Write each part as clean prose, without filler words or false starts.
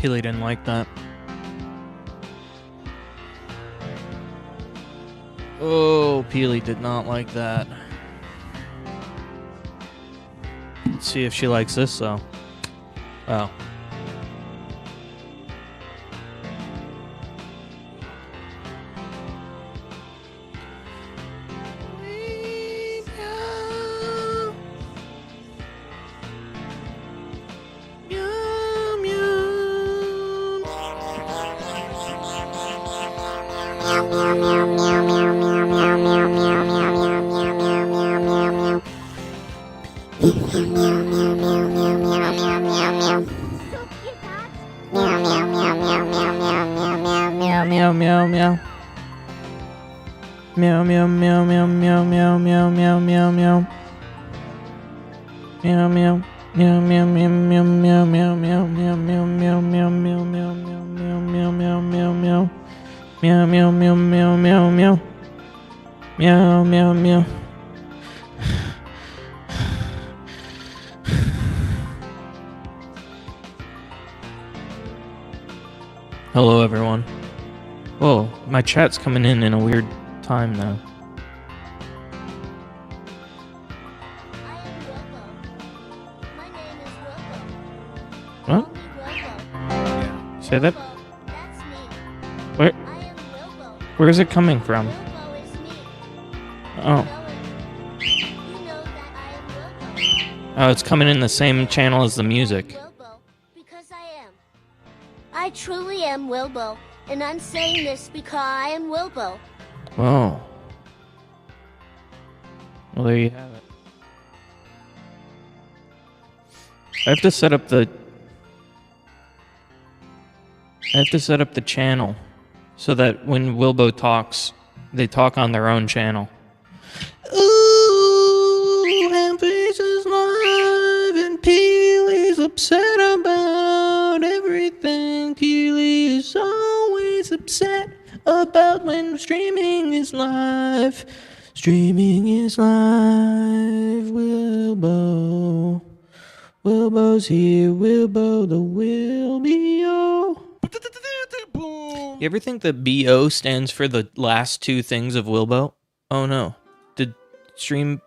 Peely didn't like that. Oh, Peely did not like that. Let's see if she likes this, though. Oh. Meow meow meow. Meow meow meow meow meow meow meow meow meow meow. Meow meow meow meow meow meow meow meow meow meow meow meow meow meow meow meow meow meow meow. Meow meow meow meow meow meow. Meow meow meow. Hello everyone. Whoa, my chat's coming in a weird time now. What? Say that? Where? Where is it coming from? Oh. Oh, it's coming in the same channel as the music. Because I am. I truly am Wilbo, and I'm saying this because I am Wilbo. Whoa. Well, there you have it. I have to set up the channel so that when Wilbo talks, they talk on their own channel. Ooh, Handface is live and Peely's upset about everything. Peely is always upset about when streaming is live. Streaming is live, Wilbo. Wilbo's here, Wilbo the Wilbo. You ever think that BO stands for the last two things of Wilbo? Oh no. Did stream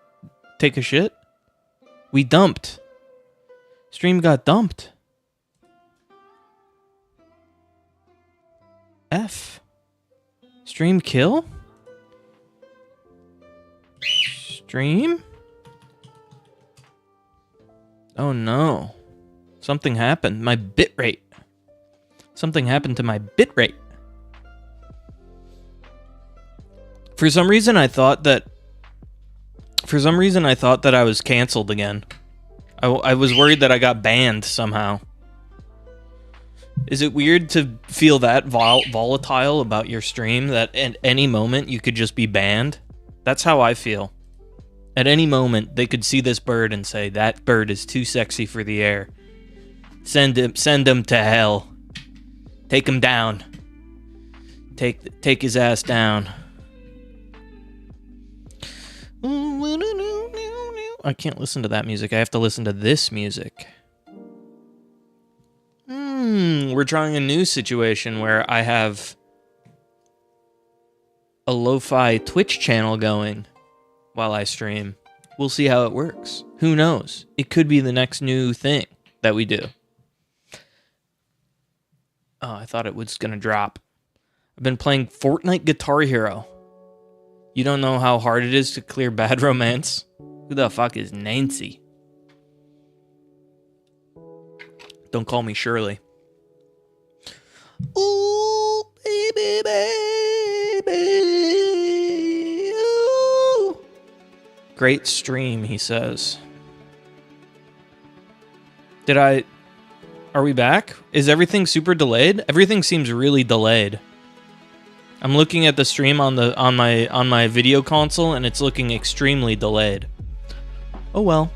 take a shit? We dumped. Stream got dumped. F. Stream kill? Stream? Oh no. Something happened. My bitrate. Something happened to my bitrate. For some reason I thought that I was canceled again. I was worried that I got banned somehow. Is it weird to feel that volatile about your stream, that at any moment you could just be banned? That's how I feel. At any moment, they could see this bird and say, that bird is too sexy for the air. Send him to hell. Take him down. Take his ass down. I can't listen to that music. I have to listen to this music. We're trying a new situation where I have a lo-fi Twitch channel going while I stream. We'll see how it works. Who knows? It could be the next new thing that we do. Oh, I thought it was gonna drop. I've been playing Fortnite Guitar Hero. You don't know how hard it is to clear bad romance? Who the fuck is Nancy? Don't call me Shirley. Ooh, baby, baby. Ooh. Great stream, he says. Are we back? Is everything super delayed? Everything seems really delayed. I'm looking at the stream on my video console and it's looking extremely delayed. Oh well.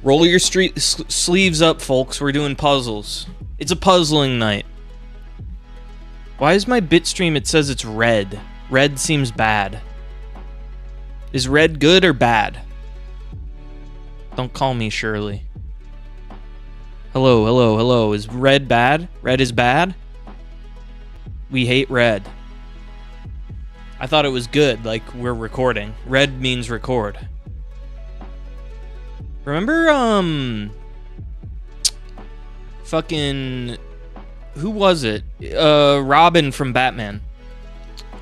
Roll your sleeves up, folks. We're doing puzzles. It's a puzzling night. Why is my bitstream, it says it's red? Red seems bad. Is red good or bad? Don't call me Shirley. Hello, hello, hello. Is red bad? Red is bad? We hate red. I thought it was good, like we're recording. Red means record. Remember, fucking, who was it? Robin from Batman.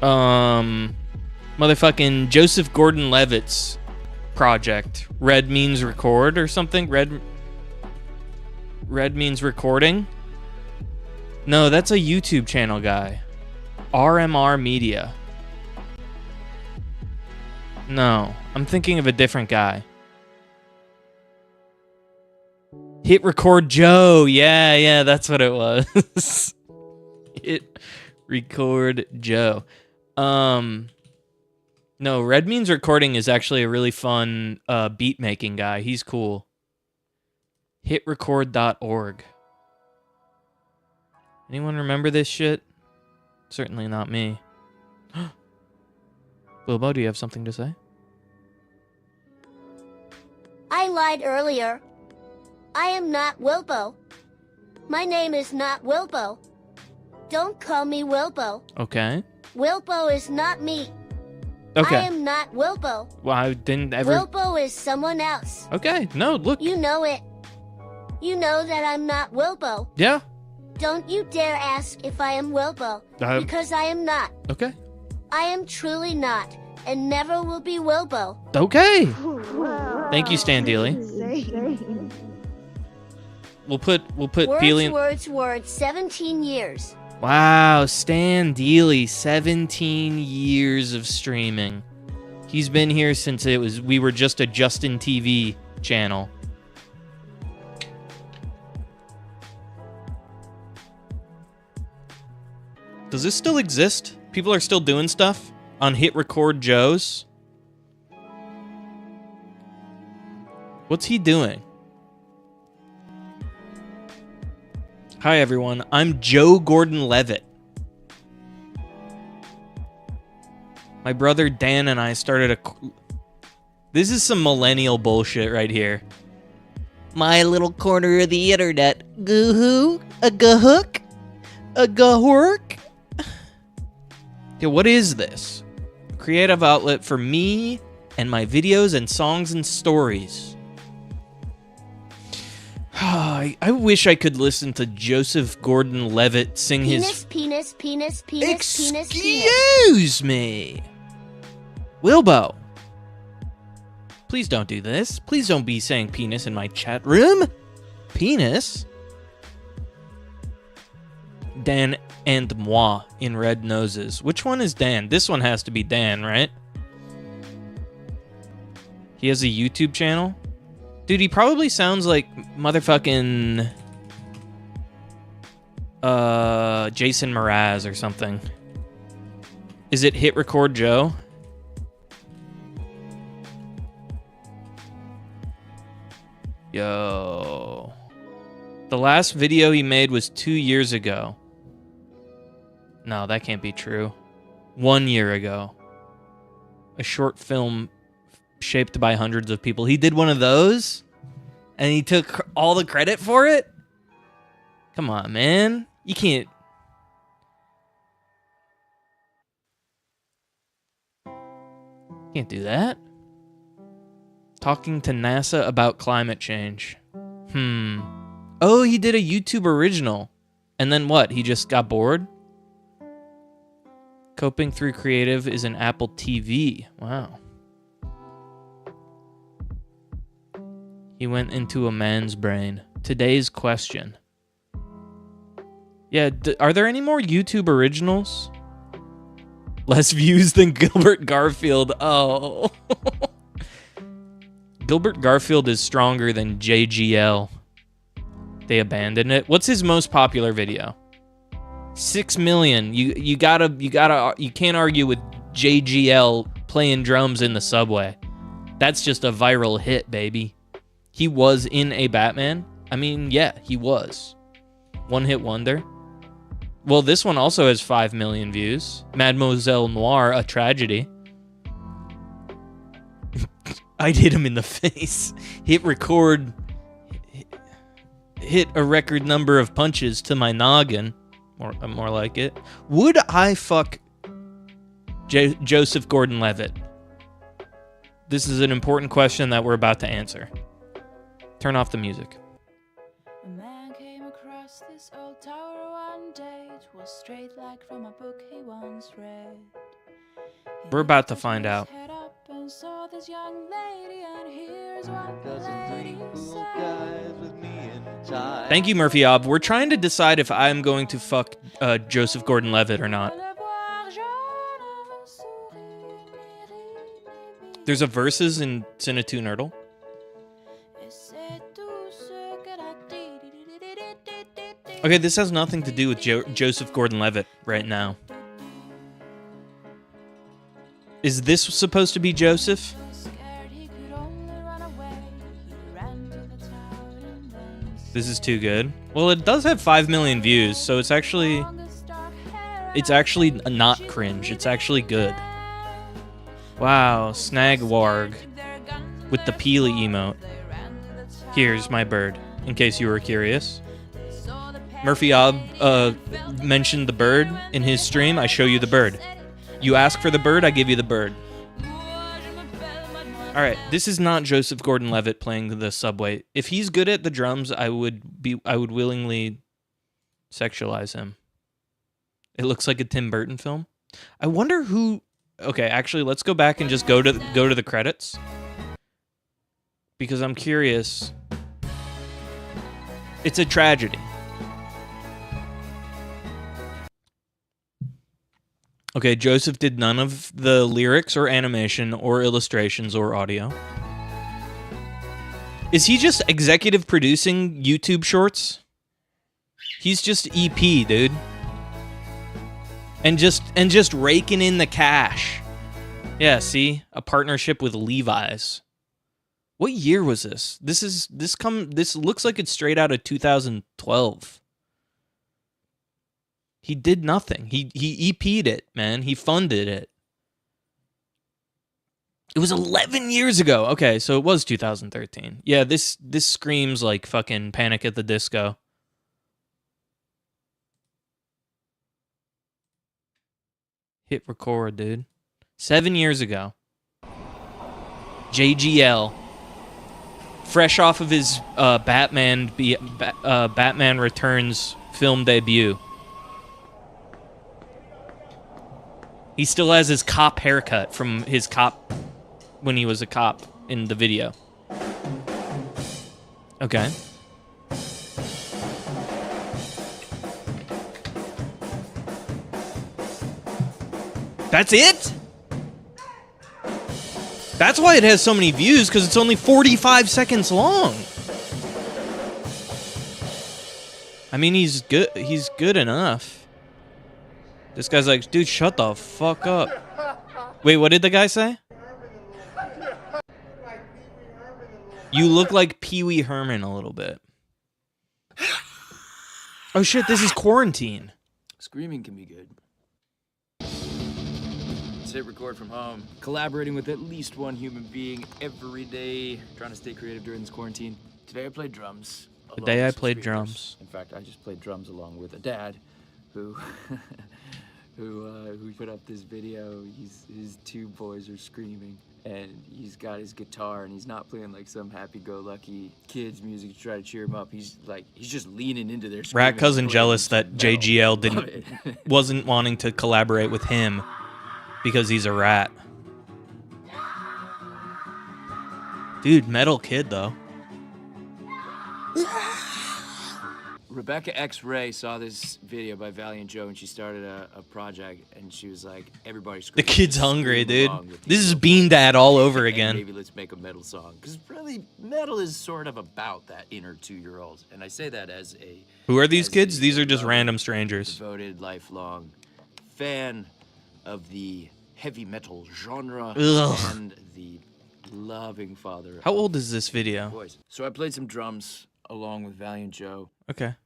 Motherfucking Joseph Gordon-Levitt's project. Red means record or something? Red means recording? No, that's a YouTube channel guy. RMR Media. No, I'm thinking of a different guy. Hit Record Joe. Yeah, that's what it was. Hit Record Joe. No, Red Means Recording is actually a really fun beat making guy. He's cool. Hitrecord.org. Anyone remember this shit? Certainly not me. Bilbo, do you have something to say? I lied earlier. I am not Wilbo. My name is not Wilbo. Don't call me Wilbo. Okay. Wilbo is not me. Okay. I am not Wilbo. Well, I didn't ever... Wilbo is someone else. Okay, no, look. You know it. You know that I'm not Wilbo. Yeah. Don't you dare ask if I am Wilbo, because I am not. Okay. I am truly not, and never will be Wilbo. Okay. Thank you, Stan Dealey. We'll put Peely... Words, 17 years. Wow, Stan Dealey, 17 years of streaming. He's been here since we were just a Justin TV channel. Does this still exist? People are still doing stuff on Hit Record Joe's? What's he doing? Hi everyone, I'm Joe Gordon-Levitt. My brother Dan and I started a... This is some millennial bullshit right here. My little corner of the internet. Goo-hoo? A gahook? A gahork? Okay, what is this? A creative outlet for me and my videos and songs and stories. I wish I could listen to Joseph Gordon-Levitt sing his... Penis. Excuse me! Wilbo! Please don't do this. Please don't be saying penis in my chat room. Penis? Dan and moi in red noses. Which one is Dan? This one has to be Dan, right? He has a YouTube channel? Dude, he probably sounds like motherfucking... Jason Mraz or something. Is it Hit Record Joe? Yo. The last video he made was 2 years ago. No, that can't be true. 1 year ago. A short film shaped by hundreds of people. He did one of those? And he took all the credit for it? Come on, man. You can't... Can't do that. Talking to NASA about climate change. Oh, he did a YouTube original. And then what? He just got bored? Coping through creative is an Apple TV. Wow. He went into a man's brain. Today's question. Yeah, are there any more YouTube originals? Less views than Gilbert Garfield. Oh. Gilbert Garfield is stronger than JGL. They abandoned it. What's his most popular video? 6 million. You can't argue with JGL playing drums in the subway. That's just a viral hit, baby. He was in a Batman. I mean, yeah, he was. One hit wonder. Well, this one also has 5 million views. Mademoiselle Noire, a tragedy. I'd hit him in the face. Hit record. hit a record number of punches to my noggin, more like it. Would I fuck Joseph Gordon-Levitt? This is an important question that we're about to answer. Turn off the music. A man came across this old tower one day. It was straight like from a book he once read. We're about to find out. And saw this young lady, and here's what the lady said. Thank you, Murphy Ob. We're trying to decide if I'm going to fuck Joseph Gordon-Levitt or not. There's a verses in Cinetune Nerdle. Okay, this has nothing to do with Joseph Gordon-Levitt right now. Is this supposed to be Joseph? This is too good. Well, it does have 5 million views, so it's actually not cringe. It's actually good. Wow, Snagwarg with the Peely emote. Here's my bird, in case you were curious. Murphy Ob mentioned the bird in his stream. I show you the bird. You ask for the bird, I give you the bird. Alright, this is not Joseph Gordon-Levitt playing the subway. If he's good at the drums, I would willingly sexualize him. It looks like a Tim Burton film. I wonder who... Okay, actually, let's go back and just go to the credits. Because I'm curious. It's a tragedy. Okay, Joseph did none of the lyrics or animation or illustrations or audio. Is he just executive producing YouTube shorts? He's just EP, dude. And just raking in the cash. Yeah, see? A partnership with Levi's. What year was this? This looks like it's straight out of 2012. He did nothing. He EP'd it, man. He funded it. It was 11 years ago. Okay, so it was 2013. Yeah, this screams like fucking Panic at the Disco. Hit record, dude. 7 years ago. JGL. Fresh off of his Batman Returns film debut. He still has his cop haircut from his cop when he was a cop in the video. Okay. That's it? That's why it has so many views, because it's only 45 seconds long. I mean, he's good. He's good enough. This guy's like, dude, shut the fuck up. Wait, what did the guy say? You look like Pee Wee Herman a little bit. Oh shit, this is quarantine. Screaming can be good. Hit record from home. Collaborating with at least one human being every day. Trying to stay creative during this quarantine. Today I played drums. Today I played drums. In fact, I just played drums along with a dad who who put up this video. His two boys are screaming, and he's got his guitar, and he's not playing like some happy-go-lucky kids music to try to cheer him up. He's just leaning into their screaming. Rat cousin jealous that JGL wasn't wanting to collaborate with him because he's a rat. Dude, metal kid though. Rebecca X-Ray saw this video by Valiant Joe, and she started a project, and she was like, everybody's the kid's hungry, dude. This is Bean Dad all over again. Maybe let's make a metal song, because really, metal is sort of about that inner 2-year-old, and I say that as a... Who are these kids? These are just random strangers. Devoted, lifelong fan of the heavy metal genre. Ugh. And the loving father. How old is this video? Boys. So I played some drums along with Valiant Joe. Okay.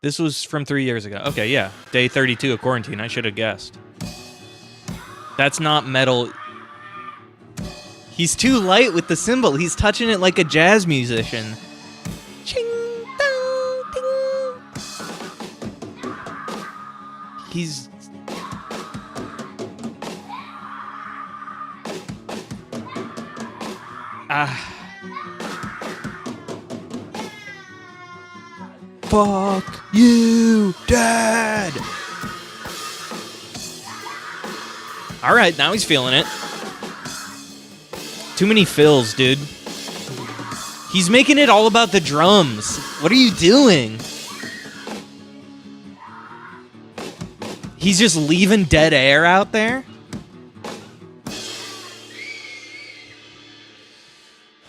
This was from 3 years ago. Okay, yeah. Day 32 of quarantine. I should have guessed. That's not metal. He's too light with the cymbal. He's touching it like a jazz musician. Ching, dong, ding. He's... Fuck you, Dad! Alright, now he's feeling it. Too many fills, dude. He's making it all about the drums. What are you doing? He's just leaving dead air out there?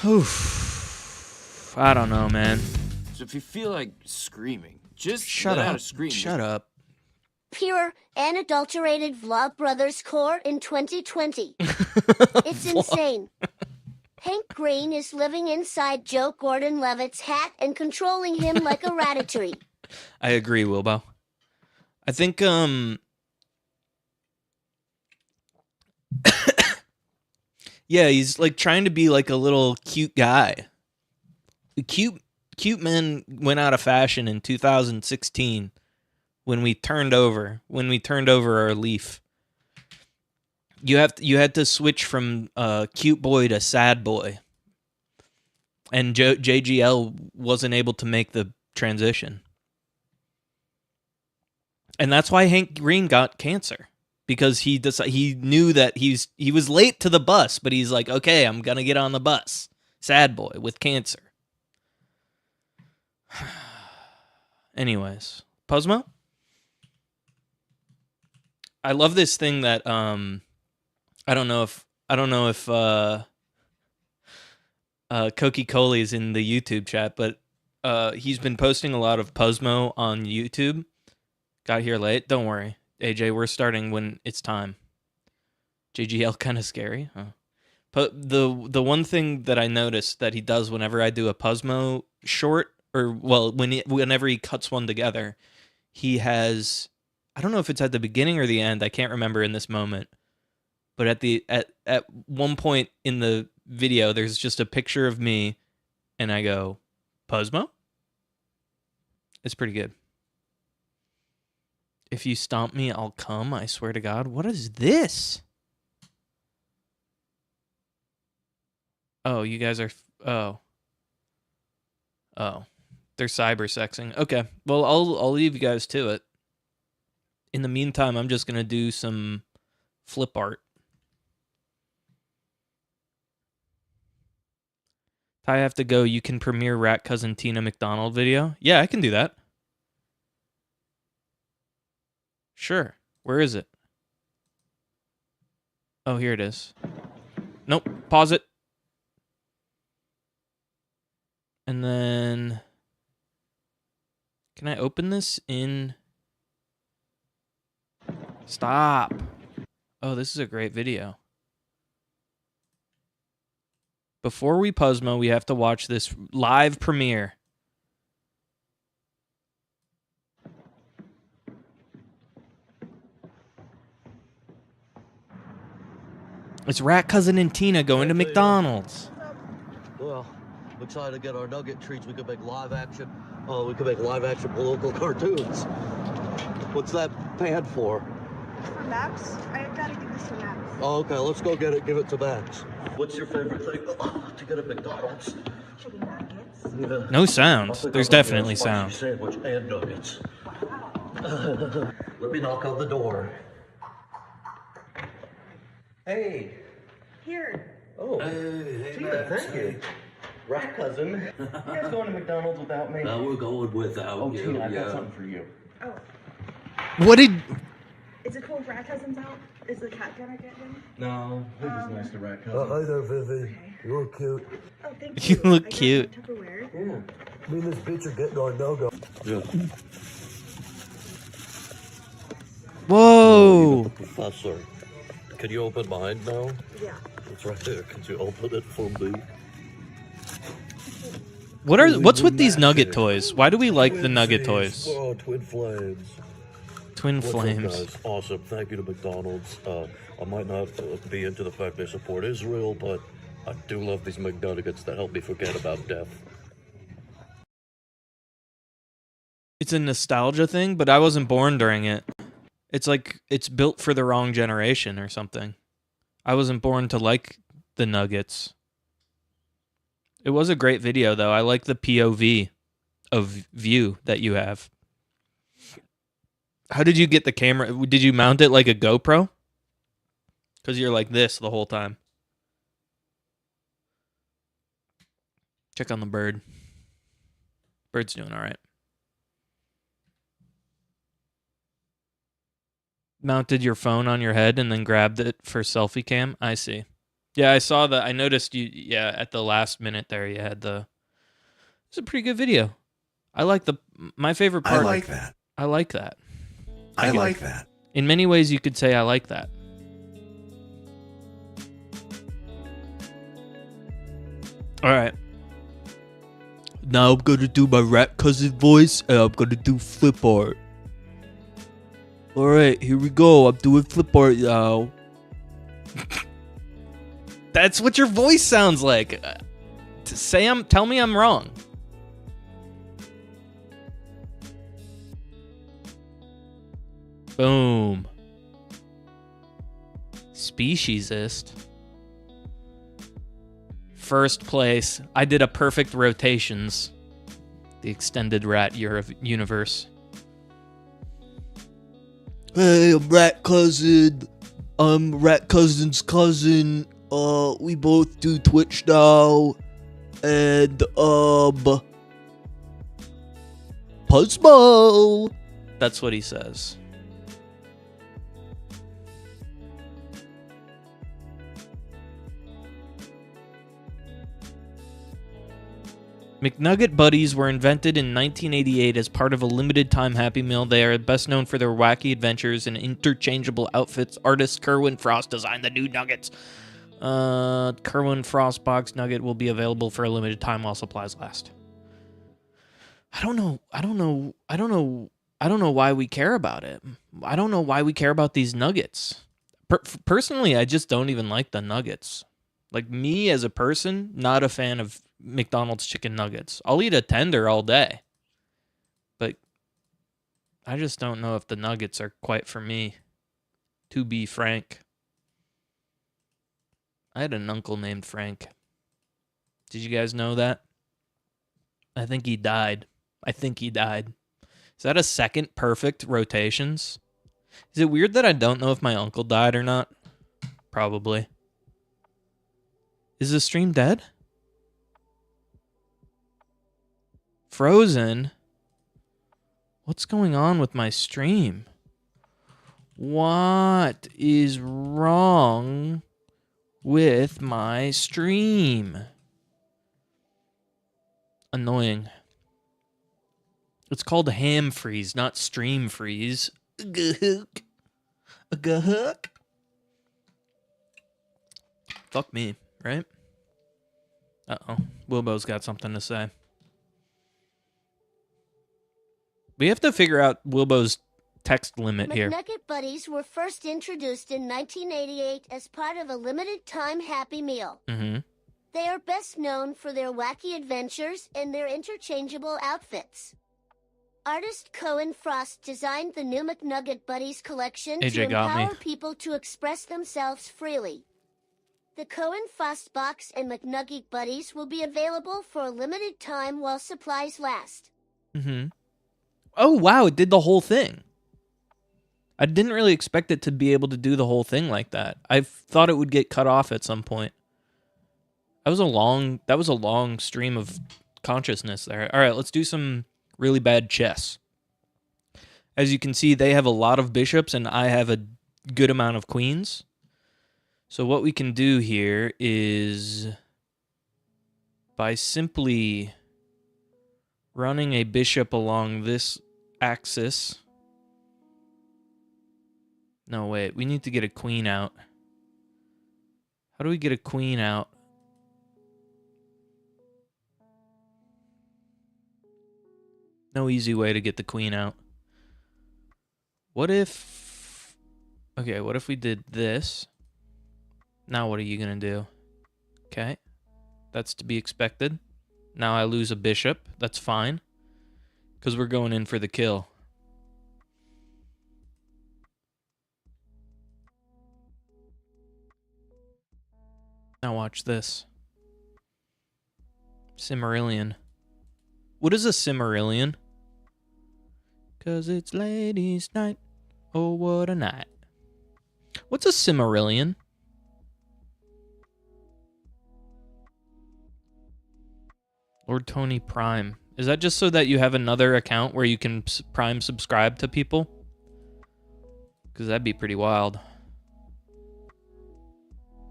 Oof. I don't know, man. So if you feel like screaming, just Shut let up. out a scream. Shut up. Pure, unadulterated Vlogbrothers core in 2020. It's insane. Hank Green is living inside Joe Gordon-Levitt's hat and controlling him like a ratatouille. I agree, Wilbo. I think, yeah, he's like trying to be like a little cute guy. The cute men went out of fashion in 2016 when we turned over our leaf. You had to switch from cute boy to sad boy. And JGL wasn't able to make the transition. And that's why Hank Green got cancer. Because he knew that he was late to the bus, but he's like, okay, I'm gonna get on the bus. Sad boy with cancer. Anyways, Puzzmo? I love this thing that I don't know if Cokie Coley is in the YouTube chat, but he's been posting a lot of Puzzmo on YouTube. Got here late. Don't worry. AJ, we're starting when it's time. JGL kind of scary. Huh? But the one thing that I noticed that he does whenever I do a Puzzmo short, or well, whenever he cuts one together, he has, I don't know if it's at the beginning or the end, I can't remember in this moment, but at one point in the video, there's just a picture of me, and I go, Puzzmo? It's pretty good. If you stomp me, I'll come, I swear to God. What is this? Oh, you guys are... Oh. They're cyber-sexing. Okay, well, I'll leave you guys to it. In the meantime, I'm just going to do some flip art. I have to go. You can premiere Rat Cousin Tina McDonald video? Yeah, I can do that. Sure. Where is it? Oh, here it is. Nope. Pause it. And then... Can I open this in... Stop. Oh, this is a great video. Before we Puzzmo, we have to watch this live premiere. It's Rat Cousin and Tina going to McDonald's. Well, I'm excited to get our nugget treats. We could make live action. We could make live action political cartoons. What's that pad for? For Max? I gotta give this to Max. Oh, okay, let's go get it. Give it to Max. What's your favorite thing to get at McDonald's? Chicken nuggets. Yeah. No sound. There's definitely sound. Sandwich and nuggets. Let me knock on the door. Hey. Here. Oh. Hey, Tina, thank you. Rat Cousin. You guys going to McDonald's without me? No, we're going without you. Tina, I got something for you. Oh. What did... Is it cool if Rat Cousin's out? Is the cat gonna get him? No, this is nice to Rat Cousin. Hi there, Vivi. You look cute. Oh, thank you. You look I got cute. some Tupperware. Yeah. Me and this bitch are getting our no-go. Yeah. Whoa! Professor, can you open mine now? Yeah. It's right there. Can you open it for me? What's with these nugget toys? Why do we like the nugget toys? Oh, Twin Flames. Twin What's up, flames. guys? Awesome. Thank you to McDonald's. I might not be into the fact they support Israel, but I do love these McNuggets that help me forget about death. It's a nostalgia thing, but I wasn't born during it. It's like it's built for the wrong generation or something. I wasn't born to like the nuggets. It was a great video, though. I like the POV of view that you have. How did you get the camera? Did you mount it like a GoPro? Because you're like this the whole time. Check on the bird. Bird's doing all right. Mounted your phone on your head and then grabbed it for selfie cam? I see. Yeah, I saw that. I noticed you, yeah, at the last minute there, you had the... It's a pretty good video. I like my favorite part... I like that. I like that. I like that. In many ways, you could say I like that. All right. Now I'm going to do my rat cousin voice, and I'm going to do flip art. All right, here we go. I'm doing flip art now. That's what your voice sounds like. Tell me I'm wrong. Boom. Speciesist. First place. I did a perfect rotations. The extended rat universe. Hey, I'm Rat Cousin. I'm Rat Cousin's cousin. We both do Twitch now. And, Puzzmo. That's what he says. McNugget Buddies were invented in 1988 as part of a limited-time Happy Meal. They are best known for their wacky adventures and interchangeable outfits. Artist Kerwin Frost designed the new nuggets. Kerwin Frost box nugget will be available for a limited time while supplies last. I don't know why we care about it. I don't know why we care about these nuggets. Personally, I just don't even like the nuggets. Like, me as a person, not a fan of McDonald's chicken nuggets. I'll eat a tender all day. But I just don't know if the nuggets are quite for me, to be frank. I had an uncle named Frank. Did you guys know that? I think he died. Is that a second perfect rotations? Is it weird that I don't know if my uncle died or not? Probably. Is the stream dead? Frozen? What's going on with my stream? What is wrong with my stream? Annoying. It's called ham freeze, not stream freeze. Gahook. Gahook. Fuck me, right? Uh-oh. Wilbo's got something to say. We have to figure out Wilbo's text limit here. McNugget Buddies were first introduced in 1988 as part of a limited-time Happy Meal. Mm-hmm. They are best known for their wacky adventures and their interchangeable outfits. Artist Cohen Frost designed the new McNugget Buddies collection to empower people to express themselves freely. The Cohen Frost box and McNugget Buddies will be available for a limited time while supplies last. Mm-hmm. Oh, wow, it did the whole thing. I didn't really expect it to be able to do the whole thing like that. I thought it would get cut off at some point. That was a long stream of consciousness there. All right, let's do some really bad chess. As you can see, they have a lot of bishops and I have a good amount of queens. So what we can do here is, by simply running a bishop along this axis. No, wait, we need to get a queen out. How do we get a queen out? No easy way to get the queen out. What if... Okay, what if we did this? Now what are you going to do? Okay. That's to be expected. Now I lose a bishop. That's fine. Because we're going in for the kill. Now watch this. Cimmerillion. What is a Cimmerillion? 'Cause it's ladies' night. Oh, what a night. What's a Cimmerillion? Lord Tony Prime. Is that just so that you have another account where you can Prime subscribe to people? Because that'd be pretty wild.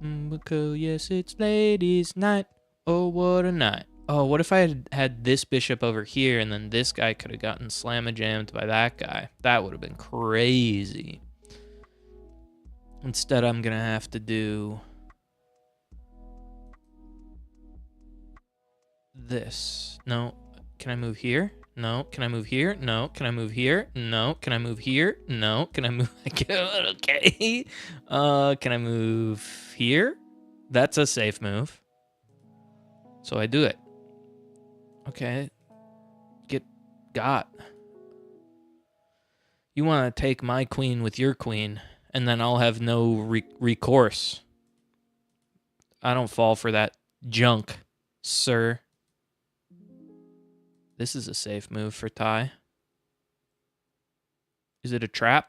Because yes, it's ladies' night. Oh, what a night. Oh, what if I had this bishop over here and then this guy could have gotten slamma-jammed by that guy? That would have been crazy. Instead, I'm going to have to do this. No. Can I move here? No. Can I move here? No. Can I move here? No. Can I move here? No. Can I move? Okay. Can I move here? That's a safe move. So I do it. Okay. Got. You want to take my queen with your queen, and then I'll have no recourse. I don't fall for that junk, sir. This is a safe move for Ty. Is it a trap?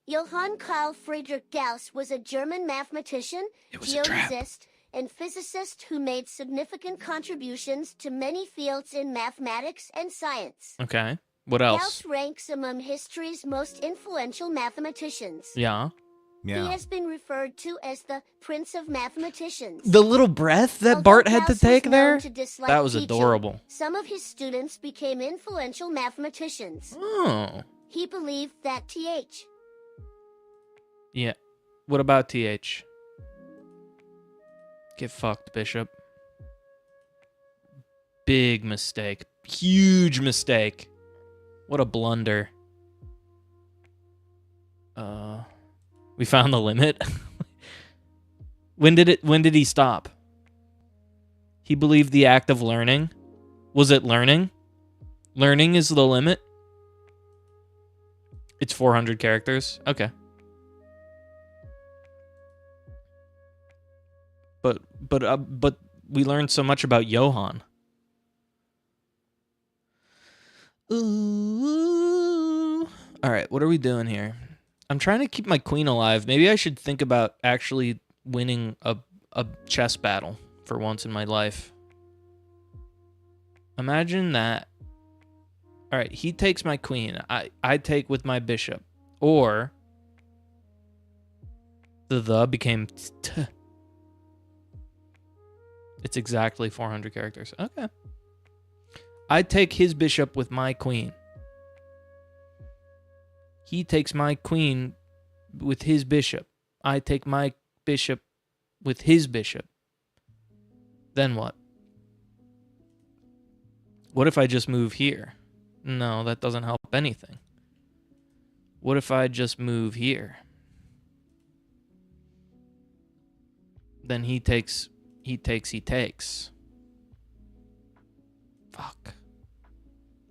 Johann Carl Friedrich Gauss was a German mathematician, geodesist, and physicist who made significant contributions to many fields in mathematics and science. Okay. What else? Gauss ranks among history's most influential mathematicians. Yeah. He has been referred to as the Prince of Mathematicians. The little breath that Although Bart had to Gauss take was known there? to dislike That was teaching, adorable. Some of his students became influential mathematicians. Oh. He believed that TH. Yeah. What about TH? Get fucked, Bishop. Big mistake. Huge mistake. What a blunder. We found the limit. When did he stop? He believed the act of learning. Was it learning? Learning is the limit? It's 400 characters. Okay. But we learned so much about Johann. Ooh. All right, what are we doing here? I'm trying to keep my queen alive. Maybe I should think about actually winning a chess battle for once in my life. Imagine that. All right, he takes my queen. I take with my bishop. Or the became t. It's exactly 400 characters. Okay. I take his bishop with my queen. He takes my queen with his bishop. I take my bishop with his bishop. Then what? What if I just move here? No, that doesn't help anything. What if I just move here? Then he takes. Fuck.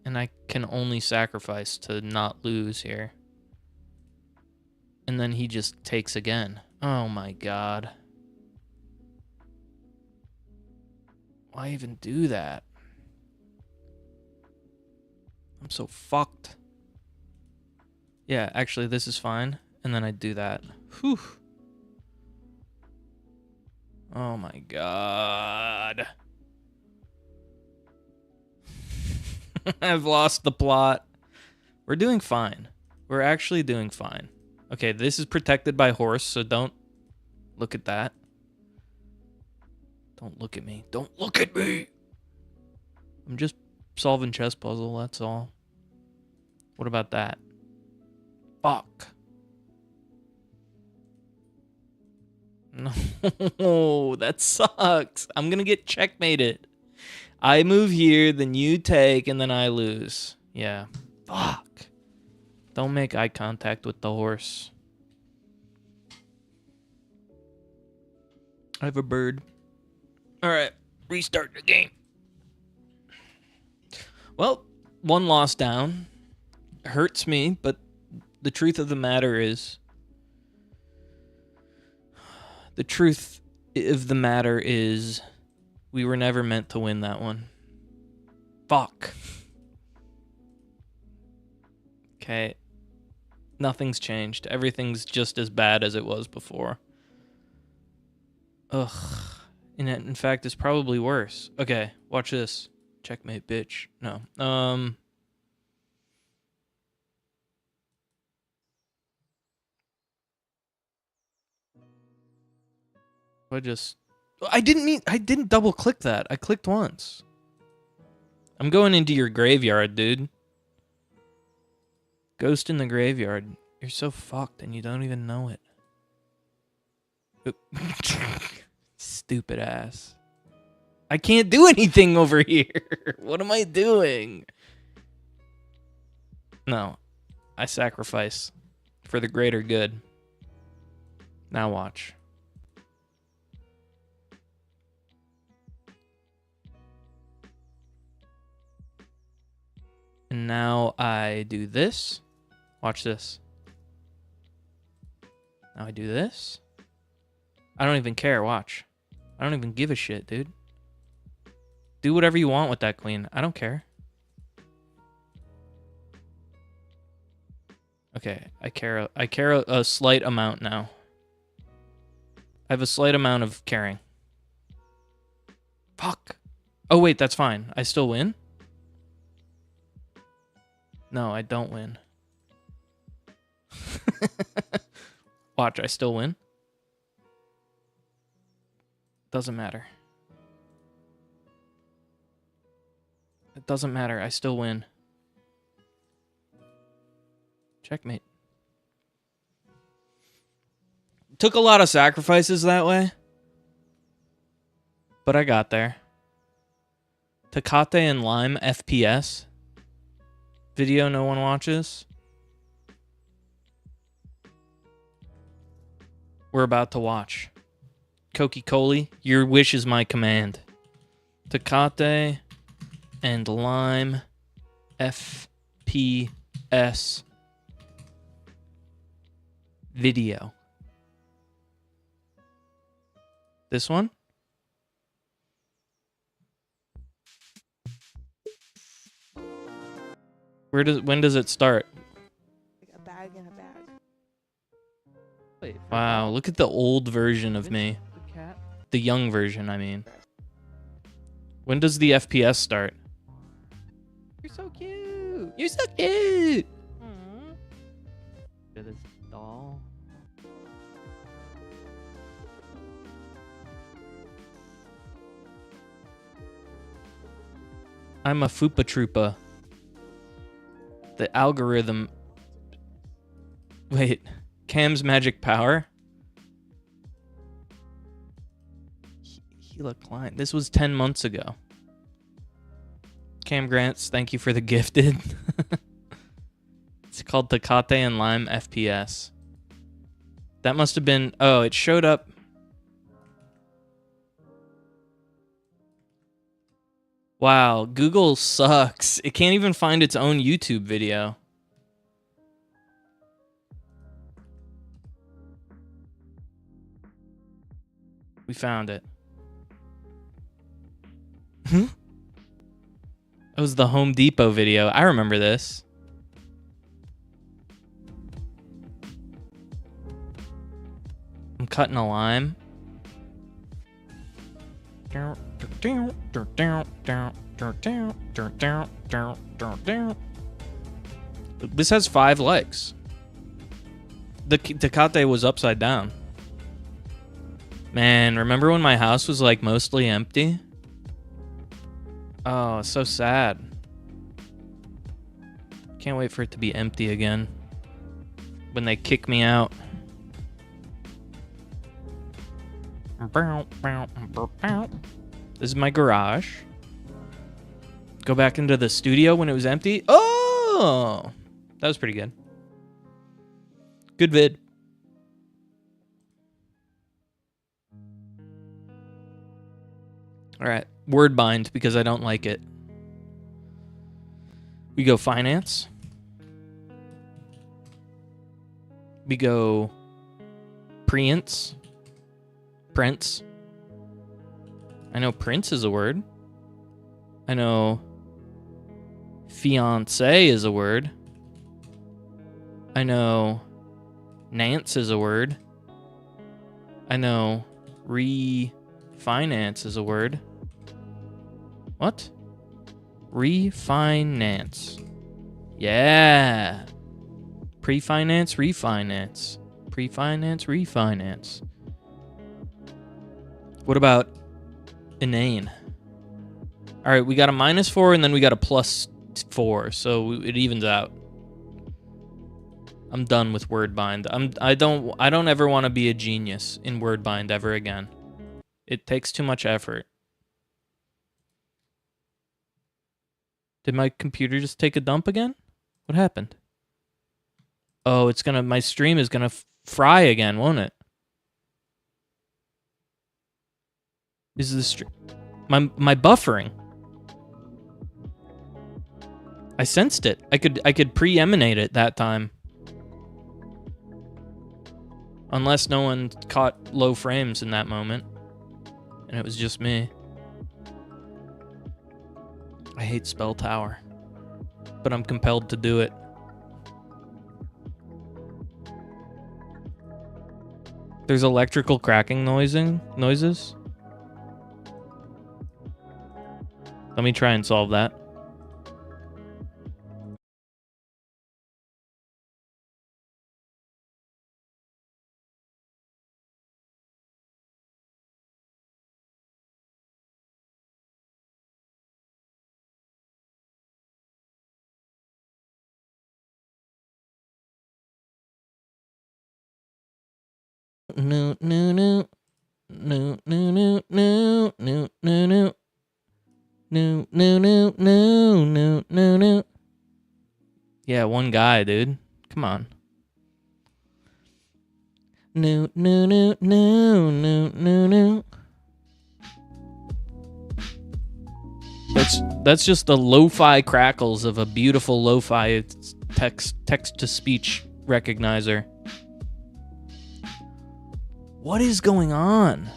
And I can only sacrifice to not lose here. And then he just takes again. Oh my god. Why even do that? I'm so fucked. Yeah, actually this is fine. And then I do that. Whew. Oh my god. I've lost the plot. We're doing fine. We're actually doing fine. Okay, this is protected by horse, so don't look at that. Don't look at me. Don't look at me! I'm just solving chess puzzle, that's all. What about that? Fuck. No, that sucks. I'm gonna get checkmated. I move here, then you take, and then I lose. Yeah. Fuck. Don't make eye contact with the horse. I have a bird. Alright, restart the game. Well, one loss down. Hurts me, but the truth of the matter is... The truth of the matter is... We were never meant to win that one. Fuck. Okay. Nothing's changed. Everything's just as bad as it was before. Ugh. In fact, it's probably worse. Okay, watch this. Checkmate, bitch. No. I didn't double click that. I clicked once. I'm going into your graveyard, dude. Ghost in the graveyard. You're so fucked and you don't even know it. Oop. Stupid ass. I can't do anything over here. What am I doing? No. I sacrifice for the greater good. Now watch. And now I do this. Watch this. Now I do this. I don't even care, watch. I don't even give a shit, dude. Do whatever you want with that queen. I don't care. Okay, I care a slight amount now. I have a slight amount of caring. Fuck. Oh wait, that's fine. I still win? No, I don't win. Watch, I still win. Doesn't matter. It doesn't matter. I still win. Checkmate. Took a lot of sacrifices that way. But I got there. Tecate and Lime FPS. Video no one watches. We're about to watch. Coca-Cola, your wish is my command. Tecate and Lime FPS video. This one? When does it start? Like a bag in a bag. Wait, wow, look at the old version of me. The young version, I mean. When does the FPS start? You're so cute. You're so cute. Aww. Look at this doll. I'm a Foopa Troopa. The algorithm. Wait, Cam's magic power? Gila Klein. This was 10 months ago. Cam Grants, thank you for the gifted. It's called Tecate and Lime FPS. That must have been... Oh, it showed up... Wow, Google sucks. It can't even find its own YouTube video. We found it. That was the Home Depot video. I remember this. I'm cutting a lime. This has 5 likes. The Tecate was upside down. Man, remember when my house was like mostly empty? Oh, so sad. Can't wait for it to be empty again. When they kick me out. This is my garage. Go back into the studio when it was empty. Oh! That was pretty good. Good vid. All right, word bind because I don't like it. We go finance. We go Prince. Prince. I know Prince is a word. I know fiance is a word. I know Nance is a word. I know refinance is a word. What? Refinance. Yeah. Pre-finance, refinance. Pre-finance, refinance. What about inane? All right, we got a -4 and then we got a +4, so it evens out. I'm done with word bind. I don't ever want to be a genius in word bind ever again. It takes too much effort. Did my computer just take a dump again? What happened? Oh, it's gonna. My stream is gonna fry again, won't it? Is the stream? My buffering. I sensed it. I could pre-emanate it that time. Unless no one caught low frames in that moment. And it was just me. I hate Spell Tower. But I'm compelled to do it. There's electrical cracking noises. Let me try and solve that. No. Yeah, one guy, dude. Come on. No. That's just the lo-fi crackles of a beautiful lo-fi text-to-speech recognizer. What is going on?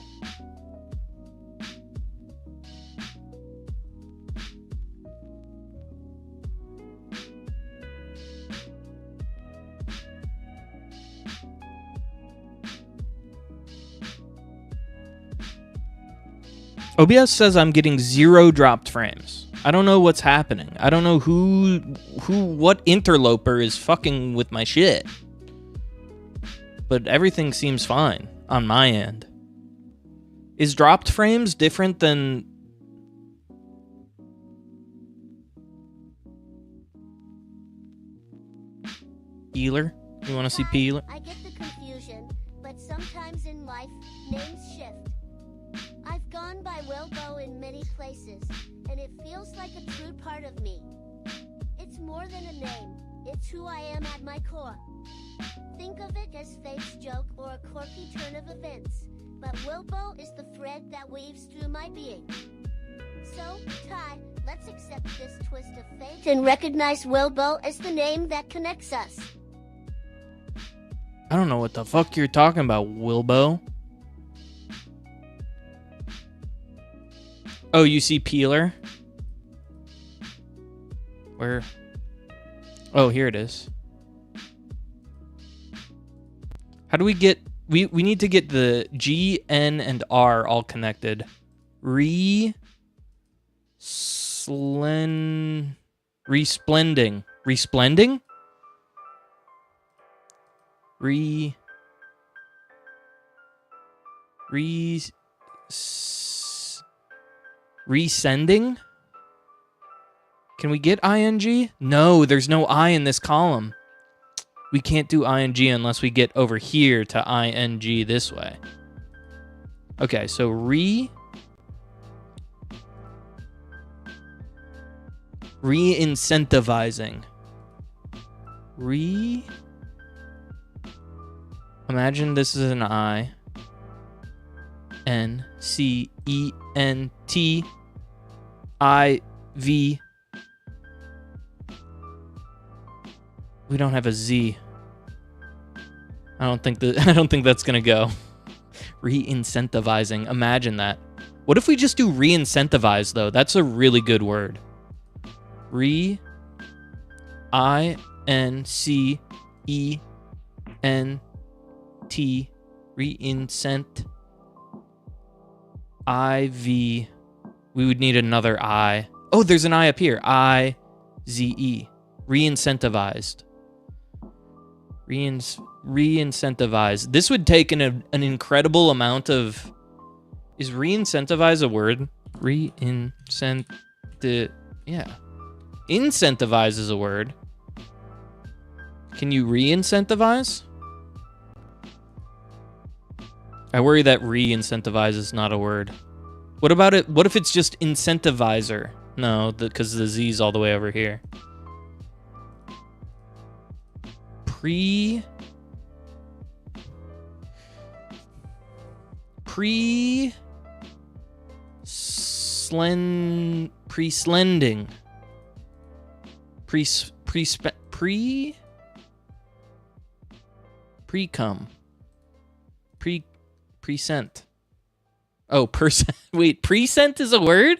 OBS says I'm getting 0 dropped frames. I don't know what's happening. I don't know what interloper is fucking with my shit. But everything seems fine on my end. Is dropped frames different than... Peeler? You want to see Peeler? I get the confusion, but sometimes in life, names shift. I've gone by Wilbo in many places, and it feels like a true part of me. It's more than a name, it's who I am at my core. Think of it as fate's joke or a quirky turn of events, but Wilbo is the thread that weaves through my being. So, Ty, let's accept this twist of fate and recognize Wilbo as the name that connects us. I don't know what the fuck you're talking about, Wilbo. Oh, you see Peeler? Where? Oh, here it is. How do we get... We need to get the G, N, and R all connected. Resplending. Resplending? Resending? Can we get ing? No, there's no I in this column. We can't do ing unless we get over here to ing this way. Okay, so re-incentivizing. Imagine this is an I. N C E N T I V. We don't have a Z. I don't think that's gonna go. Re-incentivizing. Imagine that. What if we just do re-incentivize though? That's a really good word. R-E-I-N-C-E-N-T. Re-incent. I-V. We would need another I. Oh, there's an I up here. I-Z-E. Re-incentivized. Re-incentivize. This would take an incredible amount of... Is re-incentivize a word? Yeah. Incentivize is a word. Can you re-incentivize? I worry that re-incentivize is not a word. What about it? What if it's just incentivizer? No, because the Z's all the way over here. Pre-slending. Pre-cum. Present. Oh, percent. Wait, present is a word?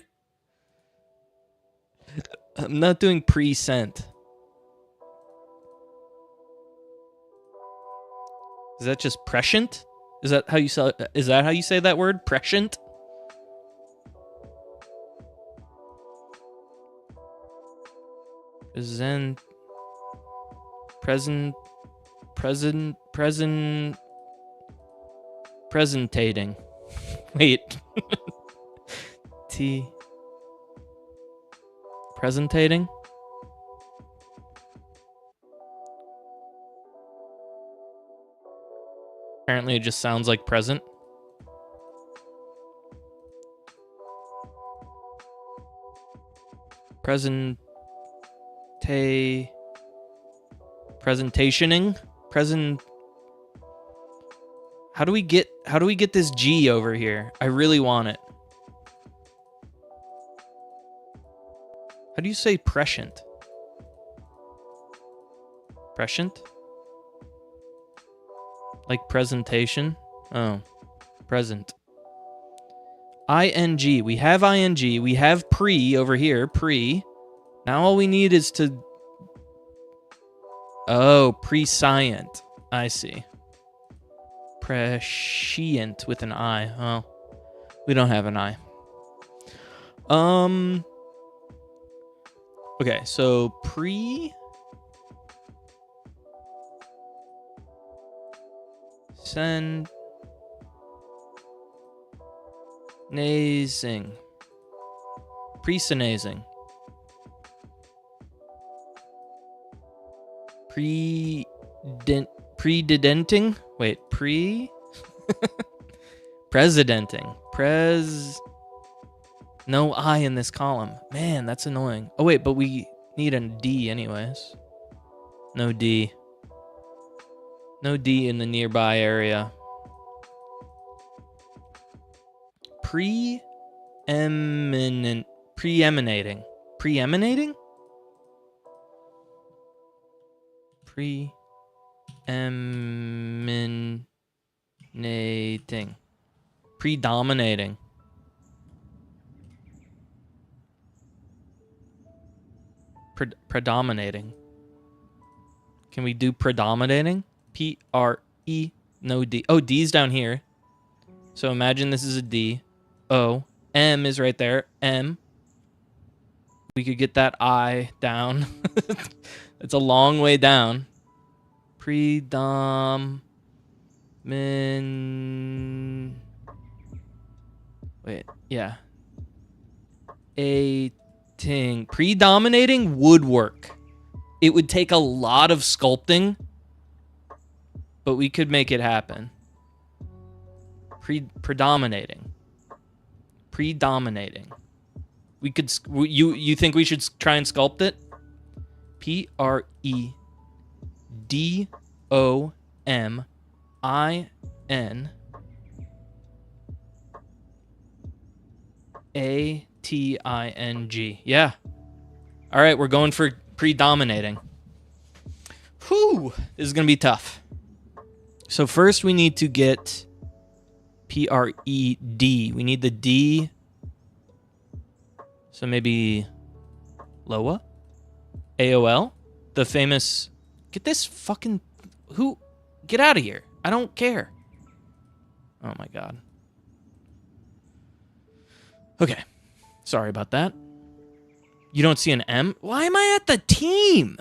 I'm not doing present. Is that just prescient? Is that how you say that word? Prescient? Presentating. Wait. Presentating? Apparently it just sounds like present. Presentationing? How do we get this G over here? I really want it. How do you say prescient? Prescient? Like presentation? Oh. Present. ING. We have ING. We have pre over here. Pre. Now all we need is to... Oh, prescient. I see. Prescient with an I. Oh. We don't have an I. Okay, so Nasing. Presenazing. Predidenting? Wait, Presidenting. No I in this column. Man, that's annoying. Oh wait, but we need a D anyways. No D. No D in the nearby area. Preeminating. Preeminating? Preeminating. Predominating. Predominating. Can we do predominating? P-R-E, no D. Oh, D's down here. So imagine this is a D. O. M is right there. M. We could get that I down. It's a long way down. Wait, yeah. Predominating would work. It would take a lot of sculpting, but we could make it happen. Predominating. We could. You think we should try and sculpt it? Predomin. A-T-I-N-G. Yeah. All right, we're going for predominating. Whew, this is going to be tough. So first we need to get P-R-E-D. We need the D. So maybe Loa? AOL? The famous... Get this fucking... Who? Get out of here. I don't care. Oh my god. Okay. Sorry about that. You don't see an M? Why am I at the team?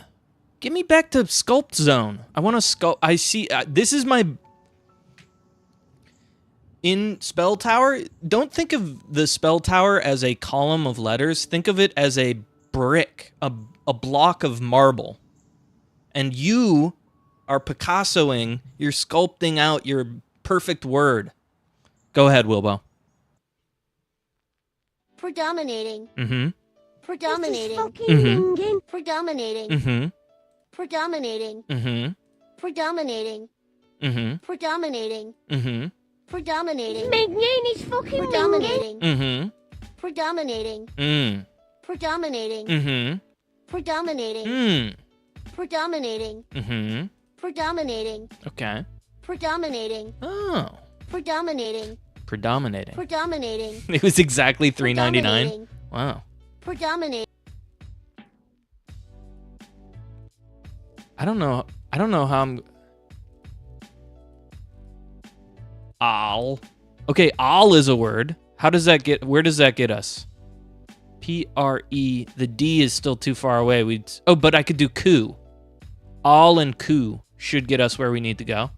Get me back to Sculpt Zone. I want to sculpt... I see... this is my... In Spell Tower, don't think of the Spell Tower as a column of letters. Think of it as a brick, a block of marble. And you are Picassoing, you're sculpting out your perfect word. Go ahead, Wilbo. Predominating. Mm-hmm. Predominating. Mm-hmm. Predominating. Mm-hmm. Predominating. Mm-hmm. Predominating. Mm-hmm. Predominating. Mm-hmm. Predominating. McNanny's fucking Predominating. Mm-hmm. Predominating. Mm. Predominating. Mm-hmm. Predominating. Mm. Predominating. Mm-hmm. Predominating. Okay. Predominating. Oh. Predominating. Predominating. Predominating. It was exactly $3.99. Predominating. Wow. Predominating. I don't know how I'm... Al. Okay, al is a word. How does that get... Where does that get us? P-R-E. The D is still too far away. Oh, but I could do coup. Al and coup should get us where we need to go.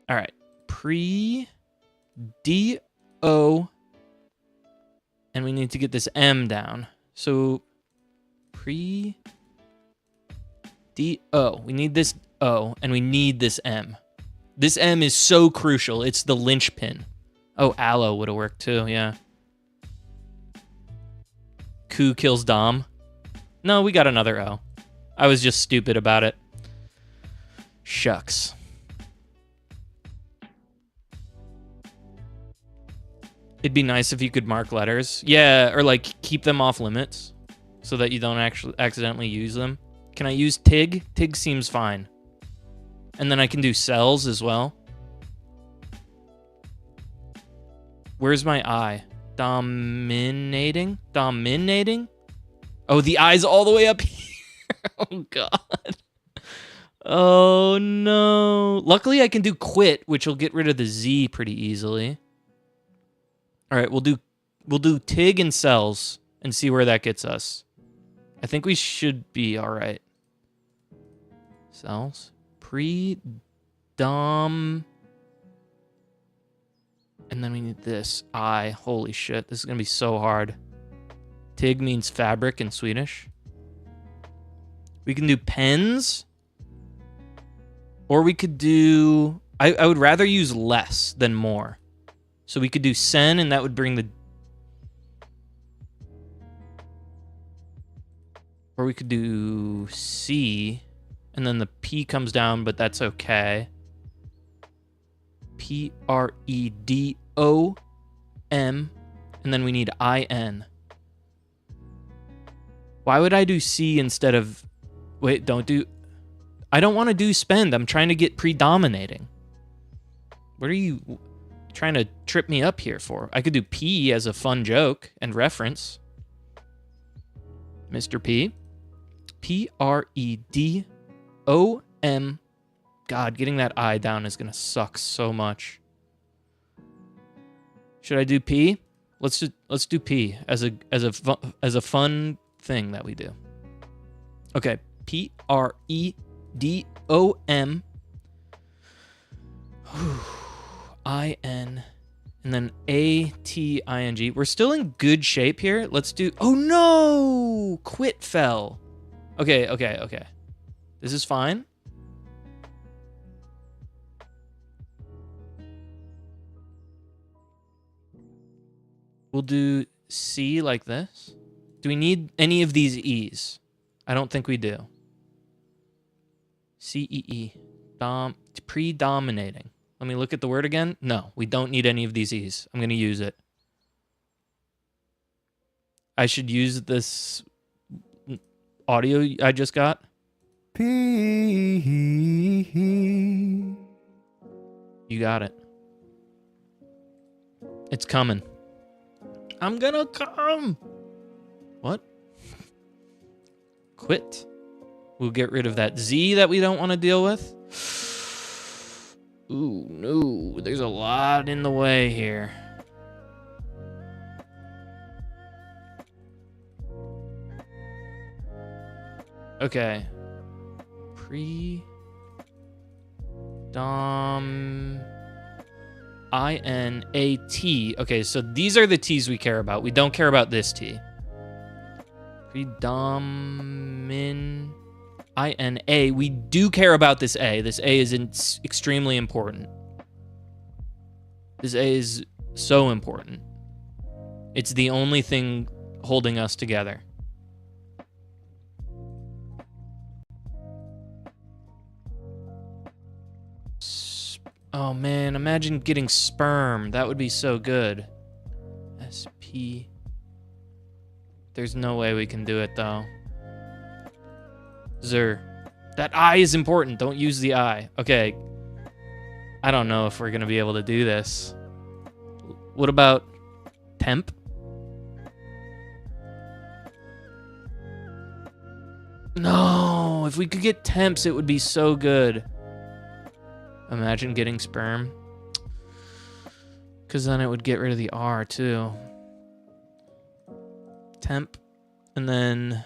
All right. D-O. And we need to get this M down. So, D-O. We need this O, and we need this M. This M is so crucial. It's the linchpin. Oh, aloe would have worked too, yeah. Coup kills Dom. No, we got another O. I was just stupid about it. Shucks. It'd be nice if you could mark letters. Yeah, or like keep them off limits so that you don't actually accidentally use them. Can I use TIG? TIG seems fine. And then I can do cells as well. Where's my I? Dominating? Dominating? Oh, the I's all the way up here. Oh, God. Oh, no. Luckily, I can do quit, which will get rid of the Z pretty easily. All right, we'll do TIG and cells and see where that gets us. I think we should be all right. Cells. Pre-dom. And then we need this. I. Holy shit. This is going to be so hard. TIG means fabric in Swedish. We can do pens. Or we could do... I would rather use less than more. So we could do sen, and that would bring the... Or we could do C, and then the P comes down, but that's okay. P-R-E-D-O-M, and then we need I-N. Why would I do C instead of... Wait, don't do... I don't want to do spend. I'm trying to get predominating. What are you trying to trip me up here for? I could do P as a fun joke and reference. Mr. P. P-R-E-D-O-M. God, getting that I down is going to suck so much. Should I do P? Let's do P as a fun thing that we do. Okay, P-R-E-D-O-M. I-N, and then A-T-I-N-G. We're still in good shape here. Let's do... Oh, no! Quit fell. Okay. This is fine. We'll do C like this. Do we need any of these E's? I don't think we do. C-E-E. Predominating. Let me look at the word again. No, we don't need any of these E's. I'm going to use it. I should use this audio I just got. P. You got it. It's coming. I'm gonna come. What? Quit. We'll get rid of that Z that we don't want to deal with. Ooh, no. There's a lot in the way here. Okay. I-N-A-T. Okay, so these are the T's we care about. We don't care about this T. I-N-A. We do care about this A. This A is extremely important. This A is so important. It's the only thing holding us together. Oh man, imagine getting sperm. That would be so good. S-P. There's no way we can do it though. Zer. That I is important. Don't use the I. Okay. I don't know if we're going to be able to do this. What about temp? No, if we could get temps, it would be so good. Imagine getting sperm. Because then it would get rid of the R too. Temp. And then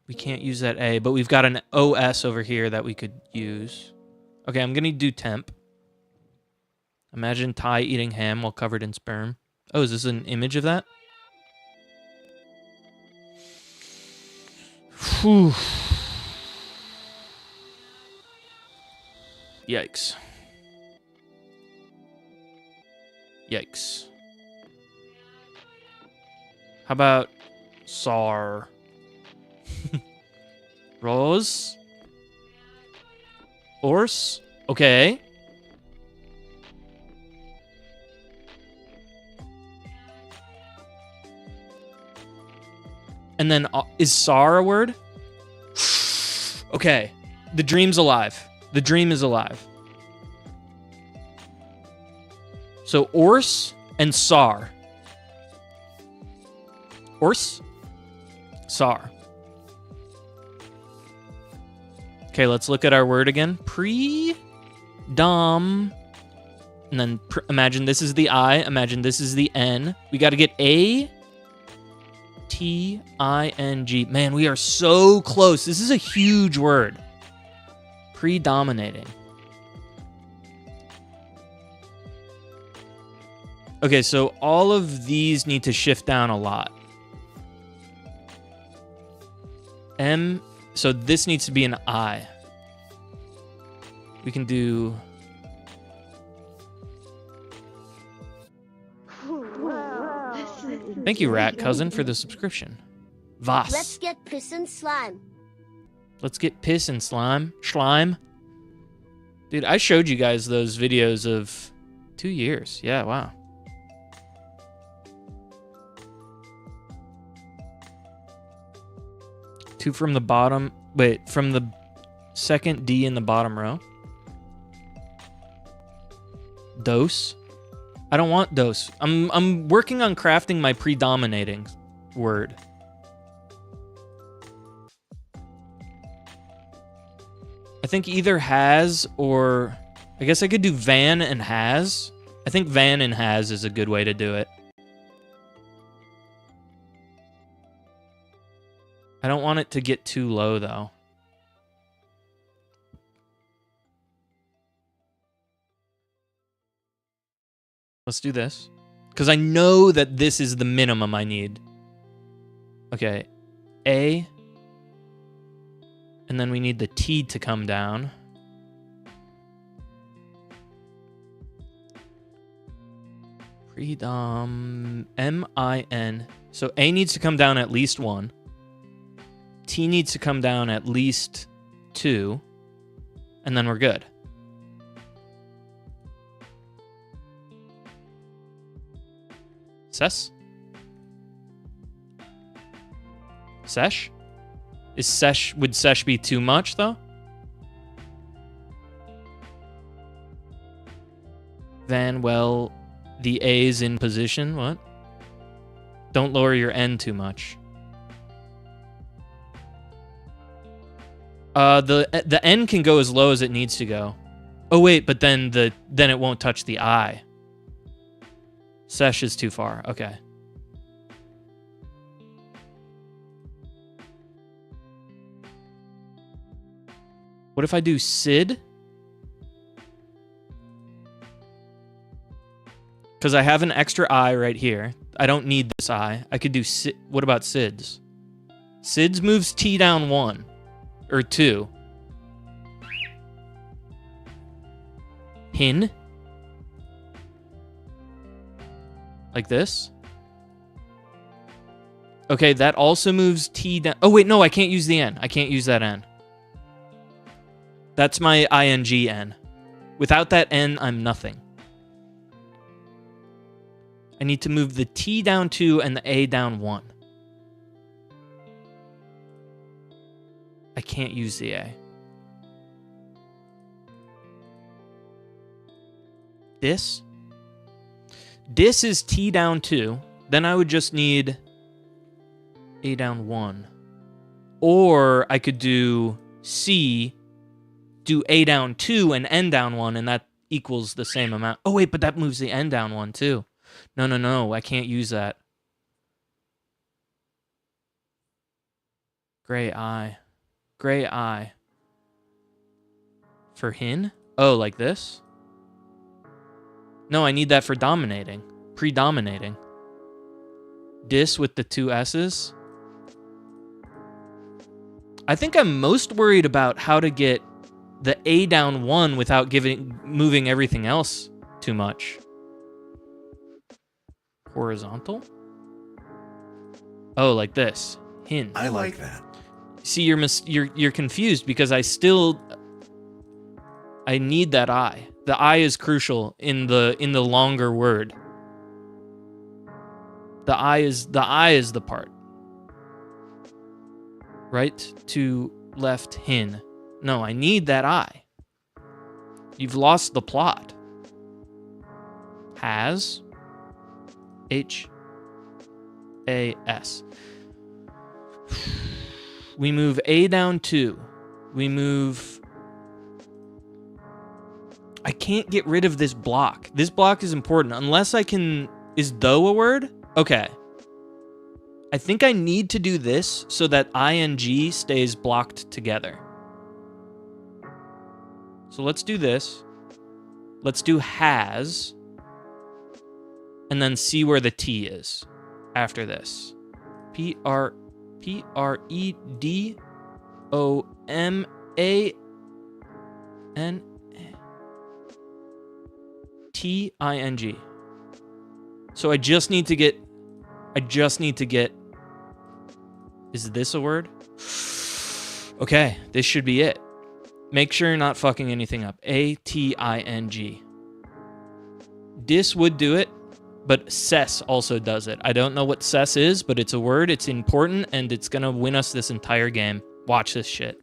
we can't use that A, but we've got an OS over here that we could use. Okay, I'm going to do temp. Imagine Ty eating ham while covered in sperm. Oh, is this an image of that? Whew. Yikes. Yikes. How about SAR? Rose? Orse? Okay. And then, is SAR a word? Okay. The dream's alive. The dream is alive. So, Orse and SAR. Orse? SAR. Okay, let's look at our word again. Pre-dom. And then imagine this is the I. Imagine this is the N. We got to get A-T-I-N-G. Man, we are so close. This is a huge word. Predominating. Okay, so all of these need to shift down a lot. M, so this needs to be an I. We can do... Thank you, Rat Cousin, for the subscription. Vas. Let's get piss and slime. Let's get piss and slime. Slime. Dude, I showed you guys those videos of 2 years. Yeah, wow. Two from the bottom. Wait, from the second D in the bottom row. Dose. I don't want dose. I'm working on crafting my predominating word. I think either has or... I guess I could do van and has. I think van and has is a good way to do it. I don't want it to get too low, though. Let's do this. Because I know that this is the minimum I need. Okay. A. And then we need the T to come down. Predom. M-I-N. So A needs to come down at least 1. T needs to come down at least 2. And then we're good. Ses? Sesh? Is sesh, would sesh be too much though? Then, well, the A is in position. What? Don't lower your N too much. The N can go as low as it needs to go. Oh wait, but then it won't touch the I. Sesh is too far. Okay. What if I do Sid? Because I have an extra I right here. I don't need this I. I could do Sid. What about Sid's? Sid's moves T down 1. Or 2. Hin. Like this. Okay, that also moves T down. Oh, wait, no, I can't use the N. I can't use that N. That's my ing N. Without that N, I'm nothing. I need to move the T down 2 and the A down 1. I can't use the A. This is T down 2. Then I would just need A down 1. Or I could do C, do A down 2 and N down 1, and that equals the same amount. Oh, wait, but that moves the N down 1 too. No, I can't use that. Gray eye. Gray eye. For hin? Oh, like this? No, I need that for dominating. Predominating. Dis with the 2 S's. I think I'm most worried about how to get the A down 1 without moving everything else too much. Horizontal? Oh, like this. Hin. I like that. See, you're confused because I need that I. The I is crucial in the longer word. The I is the part. Right to left hin. No, I need that I. You've lost the plot. Has H A S. We move A down 2. We move... I can't get rid of this block. This block is important. Unless I can... Is though a word? Okay. I think I need to do this so that ing stays blocked together. So let's do this. Let's do has. And then see where the T is after this. Predominting. So I just need to get... Is this a word? Okay, this should be it. Make sure you're not fucking anything up. A-T-I-N-G. Dis would do it, but ses also does it. I don't know what ses is, but it's a word, it's important, and it's gonna win us this entire game. Watch this shit.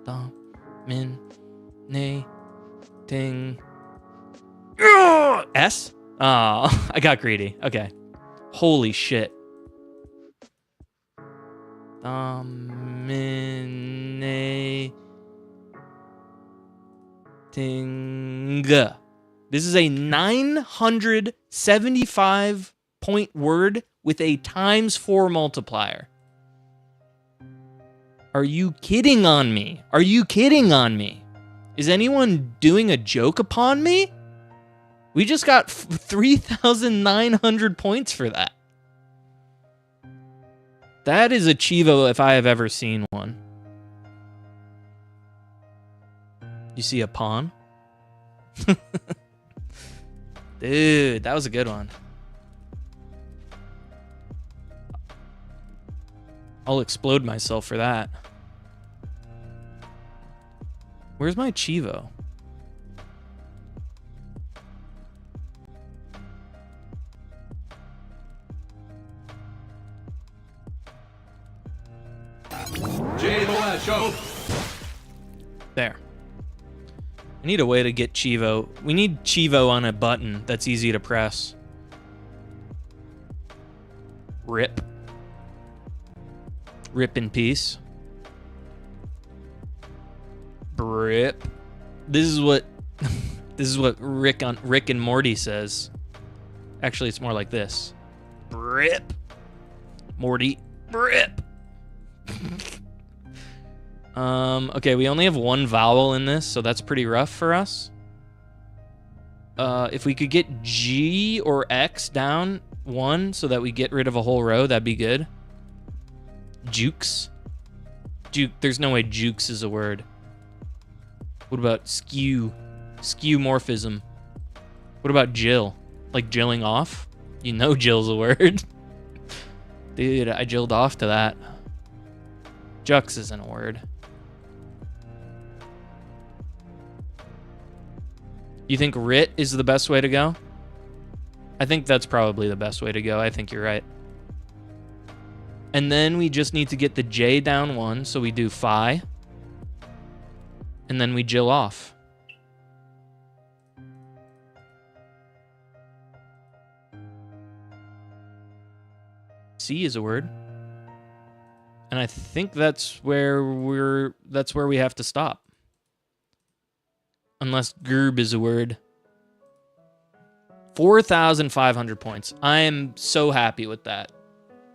Dominating. S? Oh, I got greedy. Okay. Holy shit. Dominating. This is a 975 point word with a ×4 multiplier. Are you kidding on me? Are you kidding on me? Is anyone doing a joke upon me? We just got 3,900 points for that. That is a Chivo if I have ever seen one. You see a pawn? Dude, that was a good one. I'll explode myself for that. Where's my Chivo? There. I need a way to get Chivo. We need Chivo on a button that's easy to press. Rip. Rip in peace. Rip. This is what this is what Rick and Morty says. Actually, it's more like this. Rip. Morty. Rip. Okay, we only have one vowel in this, so that's pretty rough for us. If we could get G or X down one so that we get rid of a whole row, that'd be good. Jukes. Juke. There's no way jukes is a word. What about skew? Skeuomorphism. What about Jill? Like jilling off? You know Jill's a word. Dude, I jilled off to that. Jux isn't a word. You think writ is the best way to go? I think that's probably the best way to go. I think you're right. And then we just need to get the J down one, so we do phi. And then we jill off. C is a word. And I think that's where we have to stop. Unless gerb is a word. 4,500 points. I am so happy with that.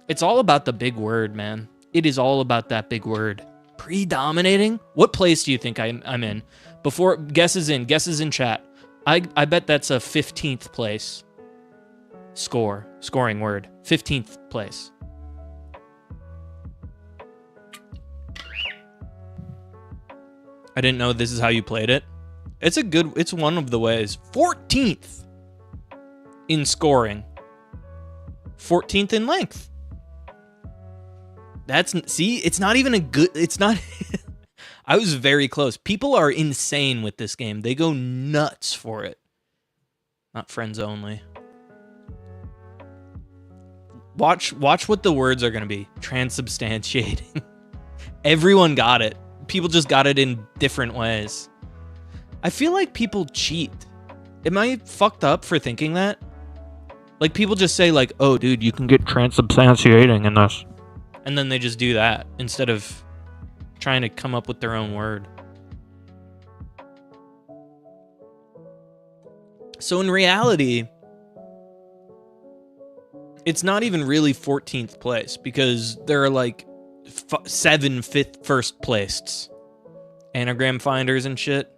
It's all about the big word, man. It is all about that big word. Predominating? What place do you think I'm in? Before, guesses in chat. I bet that's a 15th place scoring word. 15th place. I didn't know this is how you played it. It's one of the ways. 14th in scoring. 14th in length. It's not even a good, it's not, I was very close. People are insane with this game. They go nuts for it. Not friends only. Watch what the words are going to be. Transubstantiating. Everyone got it. People just got it in different ways. I feel like people cheat. Am I fucked up for thinking that? Like, people just say, like, oh, dude, you can get transubstantiating in this. And then they just do that instead of trying to come up with their own word. So in reality, it's not even really 14th place because there are like 7 first placed anagram finders and shit.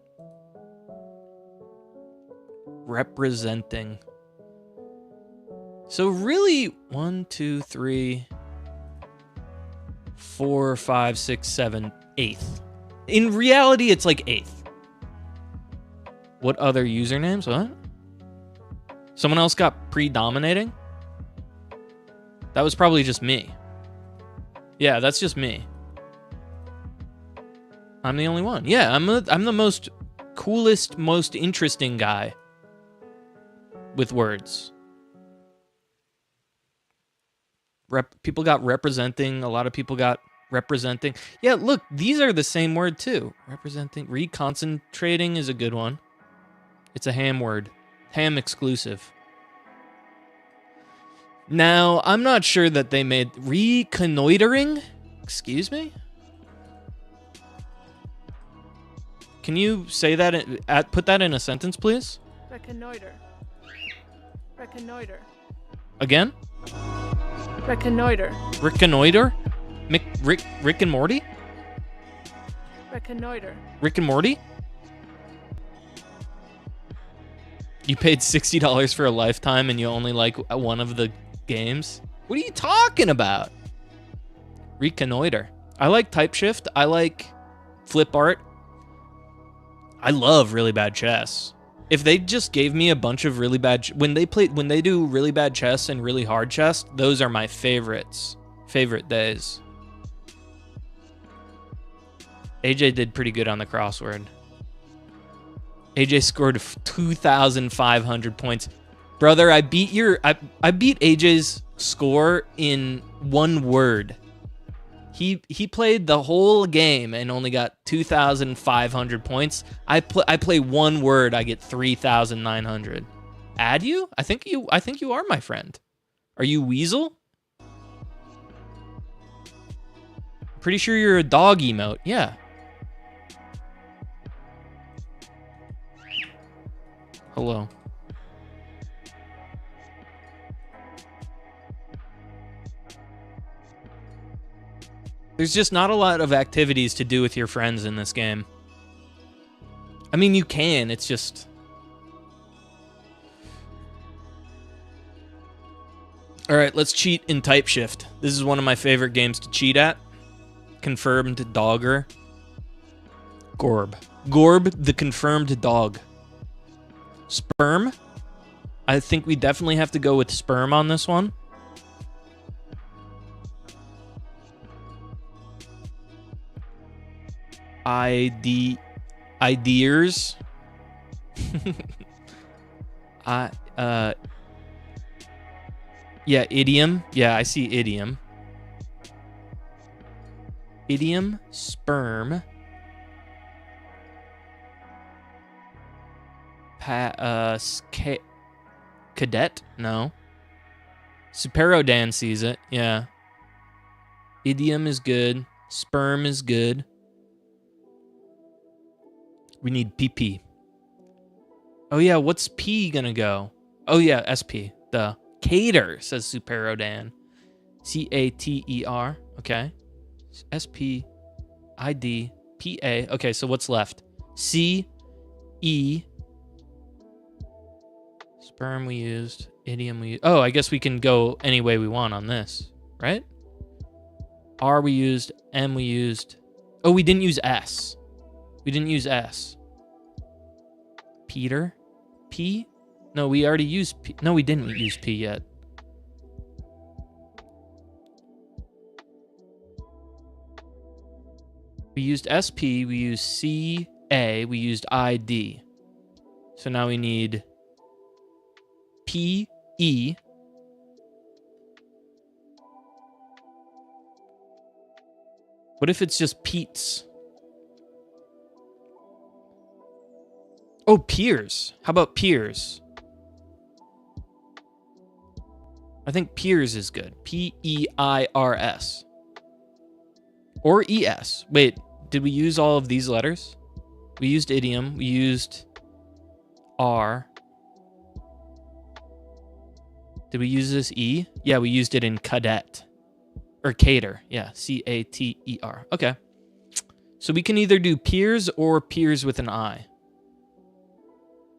Representing. So really, 1, 2, 3, 4, 5, 6, 7, 8th. In reality, it's like 8th. What other usernames? What? Someone else got predominating? That was probably just me. Yeah, that's just me. I'm the only one. Yeah, I'm the most coolest, most interesting guy with words. People got representing. A lot of people got representing. Yeah, look, these are the same word too. Representing. Reconcentrating is a good one. It's a ham word. Ham exclusive. Now, I'm not sure that they made reconnoitering. Excuse me? Can you say that, put that in a sentence, please? Reconnoiter. Reconnoiter. Again? Reconnoiter. Reconnoiter? Rick and Morty? Reconnoiter. Rick and Morty? You paid $60 for a lifetime and you only like one of the games? What are you talking about? Reconnoiter. I like type shift. I like flip art. I love really bad chess. If they just gave me a bunch of really bad when they do really bad chess and really hard chess, those are my favorites. Favorite days. AJ did pretty good on the crossword. AJ scored 2,500 points. Brother, I beat AJ's score in one word. He played the whole game and only got 2,500 points. I play one word, I get 3,900. Add you? I think you are my friend. Are you Weasel? Pretty sure you're a dog emote. Yeah. Hello. There's just not a lot of activities to do with your friends in this game. I mean, you can, it's just... Alright, let's cheat in type shift. This is one of my favorite games to cheat at. Confirmed dogger. Gorb. Gorb, the confirmed dog. Sperm. I think we definitely have to go with sperm on this one. Ideas. Yeah, idiom. Yeah, I see idiom. Idiom, sperm. Cadet? No. Superodan sees it. Yeah. Idiom is good. Sperm is good. We need PP. Oh yeah, what's P gonna go? Oh yeah, SP. The Cater, says Superodan. Cater. Okay. SP. ID. PA. Okay, so what's left? C. E. Sperm we used. Idiom we used. Oh, I guess we can go any way we want on this, right? R we used. M we used. Oh, we didn't use S. We didn't use S. Peter? P? No, we already used P. No, we didn't use P yet. We used SP, we used CA, we used ID. So now we need PE. What if it's just Pete's? Oh, peers. How about peers? I think peers is good. P-E-I-R-S. Or E-S. Wait, did we use all of these letters? We used idiom. We used R. Did we use this E? Yeah, we used it in cadet. Or cater. Yeah, C-A-T-E-R. Okay. So we can either do peers or peers with an I.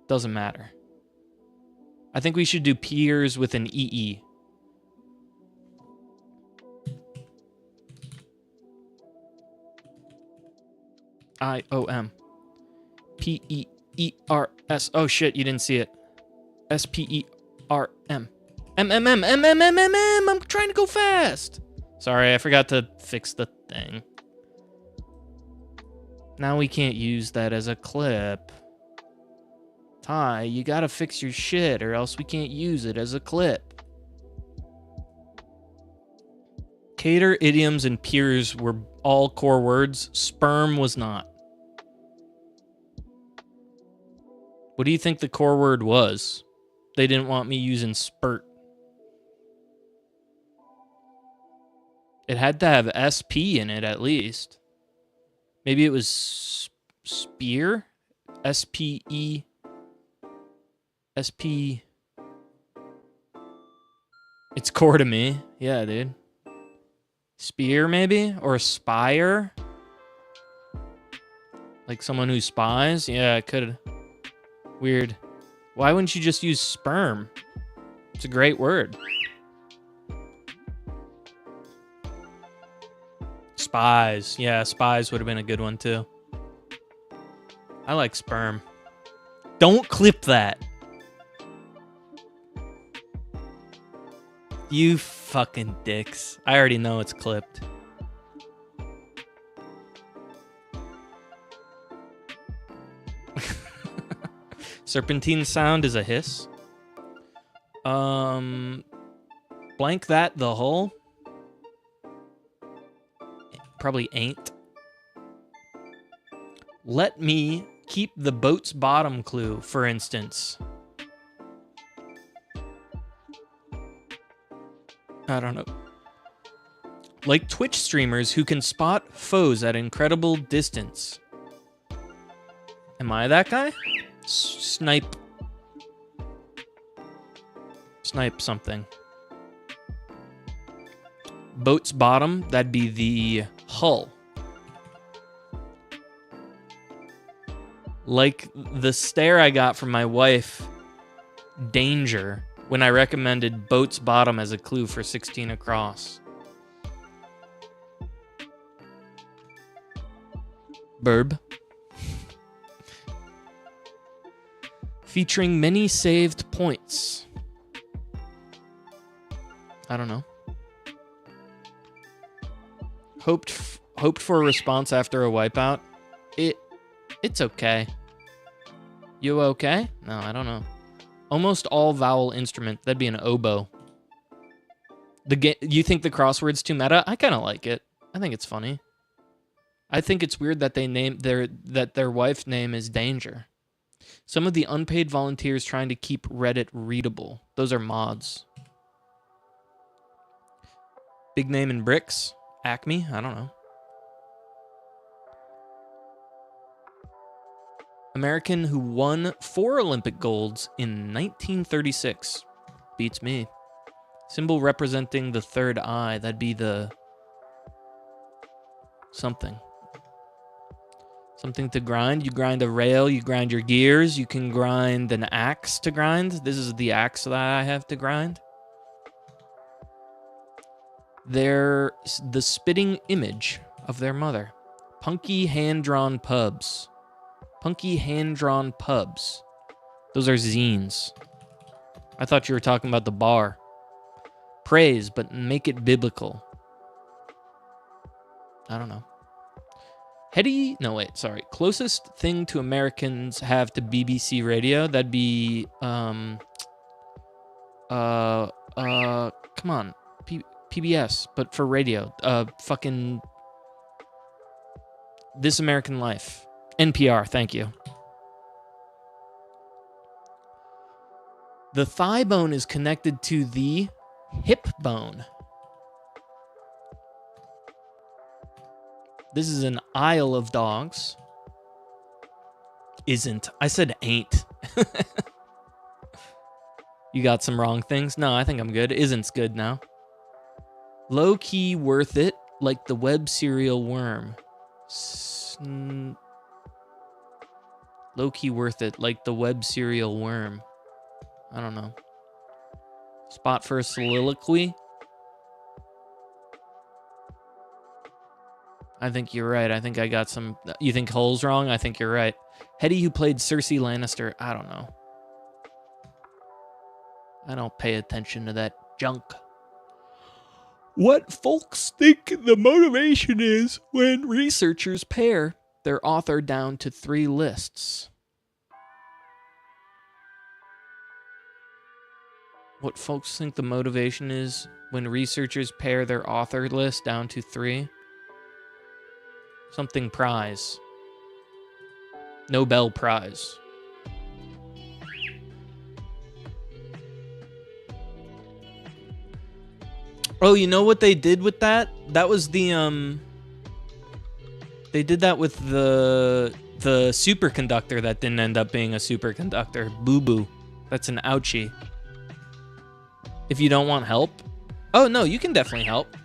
Doesn't matter. I think we should do peers with an EE. I-O-M. P-E-E-R-S. Oh shit, you didn't see it. S-P-E-R-M. M-M-M-M-M-M-M-M. I'm trying to go fast. Sorry, I forgot to fix the thing. Now we can't use that as a clip. Ty, you gotta fix your shit or else we can't use it as a clip. Cater, idioms, and peers were all core words. Sperm was not. What do you think the core word was? They didn't want me using spurt. It had to have SP in it at least. Maybe it was spear? S-P-E... SP... It's core to me. Yeah, dude. Spear, maybe? Or spire? Like someone who spies? Yeah, it could. Weird. Why wouldn't you just use sperm? It's a great word. Spies. Yeah, spies would have been a good one too. I like sperm. Don't clip that. You fucking dicks. I already know it's clipped. Serpentine sound is a hiss. Blank that the hole. Probably ain't. Let me keep the boat's bottom clue, for instance. I don't know. Like Twitch streamers who can spot foes at incredible distance. Am I that guy? Snipe. Snipe something. Boat's bottom, that'd be the hull. Like the stare I got from my wife, danger, when I recommended boat's bottom as a clue for 16 across. Burb. Featuring many saved points. I don't know. Hoped for a response after a wipeout. It's okay. You okay? No, I don't know. Almost all vowel instrument. That'd be an oboe. You think the crossword's too meta? I kind of like it. I think it's funny. I think it's weird that they named their wife's name is Danger. Some of the unpaid volunteers trying to keep Reddit readable. Those are mods. Big name in bricks? Acme? I don't know. American who won 4 Olympic golds in 1936. Beats me. Symbol representing the third eye. That'd be the... something. Something to grind. You grind a rail, you grind your gears. You can grind an axe to grind. This is the axe that I have to grind. They're the spitting image of their mother. Punky hand-drawn pubs. Punky hand-drawn pubs. Those are zines. I thought you were talking about the bar. Praise, but make it biblical. I don't know. Heady... No, wait, sorry. Closest thing to Americans have to BBC radio, that'd be... come on. PBS, but for radio. Fucking... This American Life. NPR, thank you. The thigh bone is connected to the hip bone. This is an Isle of Dogs. Isn't. I said ain't. You got some wrong things? No, I think I'm good. Isn't's good now. Low-key worth it, like the web cereal worm. Low-key worth it, like the web cereal worm. I don't know. Spot for a soliloquy? I think you're right. I think I got some... You think Hull's wrong? I think you're right. Hetty, who played Cersei Lannister? I don't know. I don't pay attention to that junk. What folks think the motivation is when researchers pare their author down to 3 lists. What folks think the motivation is when researchers pare their author list down to 3? Something prize. Nobel Prize. Oh, you know what they did with that? That was the they did that with the superconductor that didn't end up being a superconductor. Boo boo. That's an ouchie. If you don't want help. Oh no, you can definitely help.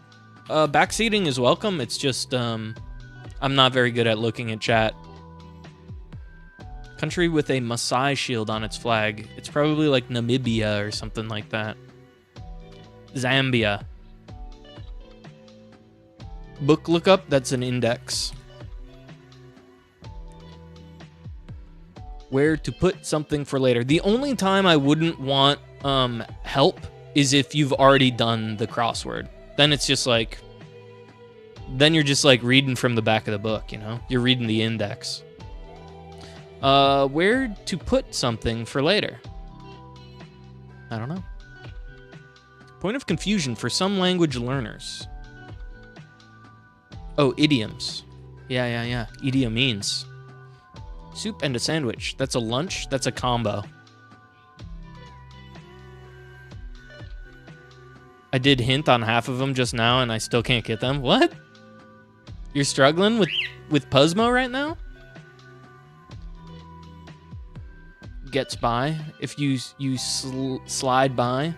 Backseating is welcome. It's just I'm not very good at looking at chat. Country with a Maasai shield on its flag. It's probably like Namibia or something like that. Zambia. Book lookup, that's an index. Where to put something for later. The only time I wouldn't want help is if you've already done the crossword. Then it's just like... Then you're just like reading from the back of the book, you know? You're reading the index. Where to put something for later? I don't know. Point of confusion for some language learners. Oh, idioms. Yeah. Idiom means. Soup and a sandwich. That's a lunch. That's a combo. I did hint on half of them just now, and I still can't get them. What? You're struggling with Puzzmo right now? Gets by. If you slide by.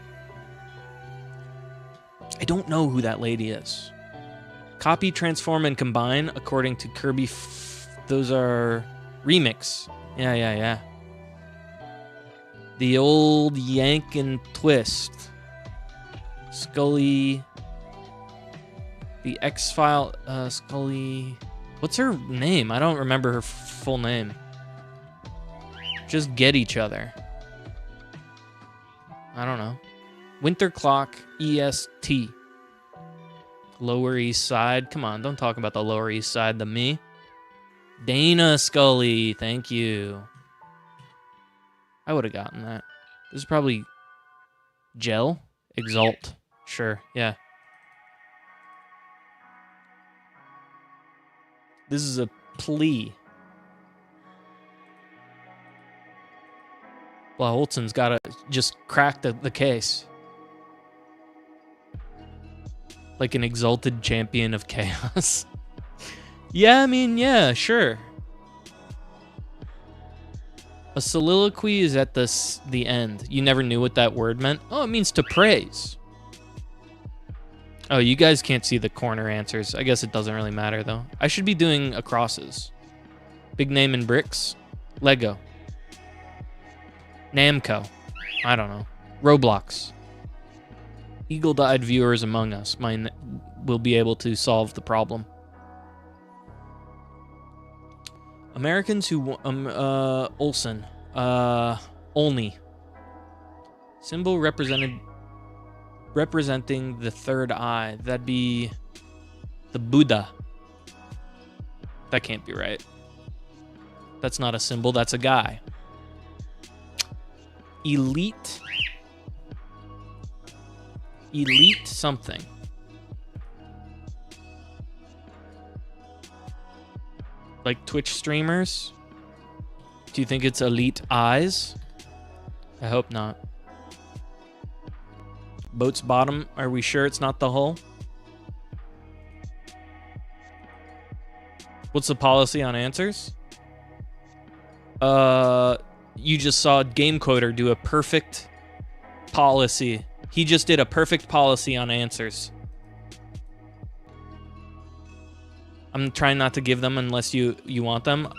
I don't know who that lady is. Copy, transform, and combine according to Kirby. Those are remix. Yeah. The old yank and twist. Scully. The X-File. Scully. What's her name? I don't remember her full name. Just get each other. I don't know. Winter Clock EST. Lower East Side. Come on, don't talk about the Lower East Side to me. Dana Scully, thank you. I would have gotten that. This is probably Gel? Exalt. Sure, yeah. This is a plea. Well, Holton's got to just crack the case. Like an exalted champion of chaos. Yeah, I mean, yeah, sure. A soliloquy is at the end. You never knew what that word meant? Oh, it means to praise. Oh, you guys can't see the corner answers. I guess it doesn't really matter, though. I should be doing acrosses. Big name in bricks. Lego. Namco. I don't know. Roblox. Eagle-eyed viewers among us will be able to solve the problem. Americans who Olsen. Olney. Symbol representing the third eye. That'd be the Buddha. That can't be right. That's not a symbol, that's a guy. Elite something. Like Twitch streamers? Do you think it's elite eyes? I hope not. Boat's bottom, are we sure it's not the hull? What's the policy on answers? You just saw Game Coder do a perfect policy. He just did a perfect policy on answers. I'm trying not to give them unless you want them.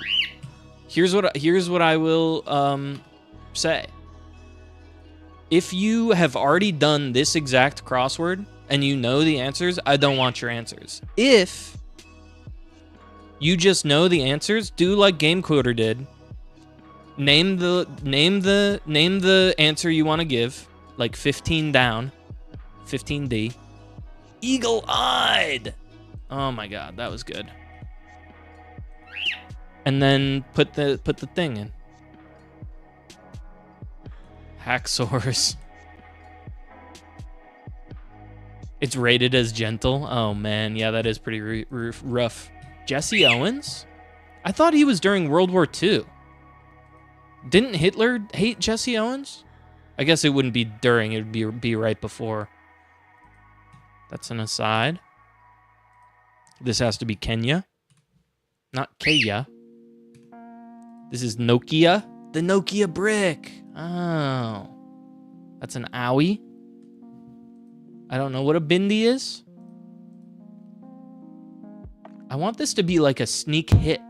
Here's what I will say. If you have already done this exact crossword and you know the answers, I don't want your answers. If you just know the answers, do like Game Coder did. Name the answer you want to give, like 15 down, 15D. Eagle-eyed. Oh my god, that was good. And then put the thing in. Hacksaws. It's rated as gentle. Oh man, yeah, that is pretty rough. Jesse Owens? I thought he was during World War II. Didn't Hitler hate Jesse Owens? I guess it wouldn't be during, it would be right before. That's an aside. This has to be Kenya. Not Kenya. This is Nokia. The Nokia brick. Oh. That's an owie. I don't know what a bindi is. I want this to be like a sneak hit.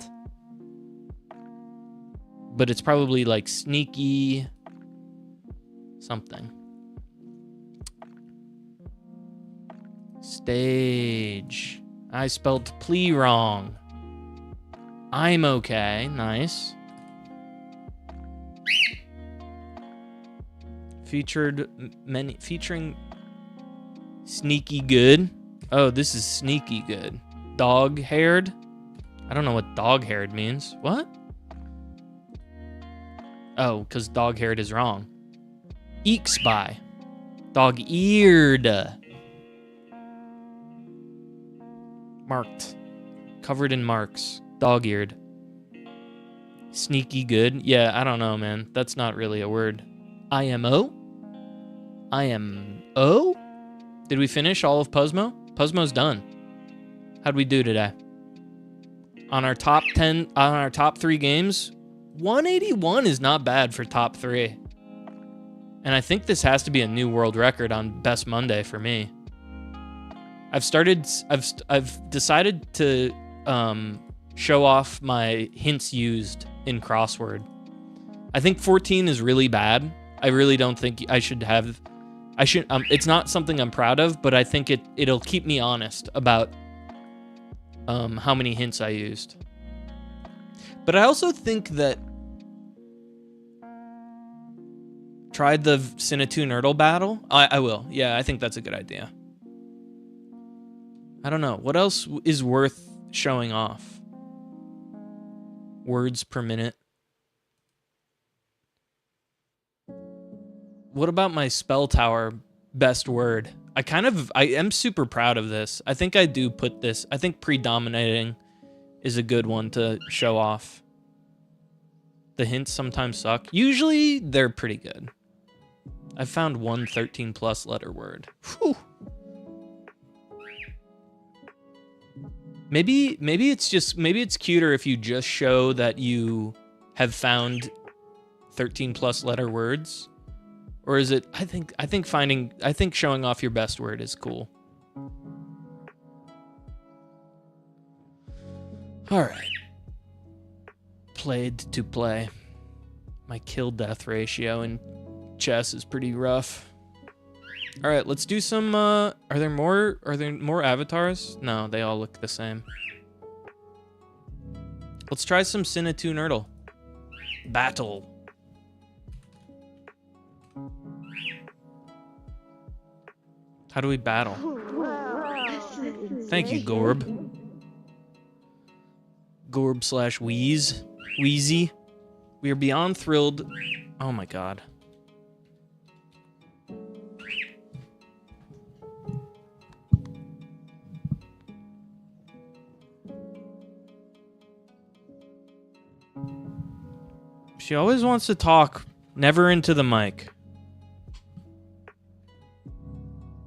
But it's probably like sneaky something. Stage. I spelled plea wrong. I'm okay. Nice. Featuring sneaky good. Oh, this is sneaky good. Dog-haired. I don't know what dog-haired means. What? Oh, because dog-haired is wrong. Eek-spy. Dog-eared. Marked. Covered in marks. Dog-eared. Sneaky good. Yeah, I don't know, man. That's not really a word. IMO? IMO? Did we finish all of Puzzmo? Puzzmo's done. How'd we do today? On our top 10, on our top 3 games, 181 is not bad for top 3. And I think this has to be a new world record on Best Monday for me. I've decided to show off my hints used in crossword. I think 14 is really bad. I really don't think I should have. It's not something I'm proud of, but I think it'll keep me honest about how many hints I used. But I also think that tried the Sinatu Nerdle battle. I will. Yeah, I think that's a good idea. I don't know. What else is worth showing off? Words per minute. What about my spell tower best word? I am super proud of this. I think I do put this. I think predominating is a good one to show off. The hints sometimes suck. Usually they're pretty good. I've found one 13 plus letter word. Whew. Maybe it's cuter if you just show that you have found 13 plus letter words. Or is it I think showing off your best word is cool. All right. Played to play. My kill death ratio in chess is pretty rough. All right, let's do some are there more avatars? No, they all look the same. Let's try some Sinatu Nerdle. Battle. How do we battle? Thank you, Gorb. Gorb/Wheeze. Wheezy. We are beyond thrilled. Oh my god. She always wants to talk, never into the mic.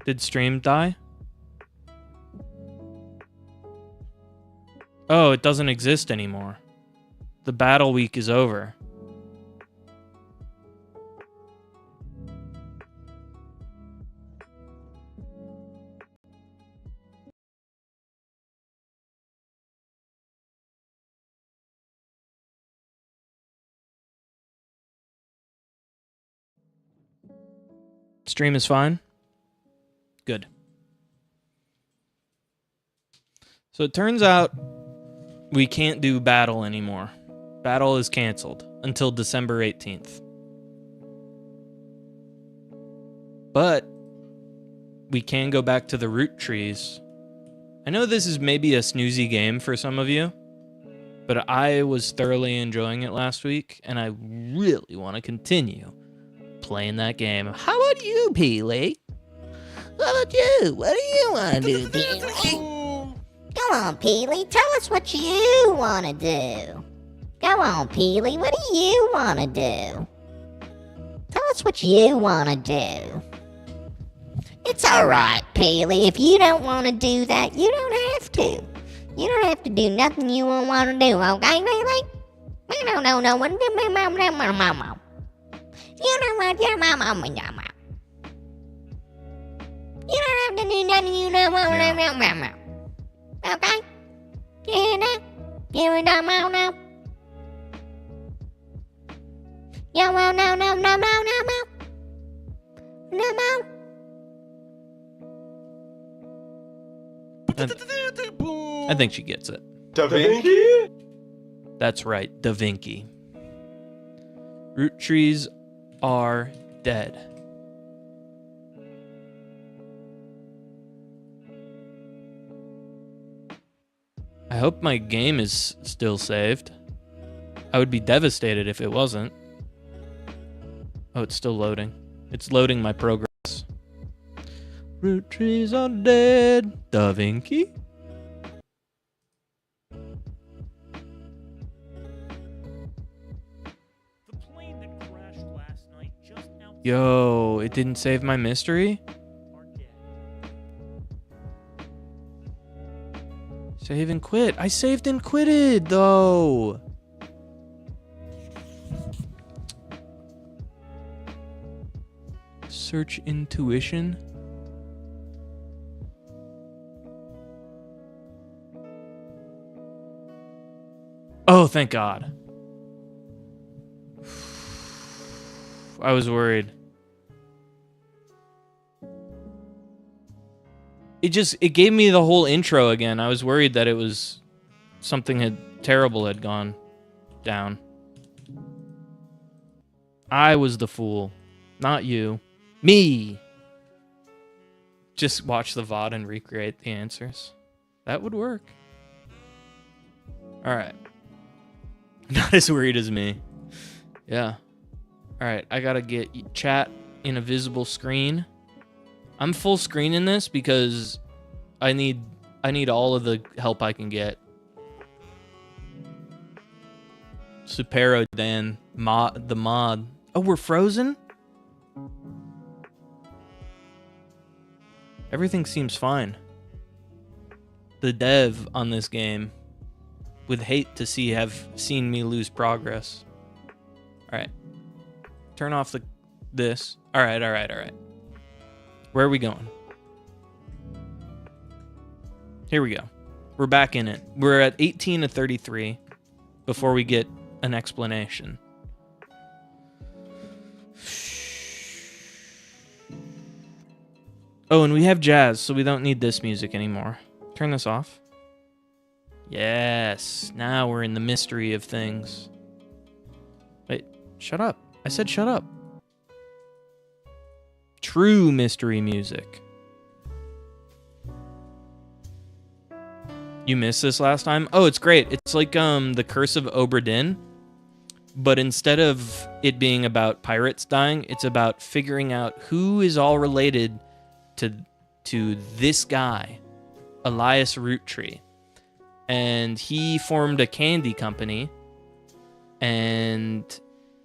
Did stream die? Oh, it doesn't exist anymore. The battle week is over. Stream is fine? Good. So it turns out we can't do battle anymore. Battle is canceled until December 18th. But we can go back to the Roottrees. I know this is maybe a snoozy game for some of you, but I was thoroughly enjoying it last week, and I really want to continue playing that game. How about you, Peely? How about you? What do you want to do, Peely? Come on, Peely, tell us what you want to do. Go on, Peely, what do you want to do? Tell us what you want to do. It's alright, Peely, if you don't want to do that, you don't have to. You don't have to do nothing you won't want to do, okay, Peely? You don't know what to do, you don't want your mama. You don't have to do nothing you don't want to do. Okay? You know? You don't want to. You won't no. I think she gets it. Da Vinci? That's right, Da Vinci. Roottrees are dead. I hope my game is still saved. I would be devastated if it wasn't. Oh, it's still loading. It's loading my progress. Roottrees are dead. Da Vinci? Yo, it didn't save my mystery? Save and quit. I saved and quitted, though. Search intuition. Oh, thank God. I was worried. It gave me the whole intro again. I was worried that it was something terrible had gone down. I was the fool, not you. Me. Just watch the VOD and recreate the answers. That would work. All right. Not as worried as me. Yeah. All right, I gotta get chat in a visible screen. I'm full screen in this because I need all of the help I can get. Supero Dan the mod. Oh, we're frozen? Everything seems fine. The dev on this game would hate to have seen me lose progress. All right. Turn off this. All right. Where are we going? Here we go. We're back in it. We're at 18 to 33 before we get an explanation. Oh, and we have jazz, so we don't need this music anymore. Turn this off. Yes. Now we're in the mystery of things. Wait, shut up. I said shut up. True mystery music. You missed this last time? Oh, it's great. It's like The Curse of Obra Dinn, but instead of it being about pirates dying, it's about figuring out who is all related to this guy, Elias Roottrees. And he formed a candy company, and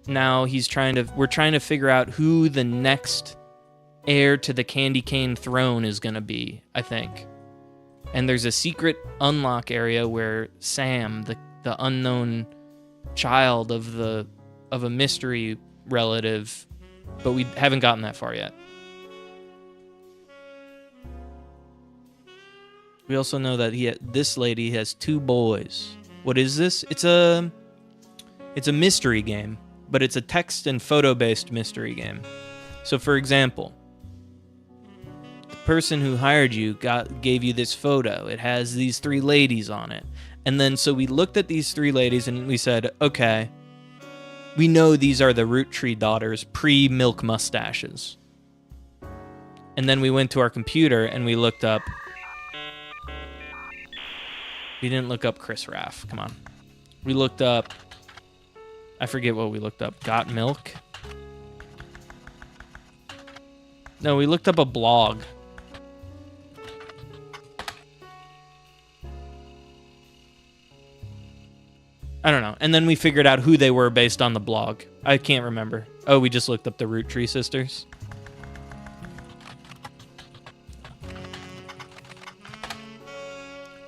now we're trying to figure out who the next heir to the candy cane throne is going to be, I think. And there's a secret unlock area where Sam, the unknown child of a mystery relative, but we haven't gotten that far yet. We also know that this lady has 2 boys. What is this? It's a mystery game, but it's a text and photo-based mystery game. So, for example, the person who hired you gave you this photo. It has these 3 ladies on it. And then so we looked at these 3 ladies and we said, okay, we know these are the Roottrees daughters pre-milk mustaches. And then we went to our computer and we looked up. We didn't look up Chris Raff. Come on. We looked up. I forget what we looked up. Got Milk? No, we looked up a blog. I don't know. And then we figured out who they were based on the blog. I can't remember. Oh, we just looked up the Roottrees sisters.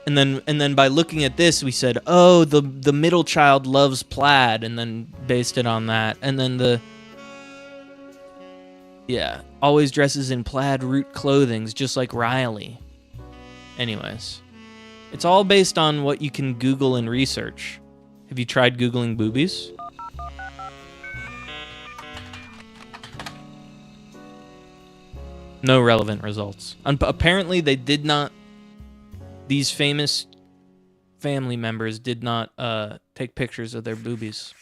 And then by looking at this, we said, oh, the middle child loves plaid, and then based it on that. And then always dresses in plaid root clothings, just like Riley. Anyways, it's all based on what you can Google and research. Have you tried Googling boobies? No relevant results. Apparently, they did not. These famous family members did not take pictures of their boobies.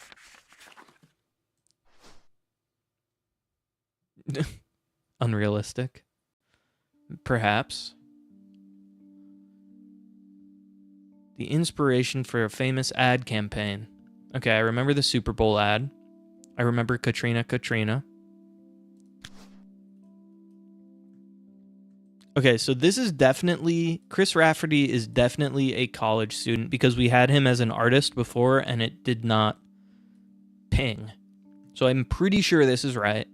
Unrealistic. Perhaps. The inspiration for a famous ad campaign. Okay, I remember the Super Bowl ad. I remember Katrina. Okay, so this is definitely... Chris Rafferty is definitely a college student because we had him as an artist before and it did not ping. So I'm pretty sure this is right.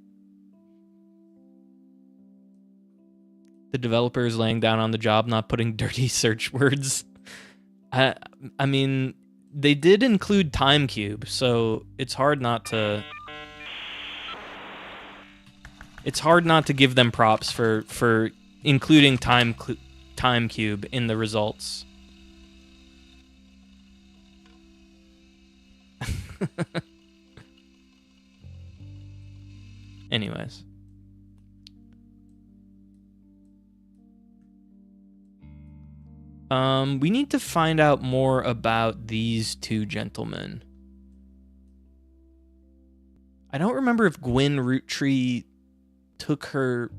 The developer is laying down on the job, not putting dirty search words. I mean, they did include time cube, so it's hard not to give them props for including time cube in the results. Anyways. We need to find out more about these two gentlemen. I don't remember if Gwen Roottree took the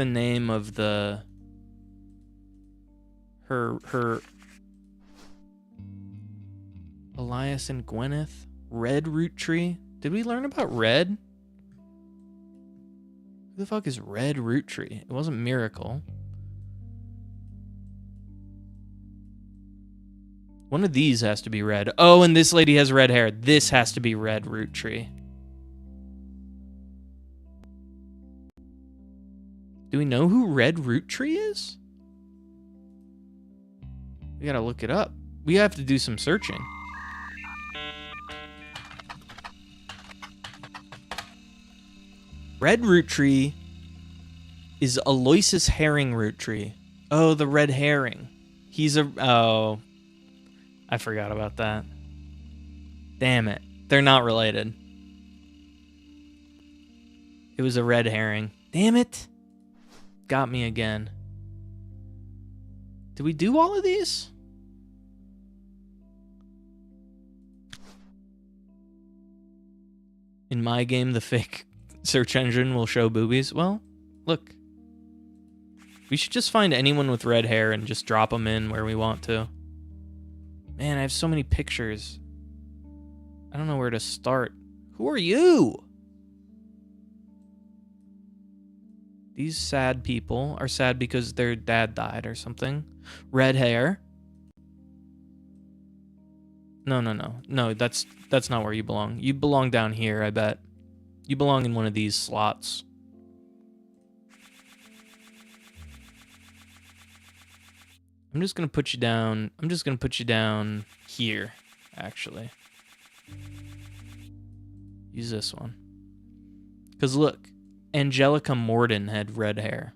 name of her Elias and Gwyneth. Red Roottree? Did we learn about Red? Who the fuck is Red Roottree? It wasn't Miracle. One of these has to be red. Oh, and this lady has red hair. This has to be Red Roottree. Do we know who Red Roottree is? We gotta look it up. We have to do some searching. Red Roottree is Aloysius Herring Roottree. Oh, the red herring. He's a... Oh... I forgot about that. Damn it. They're not related. It was a red herring. Damn it. Got me again. Did we do all of these? In my game, the fake search engine will show boobies. Well, look. We should just find anyone with red hair and just drop them in where we want to. Man, I have so many pictures. I don't know where to start. Who are you? These sad people are sad because their dad died or something. Red hair. No. No, that's not where you belong. You belong down here, I bet. You belong in one of these slots. I'm just going to put you down. I'm just going to put you down here, actually. Use this one. Because look, Angelica Morden had red hair.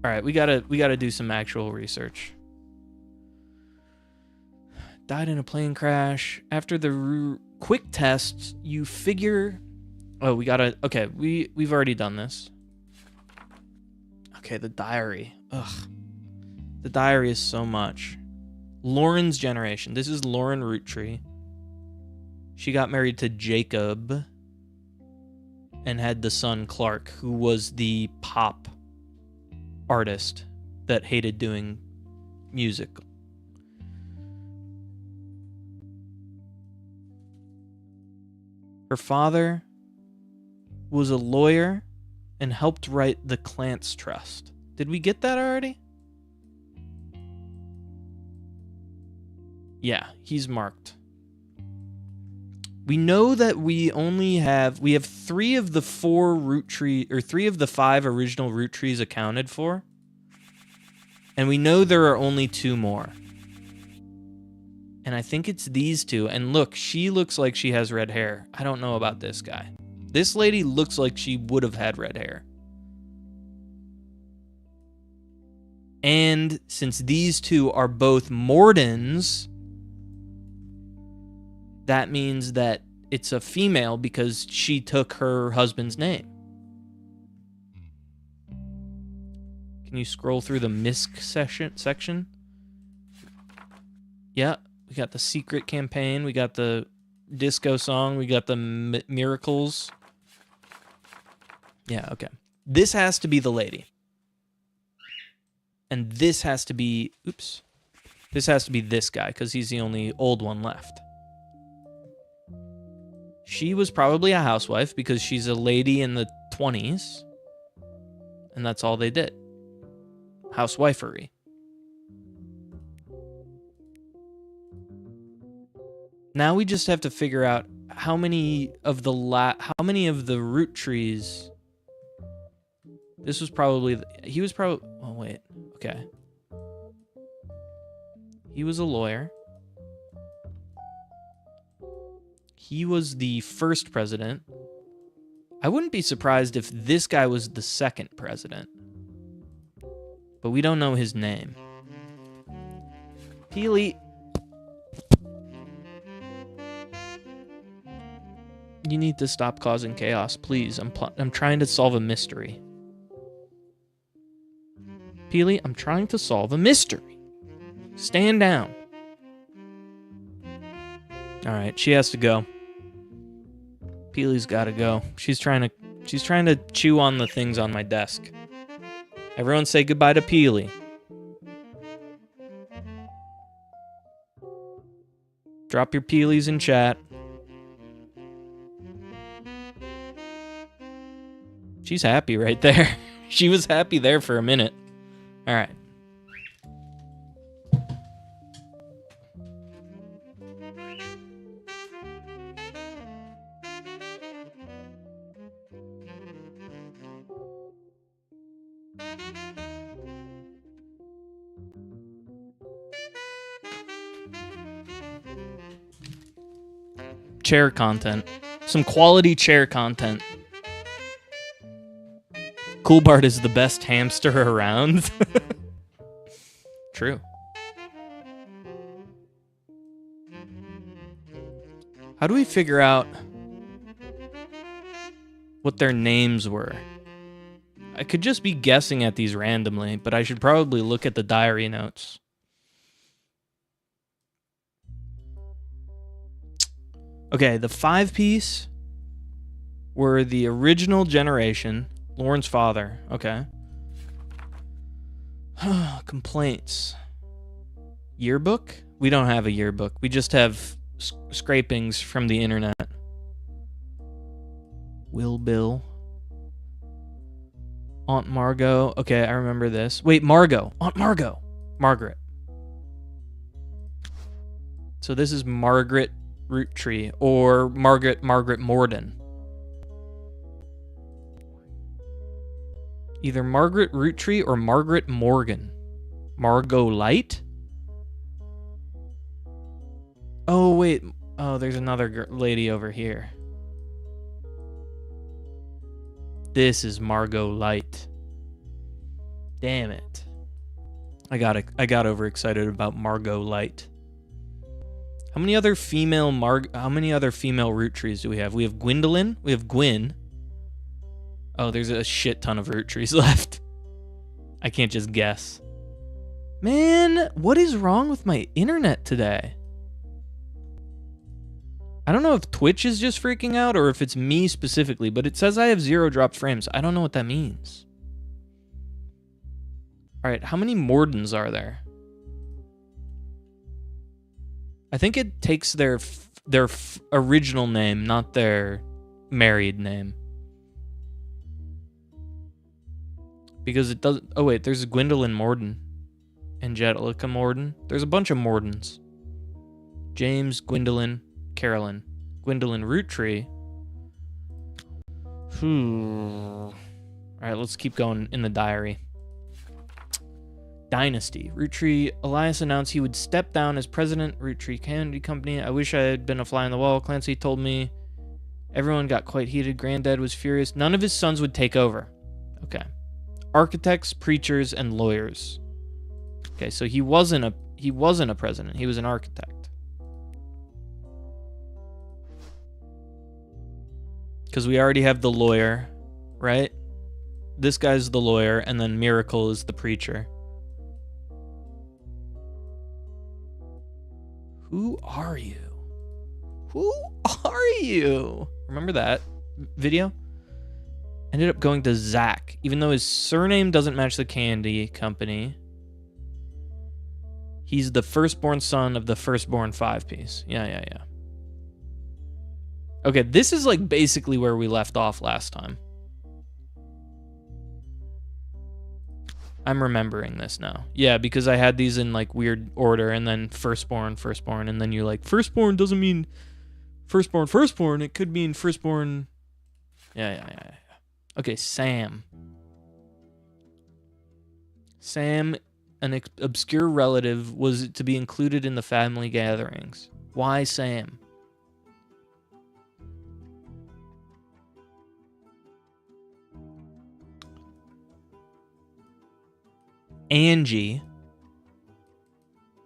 All right, we gotta do some actual research. Died in a plane crash. After the quick tests, you figure... Oh, we gotta... Okay, we've already done this. Okay, the diary. Ugh. The diary is so much. Lauren's generation. This is Lauren Roottree. She got married to Jacob and had the son Clark, who was the pop artist that hated doing music. Her father was a lawyer and helped write the Clance Trust. Did we get that already? Yeah, he's marked. We know that we have 3 of the 4 root tree, or 3 of the 5 original root trees accounted for. And we know there are only 2 more. And I think it's these 2. And look, she looks like she has red hair. I don't know about this guy. This lady looks like she would have had red hair. And since these 2 are both Mordens, that means that it's a female because she took her husband's name. Can you scroll through the MISC section? Yeah, we got the secret campaign. We got the disco song. We got the miracles. Yeah, okay. This has to be the lady. And this has to be... Oops. This has to be this guy because he's the only old one left. She was probably a housewife because she's a lady in the 20s. And that's all they did. Housewifery. Now we just have to figure out how many of the root trees This was probably... He was probably... Oh, wait. Okay. He was a lawyer. He was the first president. I wouldn't be surprised if this guy was the second president. But we don't know his name. Peely. You need to stop causing chaos, please. I'm trying to solve a mystery. Peely, I'm trying to solve a mystery. Stand down. Alright, she has to go. Peely's gotta go. She's trying to chew on the things on my desk. Everyone say goodbye to Peely. Drop your Peelies in chat. She's happy right there. She was happy there for a minute. All right. Chair content. Some quality chair content. Cool Bart is the best hamster around. True. How do we figure out what their names were? I could just be guessing at these randomly, but I should probably look at the diary notes. Okay, the 5-piece were the original generation. Lauren's father. Okay. Complaints. Yearbook? We don't have a yearbook. We just have scrapings from the internet. Will Bill. Aunt Margot. Okay, I remember this. Wait, Margot. Aunt Margot. Margaret. So this is Margaret Roottrees or Margaret Morden. Either Margaret Roottrees or Margaret Morgan. Margot Light? Oh, wait. Oh, there's another lady over here. This is Margot Light. Damn it. I got overexcited about Margot Light. How many other female Roottrees do we have? We have Gwendolyn. We have Gwyn. Oh, there's a shit ton of Roottrees left. I can't just guess. Man, what is wrong with my internet today? I don't know if Twitch is just freaking out or if it's me specifically, but it says I have 0 dropped frames. I don't know what that means. All right, how many Mordens are there? I think it takes their original name, not their married name. Because it doesn't... Oh, wait. There's Gwendolyn Morden. Angelica Morden. There's a bunch of Mordens. James, Gwendolyn, Carolyn. Gwendolyn Roottrees. All right, let's keep going in the diary. Dynasty. Roottrees. Elias announced he would step down as president. Roottrees Candy Company. I wish I had been a fly on the wall. Clancy told me. Everyone got quite heated. Granddad was furious. None of his sons would take over. Okay. Architects, preachers, and lawyers. Okay, so he wasn't a president. He was an architect. Because we already have the lawyer, right? This guy's the lawyer, and then Miracle is the preacher. Who are you? Who are you? Remember that video? Ended up going to Zach, even though his surname doesn't match the candy company. He's the firstborn son of the firstborn 5-piece. Yeah. Okay, this is like basically where we left off last time. I'm remembering this now. Yeah, because I had these in like weird order, and then firstborn, and then you're like, firstborn doesn't mean firstborn. It could mean firstborn. Yeah. Okay, Sam. Sam, an obscure relative, was to be included in the family gatherings. Why Sam? Angie.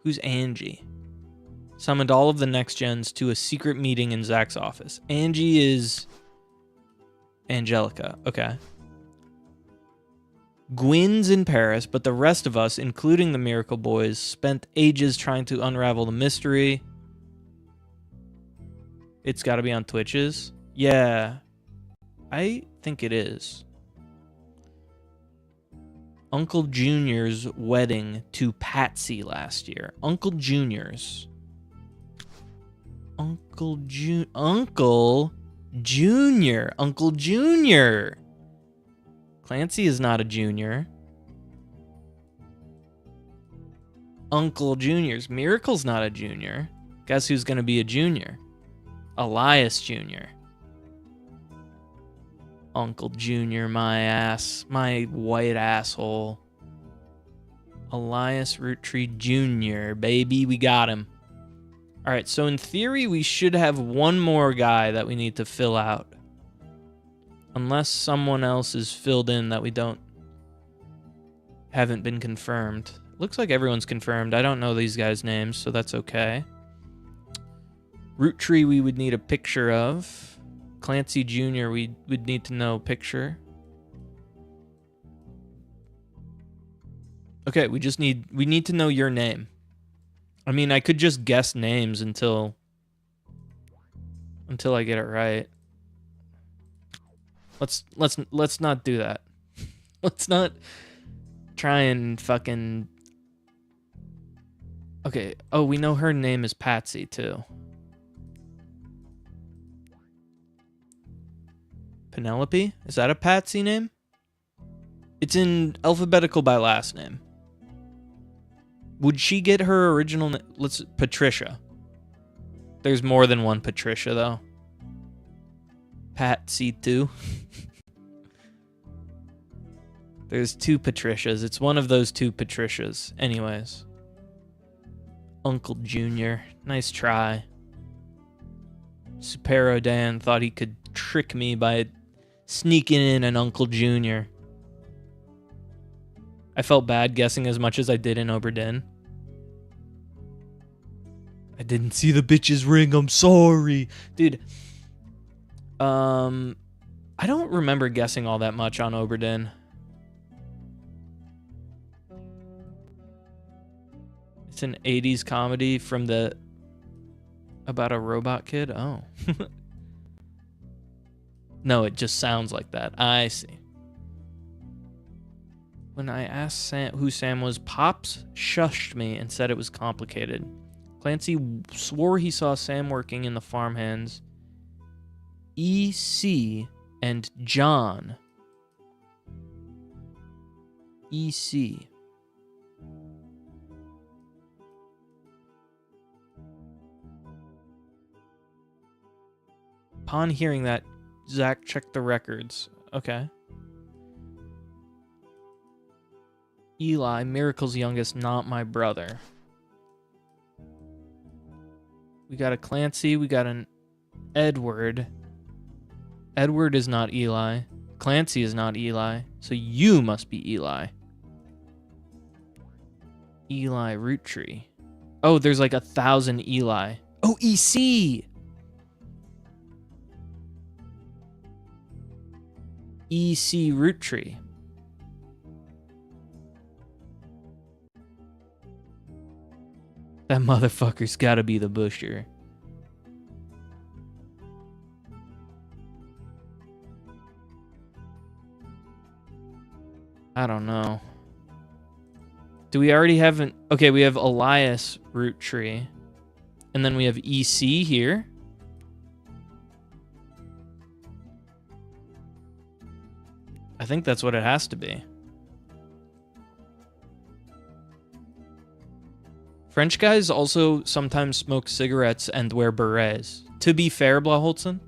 Who's Angie? Summoned all of the next gens to a secret meeting in Zach's office. Angie is Angelica. Okay. Gwyn's in Paris, but the rest of us, including the Miracle Boys, spent ages trying to unravel the mystery. It's got to be on Twitches. Yeah, I think it is. Uncle Junior's wedding to Patsy last year. Uncle Junior's. Uncle Junior. Uncle Junior. Clancy is not a junior. Uncle Junior's. Miracle's not a junior. Guess who's going to be a junior? Elias Jr. Uncle Junior, my ass. My white asshole. Elias Roottrees Jr. Baby, we got him. Alright, so in theory, we should have one more guy that we need to fill out. Unless someone else is filled in that we haven't been confirmed. Looks like everyone's confirmed. I don't know these guys' names, so that's okay. Roottree we would need a picture of. Clancy Jr. we would need to know a picture. Okay, we need to know your name. I mean, I could just guess names until I get it right. Let's not do that. Let's not try and fucking... Okay. Oh, we know her name is Patsy, too. Penelope? Is that a Patsy name? It's in alphabetical by last name. Would she get her original name? Patricia. There's more than one Patricia, though. Patsy, too. There's two Patricias. It's one of those two Patricias. Anyways. Uncle Junior. Nice try. Supero Dan thought he could trick me by sneaking in an Uncle Junior. I felt bad guessing as much as I did in Oberdin. I didn't see the bitch's ring. I'm sorry. Dude. I don't remember guessing all that much on Oberdin. It's an 80s comedy from about a robot kid? Oh. No, it just sounds like that. I see. When I asked Sam who Sam was, Pops shushed me and said it was complicated. Clancy swore he saw Sam working in the farmhands. E.C. and John. E.C. Upon hearing that, Zach checked the records. Okay. Eli, Miracle's youngest, not my brother. We got a Clancy, we got an Edward. Edward is not Eli. Clancy is not Eli. So you must be Eli. Eli Roottree. Oh, there's like 1,000 Eli. Oh, EC! EC Roottree. That motherfucker's gotta be the Busher. I don't know. Do we already have an... Okay, we have Elias Roottree. And then we have EC here. I think that's what it has to be. French guys also sometimes smoke cigarettes and wear berets. To be fair, Blaholtzen.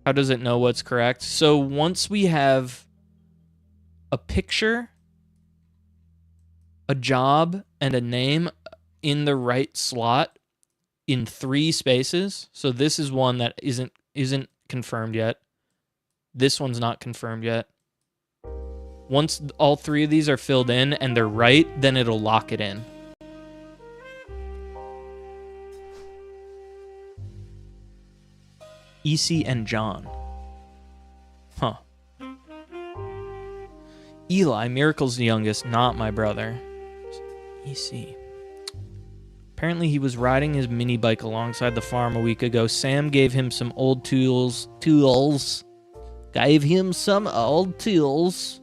How does it know what's correct? So once we have a picture, a job, and a name in the right slot in 3 spaces. So this is one that isn't confirmed yet. This one's not confirmed yet. Once all 3 of these are filled in and they're right, then it'll lock it in. EC and John. Huh. Eli, Miracle's youngest, not my brother. EC. Apparently he was riding his mini bike alongside the farm a week ago. Sam gave him some old tools. Gave him some old tools.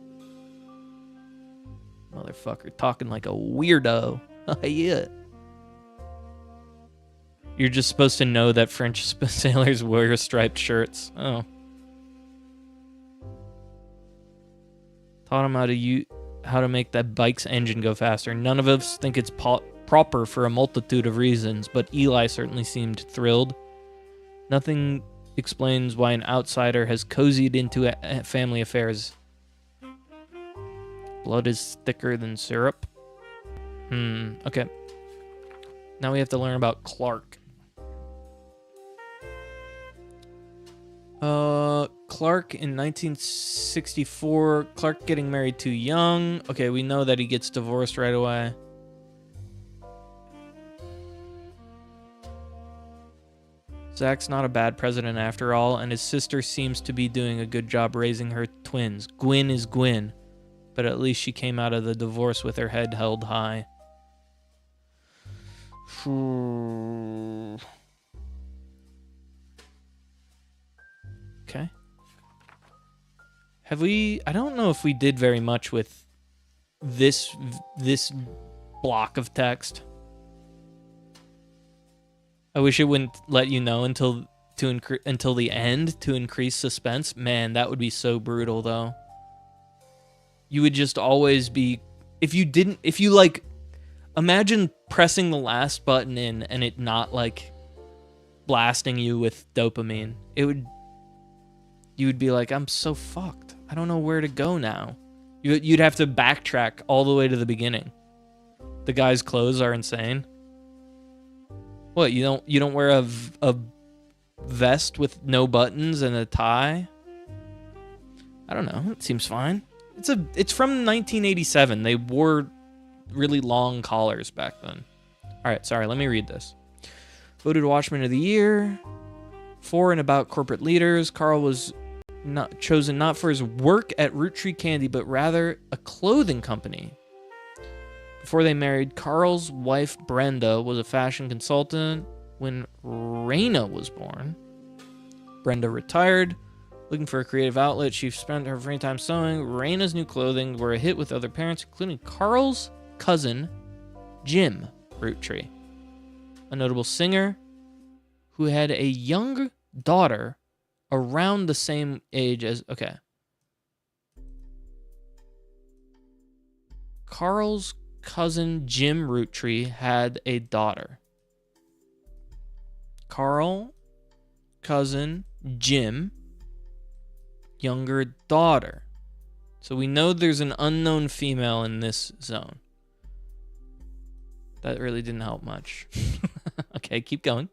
Motherfucker talking like a weirdo. Yeah. You're just supposed to know that French sailors wear striped shirts. Oh. Taught him how to make that bike's engine go faster. None of us think it's proper for a multitude of reasons, but Eli certainly seemed thrilled. Nothing explains why an outsider has cozied into family affairs. Blood is thicker than syrup. Okay. Now we have to learn about Clark. Clark in 1964. Clark getting married too young. Okay, we know that he gets divorced right away. Zach's not a bad president after all, and his sister seems to be doing a good job raising her twins. Gwyn is Gwyn, but at least she came out of the divorce with her head held high. Okay. Have we... I don't know if we did very much with this block of text. I wish it wouldn't let you know until the end to increase suspense. Man, that would be so brutal, though. You would just always be... If you, like... Imagine pressing the last button in and it not, like, blasting you with dopamine. You would be like, I'm so fucked. I don't know where to go now. You'd have to backtrack all the way to the beginning. The guy's clothes are insane. What, you don't wear a vest with no buttons and a tie? I don't know. It seems fine. It's from 1987. They wore really long collars back then. All right, sorry. Let me read this. Voted Watchman of the Year. For and about corporate leaders. Carl was chosen not for his work at Roottrees Candy, but rather a clothing company. Before they married, Carl's wife, Brenda, was a fashion consultant when Raina was born. Brenda retired. Looking for a creative outlet, she spent her free time sewing. Raina's new clothing were a hit with other parents, including Carl's cousin, Jim Roottrees, a notable singer who had a young daughter around the same age as... Okay. Carl's cousin Jim Roottrees had a daughter. Carl, cousin Jim, younger daughter. So we know there's an unknown female in this zone. That really didn't help much. Okay, keep going.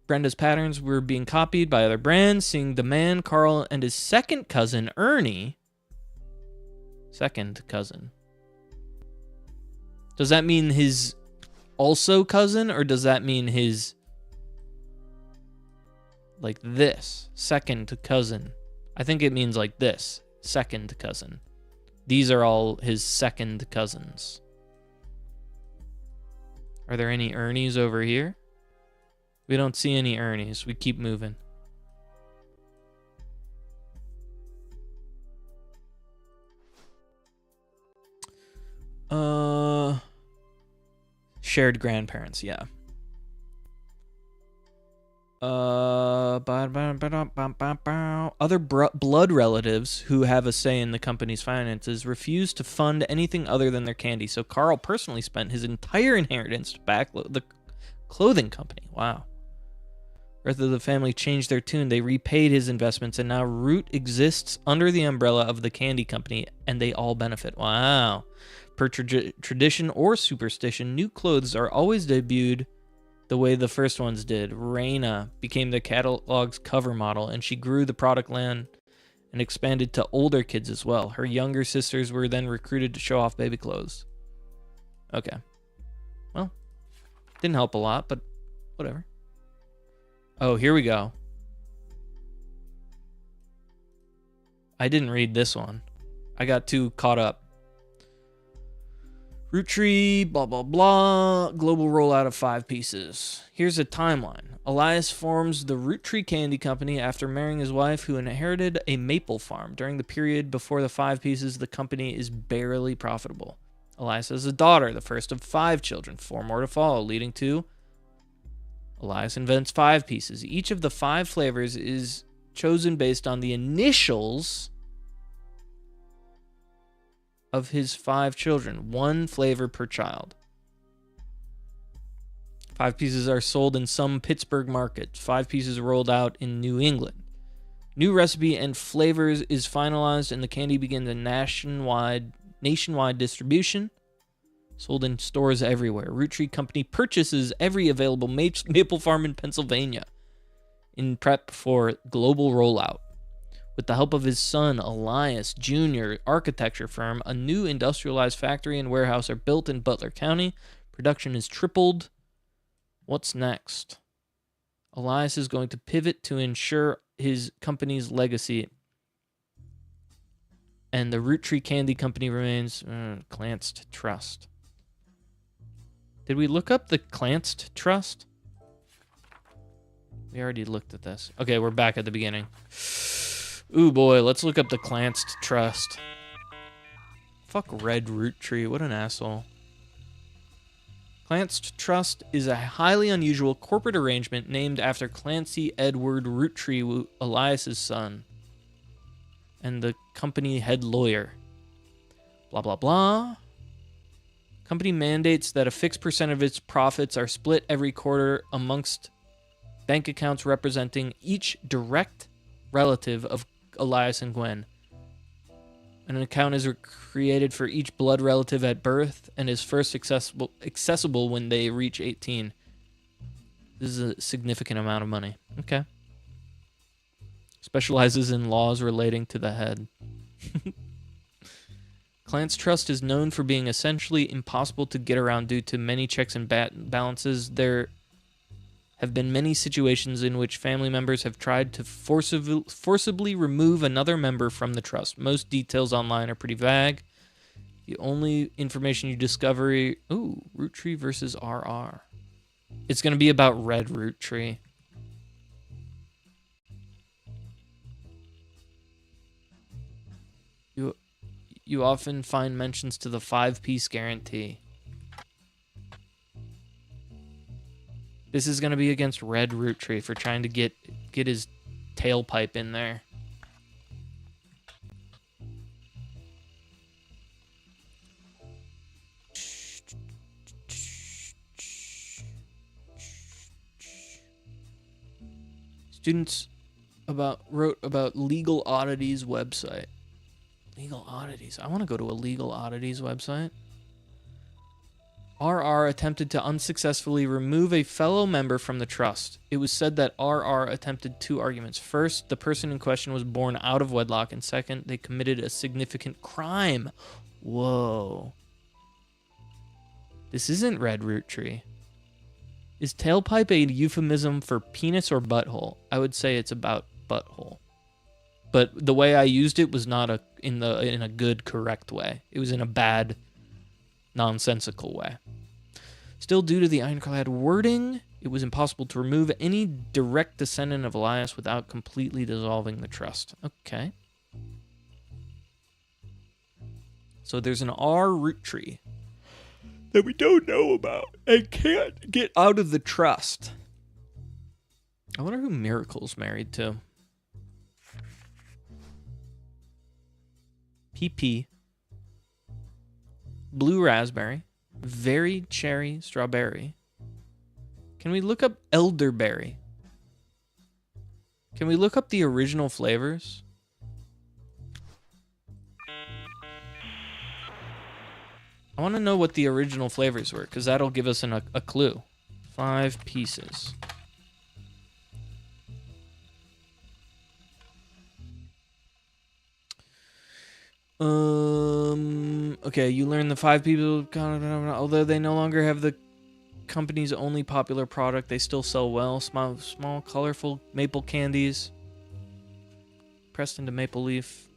Brenda's patterns were being copied by other brands, seeing the man, Carl, and his second cousin, Ernie. Second cousin. Does that mean his also cousin, or does that mean his... like this? Second cousin. I think it means like this. Second cousin. These are all his second cousins. Are there any Ernies over here? We don't see any Ernies. We keep moving. Shared grandparents, yeah. Other blood relatives who have a say in the company's finances refuse to fund anything other than their candy, so Carl personally spent his entire inheritance to back the clothing company. Wow. After the family changed their tune, they repaid his investments, and now Root exists under the umbrella of the candy company, and they all benefit. Wow. Per tradition or superstition, new clothes are always debuted the way the first ones did. Raina became the catalog's cover model, and she grew the product line and expanded to older kids as well. Her younger sisters were then recruited to show off baby clothes. Okay. Well, didn't help a lot, but whatever. Oh, here we go. I didn't read this one. I got too caught up. Roottrees, blah, blah, blah. Global rollout of 5 pieces. Here's a timeline. Elias forms the Roottrees Candy Company after marrying his wife, who inherited a maple farm. During the period before the 5 pieces, the company is barely profitable. Elias has a daughter, the first of 5 children, 4 more to follow, leading to Elias invents 5 pieces. Each of the 5 flavors is chosen based on the initials of his 5 children, 1 flavor per child. 5 pieces are sold in some Pittsburgh markets. 5 pieces rolled out in New England. New recipe and flavors is finalized, and the candy begins a nationwide distribution. Sold in stores everywhere. Roottrees Company purchases every available maple farm in Pennsylvania in prep for global rollout. With the help of his son, Elias Jr., architecture firm, a new industrialized factory and warehouse are built in Butler County. Production is tripled. What's next? Elias is going to pivot to ensure his company's legacy. And the Roottrees Candy Company remains Clanced Trust. Did we look up the Clanced Trust? We already looked at this. Okay, we're back at the beginning. Ooh, boy, let's look up the Clanced Trust. Fuck Red Roottrees, what an asshole. Clanced Trust is a highly unusual corporate arrangement named after Clancy Edward Roottrees, Elias's son, and the company head lawyer. Blah, blah, blah. Company mandates that a fixed percent of its profits are split every quarter amongst bank accounts representing each direct relative of Elias and Gwen. An account is created for each blood relative at birth and is first accessible when they reach 18. This is a significant amount of money. Okay. Specializes in laws relating to the head. Clanced Trust is known for being essentially impossible to get around due to many checks and balances. There have been many situations in which family members have tried to forcibly remove another member from the trust. Most details online are pretty vague. The only information you discover... Ooh, Roottrees versus RR. It's going to be about Red Roottrees. You often find mentions to the 5-piece guarantee. This is going to be against Red Roottrees for trying to get his tailpipe in there. Students wrote about Legal Oddities website. Legal Oddities. I want to go to a Legal Oddities website. RR attempted to unsuccessfully remove a fellow member from the trust. It was said that RR attempted 2 arguments. First, the person in question was born out of wedlock, and second, they committed a significant crime. Whoa. This isn't Red Roottrees. Is tailpipe a euphemism for penis or butthole? I would say it's about butthole. But the way I used it was not in a good, correct way. It was in a bad, nonsensical way. Still, due to the ironclad wording, it was impossible to remove any direct descendant of Elias without completely dissolving the trust. Okay. So there's an R Roottrees that we don't know about and can't get out of the trust. I wonder who Miracle's married to. PP. Blue raspberry. Very cherry strawberry. Can we look up elderberry? Can we look up the original flavors? I want to know what the original flavors were, because that'll give us a clue. 5 pieces. Okay, you learn the 5 people, although they no longer have the company's only popular product, they still sell well. Small, colorful maple candies. Pressed into maple leaf.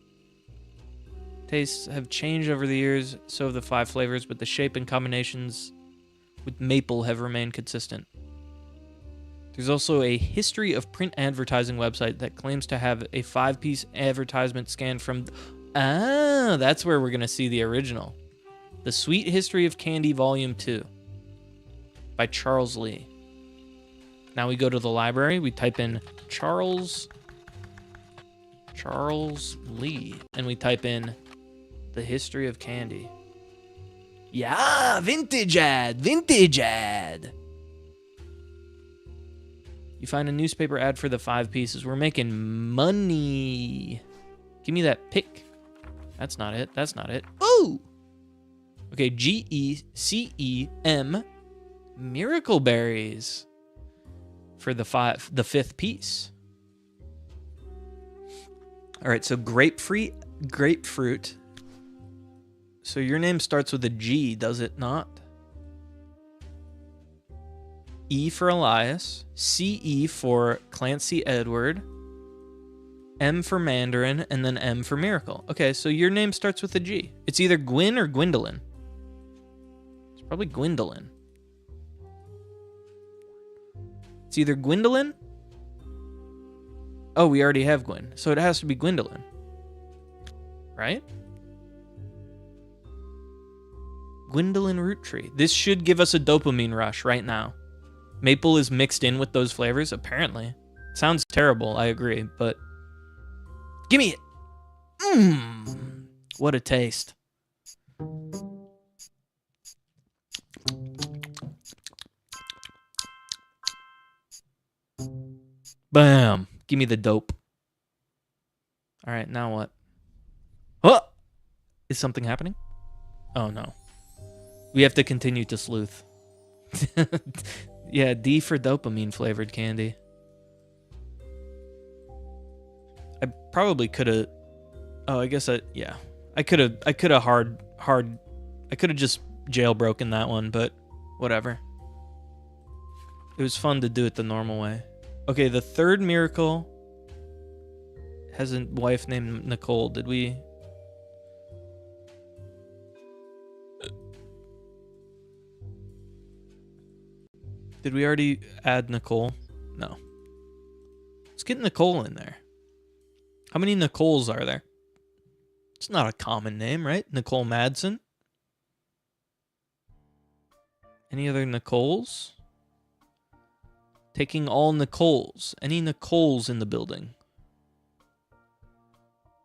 Tastes have changed over the years, so have the 5 flavors, but the shape and combinations with maple have remained consistent. There's also a history of print advertising website that claims to have a 5-piece advertisement scanned from... Ah, that's where we're going to see the original. The Sweet History of Candy Volume 2 by Charles Lee. Now we go to the library. We type in Charles Lee, and we type in The History of Candy. Yeah, vintage ad. You find a newspaper ad for the 5 pieces. We're making money. Give me that pick. That's not it. Ooh! Okay, GECEM. Miracle berries. For the 5th piece. Alright, so grapefruit. So your name starts with a G, does it not? E for Elias. CE for Clancy Edward. M for Mandarin, and then M for Miracle. Okay, so your name starts with a G. It's either Gwyn or Gwendolyn. It's probably Gwendolyn. It's either Gwendolyn. Oh, we already have Gwyn, so it has to be Gwendolyn. Right? Gwendolyn Roottrees. This should give us a dopamine rush right now. Maple is mixed in with those flavors, apparently. Sounds terrible, I agree, but... Give me it! Mmm! What a taste. Bam! Give me the dope. Alright, now what? Oh! Is something happening? Oh, no. We have to continue to sleuth. Yeah, D for dopamine flavored candy. I probably could have... Oh, I guess yeah. I could have I could have just jailbroken that one, but whatever. It was fun to do it the normal way. Okay, the 3rd miracle has a wife named Nicole. Did we... Did we already add Nicole? No. Let's get Nicole in there. How many Nicoles are there? It's not a common name, right? Nicole Madsen? Any other Nicoles? Taking all Nicoles. Any Nicoles in the building?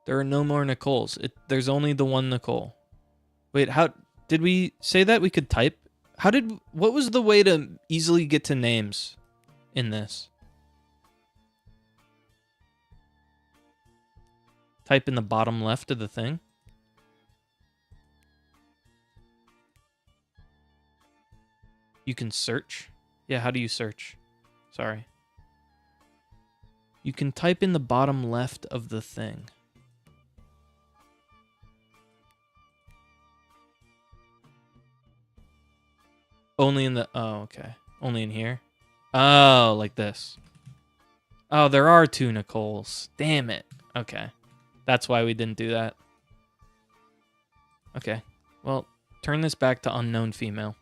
There are no more Nicoles. There's only the one Nicole. Wait, how... Did we say that we could type? What was the way to easily get to names in this? Type in the bottom left of the thing. You can search. Yeah, how do you search? Sorry. You can type in the bottom left of the thing. Only in the... Oh, okay. Only in here? Oh, like this. Oh, there are 2 Nicoles. Damn it. Okay. That's why we didn't do that. Okay. Well, turn this back to unknown female.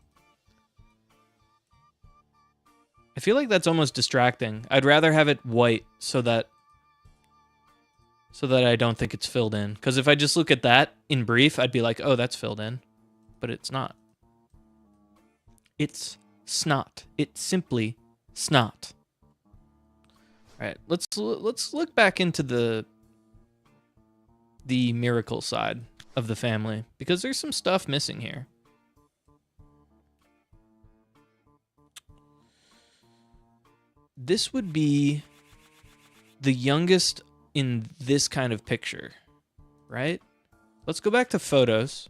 I feel like that's almost distracting. I'd rather have it white so that I don't think it's filled in. Because if I just look at that in brief, I'd be like, oh, that's filled in. But it's not. It's snot. It's simply snot. All right, let's look back into the miracle side of the family because there's some stuff missing here. This would be the youngest in this kind of picture, right? Let's go back to photos.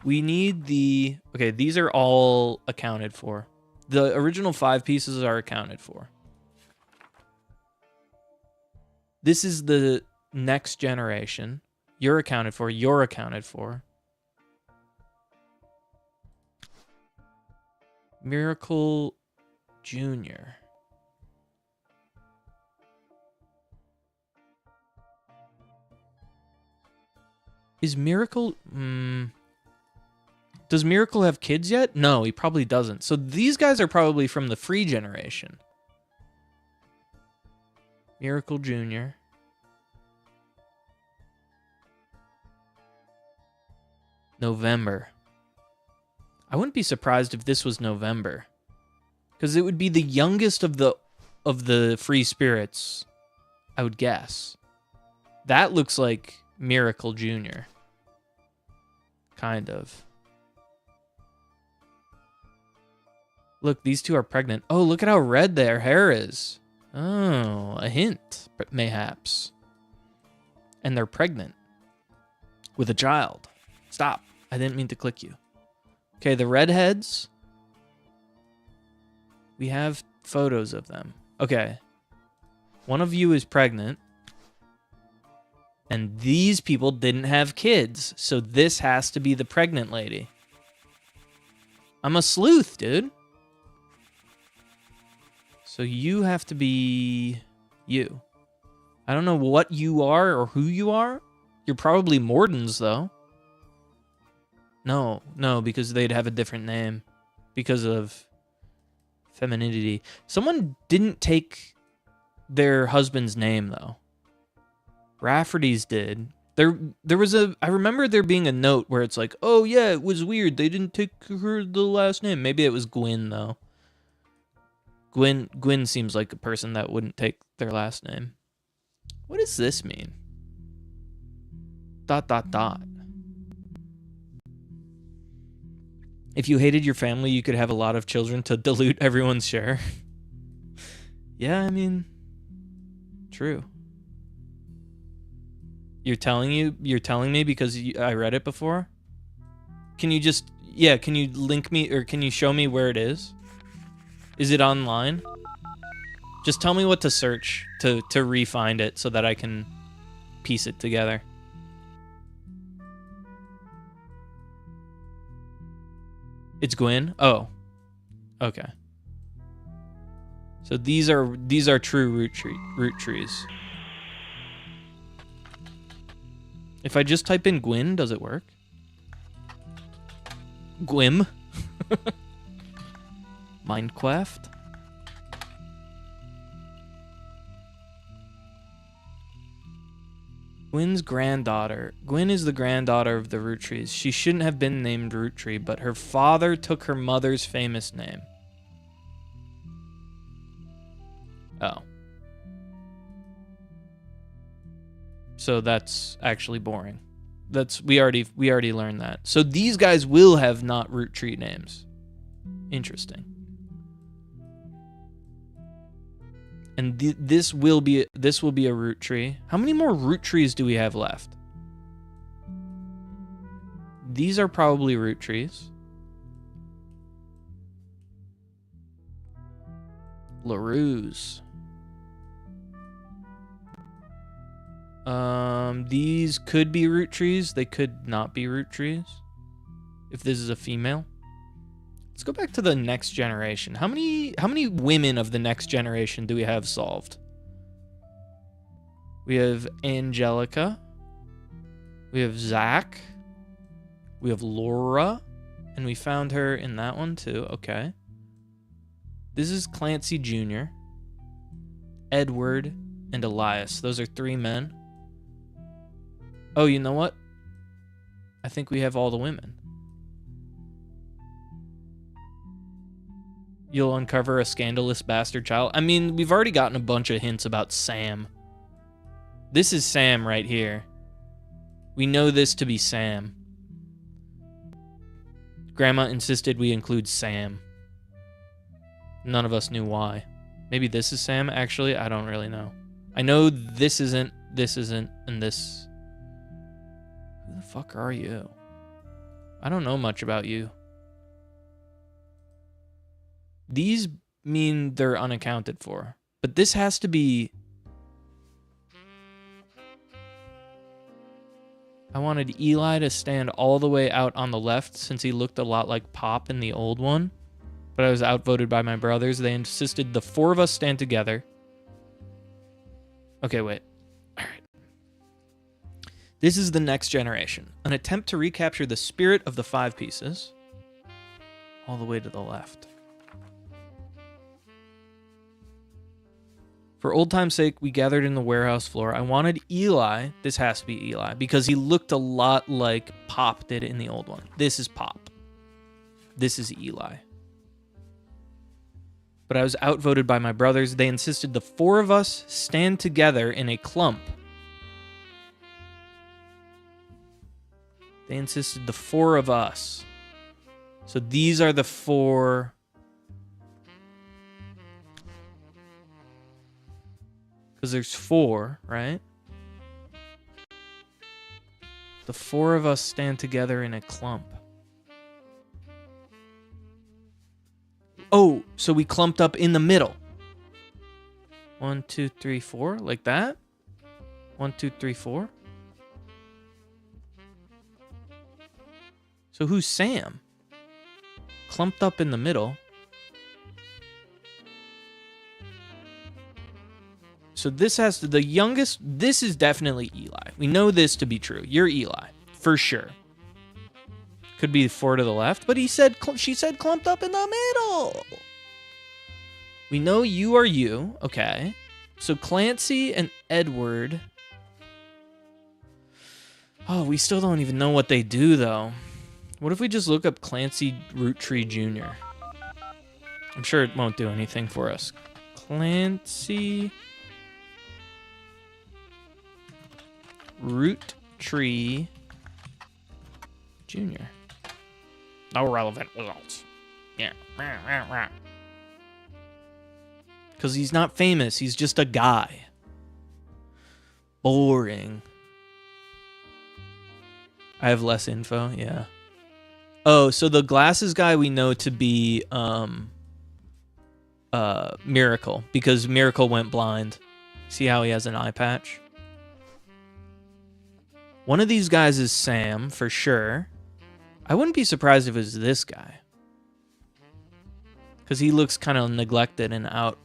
We need the... Okay, these are all accounted for. The original 5 pieces are accounted for. This is the next generation. You're accounted for. You're accounted for. Miracle Jr. Is Miracle... Does Miracle have kids yet? No, he probably doesn't. So these guys are probably from the free generation. Miracle Jr. November. I wouldn't be surprised if this was November. Because it would be the youngest of the free spirits, I would guess. That looks like Miracle Jr. Kind of. Look, these two are pregnant. Oh, look at how red their hair is. Oh, a hint, mayhaps. And they're pregnant. With a child. Stop. I didn't mean to click you. Okay, the redheads. We have photos of them. Okay. One of you is pregnant. And these people didn't have kids. So this has to be the pregnant lady. I'm a sleuth, dude. So you have to be you. I don't know what you are or who you are. You're probably Mordens, though. No, because they'd have a different name. Because of femininity. Someone didn't take their husband's name, though. Rafferty's did. There was a... I remember there being a note where it's like, oh, yeah, it was weird. They didn't take her the last name. Maybe it was Gwyn, though. Gwyn seems like a person that wouldn't take their last name. What does this mean? ... If you hated your family, you could have a lot of children to dilute everyone's share. Yeah, I mean, true. You're telling me because I read it before? Can you just... Yeah, can you link me, or can you show me where it is? Is it online? Just tell me what to search to re-find it so that I can piece it together. It's Gwyn? Oh. Okay. So these are true root trees. If I just type in Gwyn, does it work? Gwym? Minecraft? Gwyn's granddaughter. Gwyn is the granddaughter of the Roottrees. She shouldn't have been named Roottree, but her father took her mother's famous name. Oh. So that's actually boring. We already learned that. So these guys will have not Roottree names. Interesting. And this will be a root tree. How many more root trees do we have left? These are probably root trees. LaRue's. These could be root trees. They could not be root trees. If this is a female. Let's go back to the next generation. How many women of the next generation do we have solved? We have Angelica. We have Zach. We have Laura. And we found her in that one too. Okay. This is Clancy Jr., Edward, and Elias. Those are 3 men. Oh, you know what? I think we have all the women. You'll uncover a scandalous bastard child. I mean, we've already gotten a bunch of hints about Sam. This is Sam right here. We know this to be Sam. Grandma insisted we include Sam. None of us knew why. Maybe this is Sam, actually? I don't really know. I know this isn't, and this... Who the fuck are you? I don't know much about you. These mean they're unaccounted for. But this has to be... I wanted Eli to stand all the way out on the left since he looked a lot like Pop in the old one. But I was outvoted by my brothers. They insisted the 4 of us stand together. Okay, wait. All right. This is the next generation. An attempt to recapture the spirit of the 5 pieces. All the way to the left. For old time's sake, we gathered in the warehouse floor. I wanted Eli, this has to be Eli, because he looked a lot like Pop did in the old one. This is Pop. This is Eli. But I was outvoted by my brothers. They insisted the 4 of us stand together in a clump. They insisted the 4 of us. So these are the 4... Because there's 4, right? The 4 of us stand together in a clump. Oh, so we clumped up in the middle. 1, 2, 3, 4, like that? 1, 2, 3, 4. So who's Sam? Clumped up in the middle. So this has to, the youngest, this is definitely Eli. We know this to be true. You're Eli, for sure. Could be 4 to the left, but she said clumped up in the middle. We know you are you, okay. So Clancy and Edward. Oh, we still don't even know what they do, though. What if we just look up Clancy Roottrees Jr.? I'm sure it won't do anything for us. Clancy Roottrees Jr. No relevant results. Yeah. Because he's not famous. He's just a guy. Boring. I have less info. Yeah. Oh, so the glasses guy we know to be Miracle. Because Miracle went blind. See how he has an eye patch? One of these guys is Sam, for sure. I wouldn't be surprised if it was this guy. Because he looks kind of neglected and out.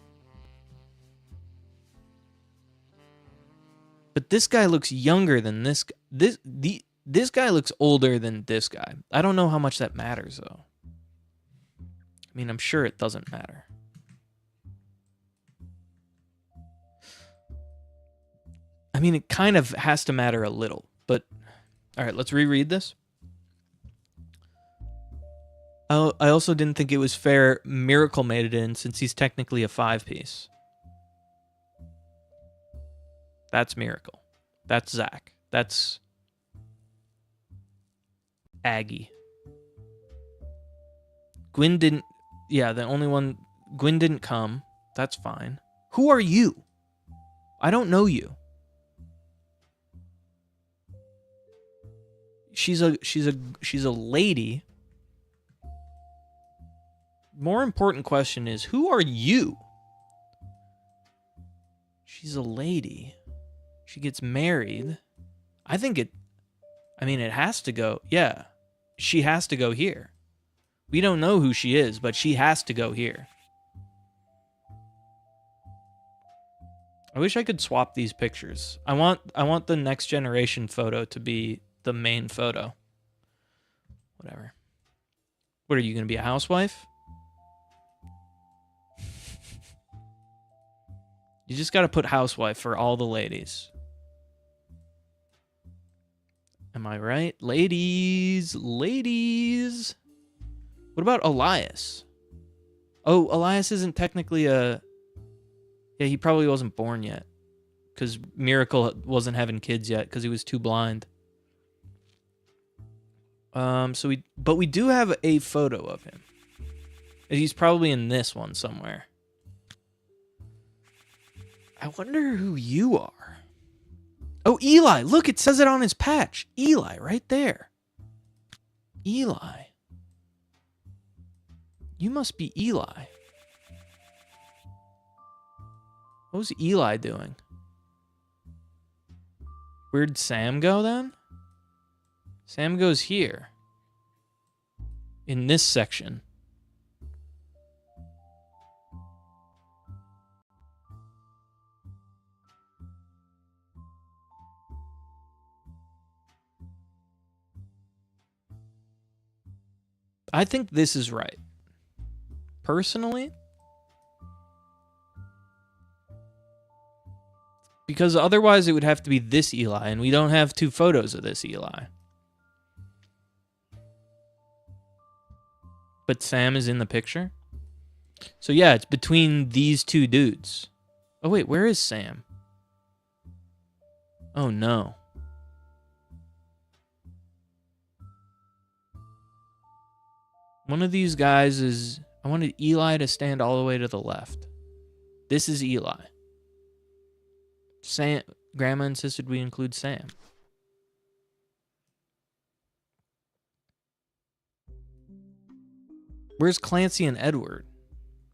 But this guy looks younger than this guy. This guy looks older than this guy. I don't know how much that matters, though. I mean, I'm sure it doesn't matter. I mean, it kind of has to matter a little. But, all right, let's reread this. I also didn't think it was fair Miracle made it in since he's technically a 5-piece. That's Miracle. That's Zach. That's Aggie. Gwyn didn't... Yeah, the only one... Gwyn didn't come. That's fine. Who are you? I don't know you. She's a lady. More important question is, who are you? She's a lady. She gets married. I mean, it has to go. Yeah. She has to go here. We don't know who she is, but she has to go here. I wish I could swap these pictures. I want the next generation photo to be the main photo. Whatever. What are you going to be, a housewife? You just got to put housewife for all the ladies. Am I right? Ladies. Ladies. What about Elias? Oh, Elias isn't technically a... Yeah, he probably wasn't born yet. Because Miracle wasn't having kids yet because he was too blind. But we do have a photo of him. He's probably in this one somewhere. I wonder who you are. Oh, Eli. Look, it says it on his patch. Eli, right there. Eli. You must be Eli. What was Eli doing? Where'd Sam go then? Sam goes here. In this section. I think this is right. Personally. Because otherwise it would have to be this Eli, and we don't have two photos of this Eli. But Sam is in the picture? So yeah, it's between these two dudes. Oh wait, where is Sam? Oh no. One of these guys is... I wanted Eli to stand all the way to the left. This is Eli. Sam... Grandma insisted we include Sam. Where's Clancy and Edward?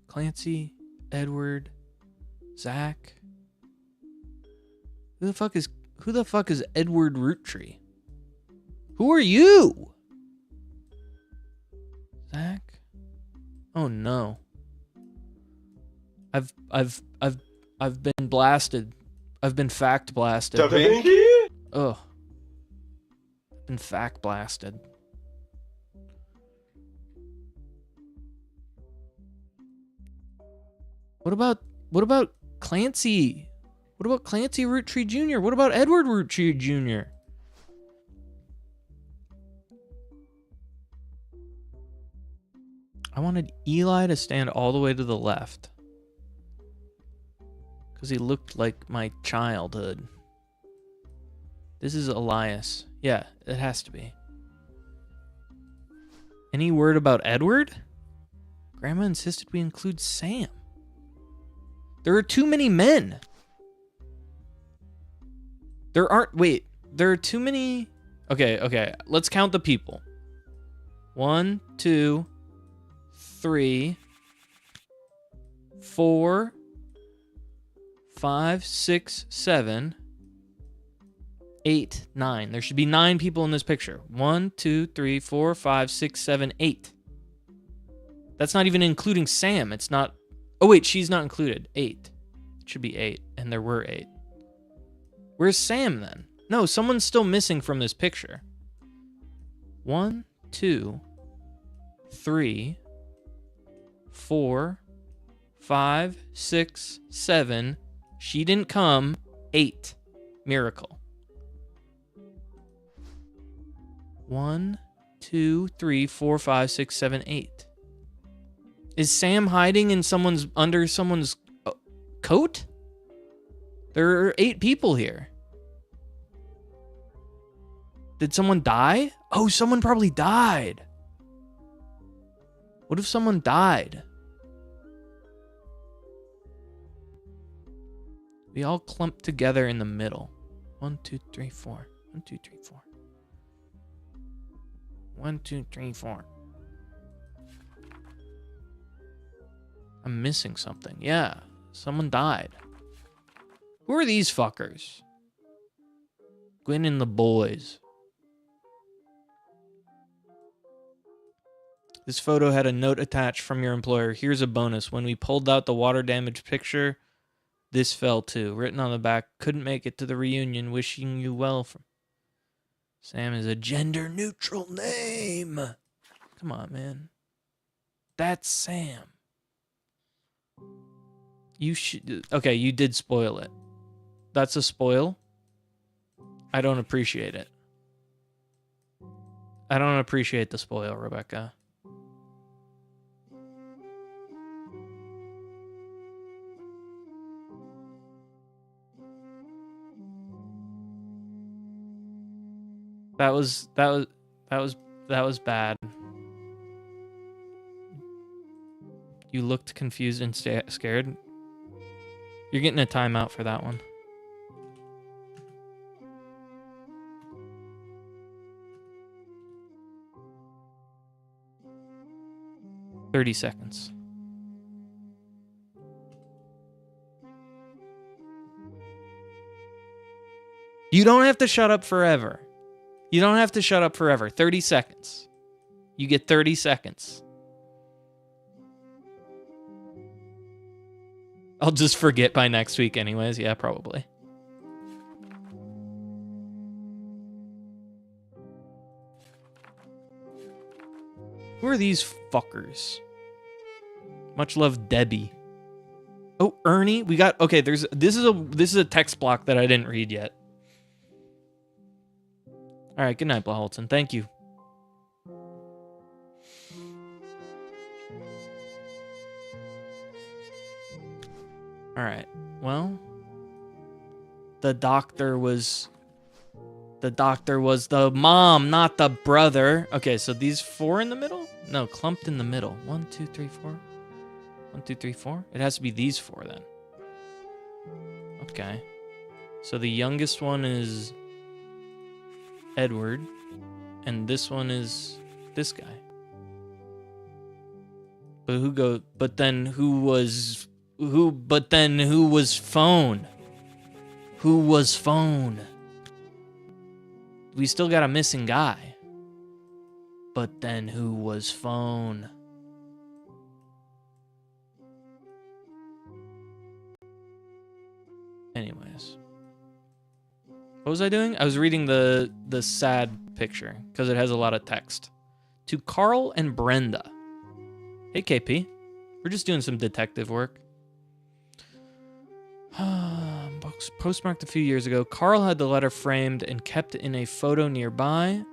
Clancy, Edward, Zach. Who the fuck is Edward Roottrees? Who are you? Zach? Oh no. I've been blasted. I've been fact blasted. Ugh. Been fact blasted. What about Clancy? What about Clancy Roottrees Jr.? What about Edward Roottrees Jr.? I wanted Eli to stand all the way to the left. Because he looked like my childhood. This is Elias. Yeah, it has to be. Any word about Edward? Grandma insisted we include Sam. There are too many men. There are too many... Okay. Let's count the people. 1, 2, 3, 4, 5, 6, 7, 8, 9. There should be 9 people in this picture. 1, 2, 3, 4, 5, 6, 7, 8. That's not even including Sam. It's not... Oh, wait, she's not included. 8. It should be 8, and there were 8. Where's Sam, then? No, someone's still missing from this picture. 1, 2, 3, 4, 5, 6, 7. She didn't come. 8. Miracle. 1, 2, 3, 4, 5, 6, 7, 8. Is Sam hiding in under someone's coat? There are 8 people here. Did someone die? Oh, someone probably died. What if someone died? We all clumped together in the middle. 1, 2, 3, 4. 1, 2, 3, 4. 1, 2, 3, 4. I'm missing something. Yeah, someone died. Who are these fuckers? Gwen and the boys. This photo had a note attached from your employer. Here's a bonus. When we pulled out the water damage picture, this fell too. Written on the back, couldn't make it to the reunion. Wishing you well. Sam is a gender neutral name. Come on, man. That's Sam. You should... Okay, you did spoil it. That's a spoil. I don't appreciate it. I don't appreciate the spoil, Rebecca. That was bad. You looked confused and scared. You're getting a timeout for that one. $30. You don't have to shut up forever. You don't have to shut up forever. 30 seconds. You get 30 seconds. I'll just forget by next week anyways. Yeah, probably. Who are these fuckers? Much love, Debbie. Oh, Ernie. We got okay, this is a text block that I didn't read yet. Alright, good night, Blaholton. Thank you. Alright, well, the doctor was the mom, not the brother. Okay, so these four in the middle? No, clumped in the middle. 1, 2, 3, 4. 1, 2, 3, 4. It has to be these four then. Okay. So the youngest one is Edward, and this one is this guy. But then who was phone? Who was phone? We still got a missing guy. But then who was phone? Anyways. What was I doing? I was reading the sad picture because it has a lot of text. To Carl and Brenda. Hey, KP. We're just doing some detective work. Postmarked a few years ago. Carl had the letter framed and kept in a photo nearby.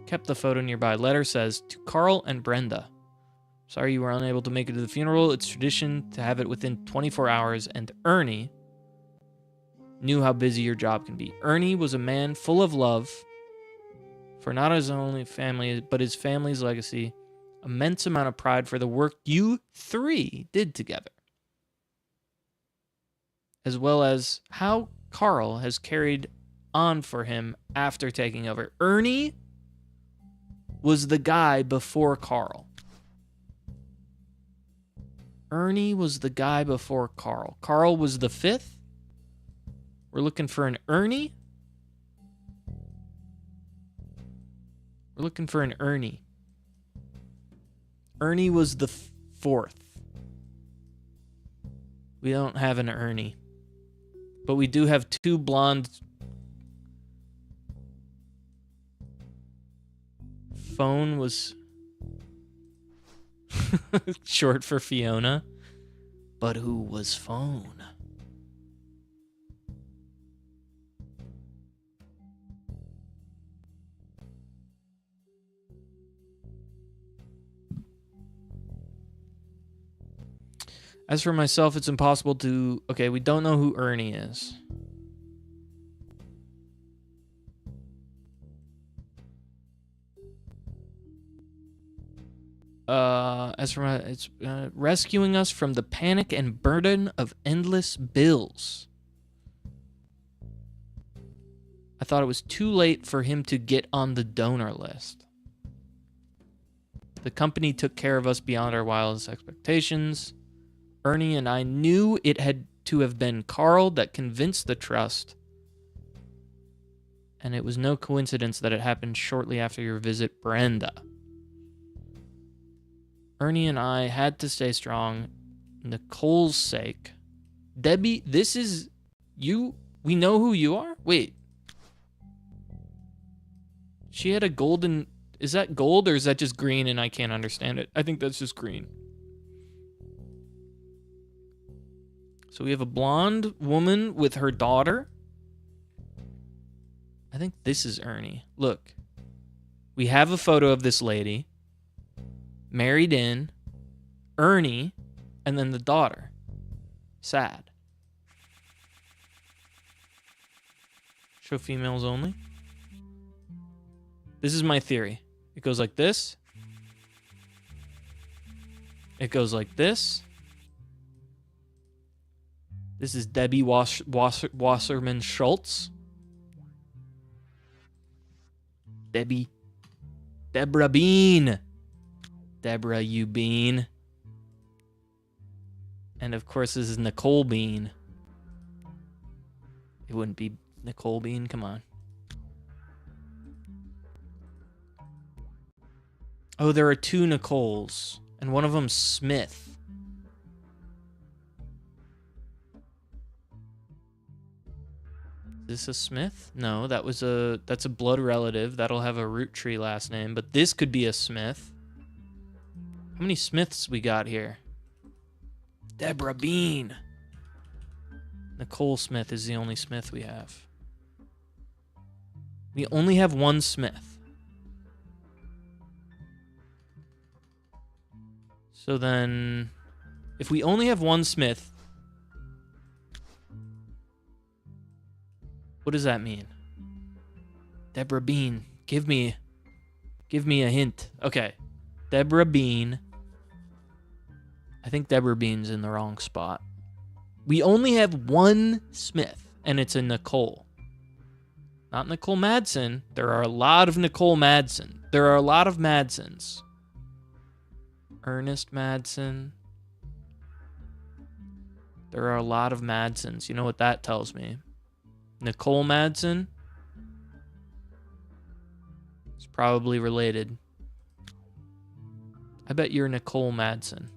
Kept the photo nearby. Letter says, to Carl and Brenda. Sorry you were unable to make it to the funeral. It's tradition to have it within 24 hours. And Ernie knew how busy your job can be. Ernie was a man full of love for not his only family, but his family's legacy. Immense amount of pride for the work you three did together, as well as how Carl has carried on for him after taking over. Ernie was the guy before Carl. Ernie was the guy before Carl. Carl was the fifth. We're looking for an Ernie. We're looking for an Ernie. Ernie was the fourth. We don't have an Ernie. But we do have two blonde... Phone was... short for Fiona. But who was phone? As for myself, it's impossible to... Okay, we don't know who Ernie is. It's rescuing us from the panic and burden of endless bills. I thought it was too late for him to get on the donor list. The company took care of us beyond our wildest expectations. Ernie and I knew it had to have been Carl that convinced the trust. And it was no coincidence that it happened shortly after your visit, Brenda. Ernie and I had to stay strong. Nicole's sake. Debbie, this is you. We know who you are? Wait. She had a golden... Is that gold or is that just green and I can't understand it? I think that's just green. So we have a blonde woman with her daughter. I think this is Ernie. Look. We have a photo of this lady. Married in. Ernie. And then the daughter. Sad. Show females only. This is my theory. It goes like this. It goes like this. This is Debbie Wasserman Schultz. Deborah Bean. Deborah, you bean. And of course, this is Nicole Bean. It wouldn't be Nicole Bean, come on. Oh, there are two Nicoles, and one of them's Smith. Is this a Smith? No, that's a blood relative. That'll have a Roottrees last name, but this could be a Smith. How many Smiths we got here? Deborah Bean. Nicole Smith is the only Smith we have. We only have one Smith. So then, if we only have one Smith, what does that mean? Deborah Bean, give me a hint. Okay, Deborah Bean. I think Deborah Bean's in the wrong spot. We only have one Smith, and it's a Nicole. Not Nicole Madsen. There are a lot of Nicole Madsen. There are a lot of Madsens. Ernest Madsen. There are a lot of Madsens. You know what that tells me? Nicole Madsen is probably related. I bet you're Nicole Madsen.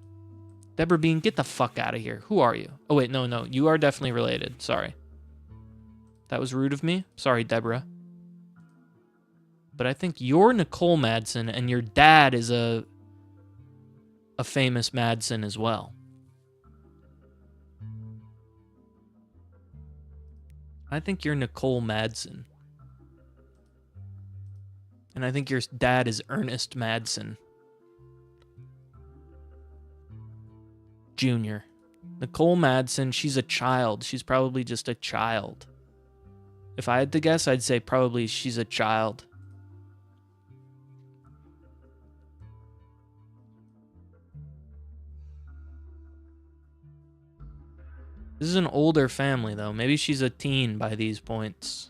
Deborah Bean, get the fuck out of here. Who are you? Oh, wait, no. You are definitely related. Sorry. That was rude of me. Sorry, Deborah. But I think you're Nicole Madsen, and your dad is a famous Madsen as well. I think you're Nicole Madsen. And I think your dad is Ernest Madsen Jr. Nicole Madsen, she's a child. She's probably just a child. If I had to guess, I'd say probably she's a child. This is an older family, though. Maybe she's a teen by these points.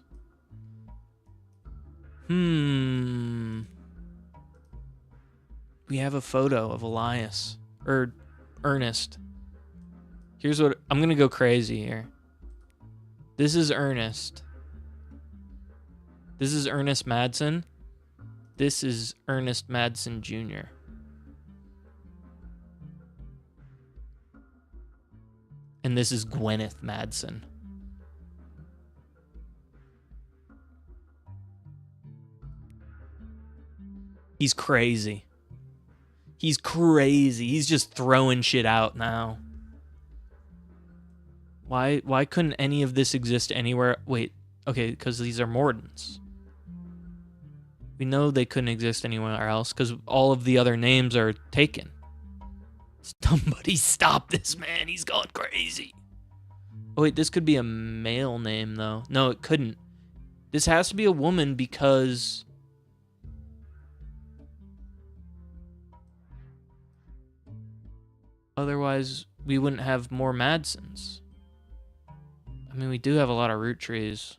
We have a photo of Elias. Or Ernest. Here's what... I'm going to go crazy here. This is Ernest. This is Ernest Madsen. This is Ernest Madsen Jr. And this is Gwyneth Madsen. He's crazy. He's crazy. He's just throwing shit out now. Why couldn't any of this exist anywhere? Wait, okay, because these are Mordens. We know they couldn't exist anywhere else because all of the other names are taken. Somebody stop this man. He's gone crazy. Oh, wait, this could be a male name, though. No, it couldn't. This has to be a woman because... otherwise, we wouldn't have more Madsens. I mean, we do have a lot of Roottrees.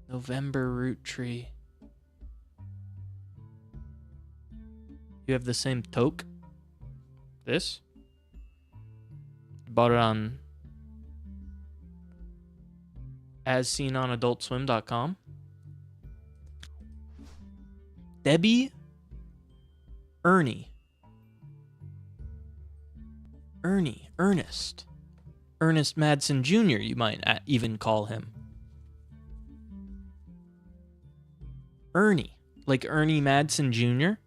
November Roottree. You have the same toque? This? Bought it on as seen on adultswim.com. Debbie Ernest. Ernest Madsen Jr., you might even call him. Ernie. Like Ernie Madsen Jr.?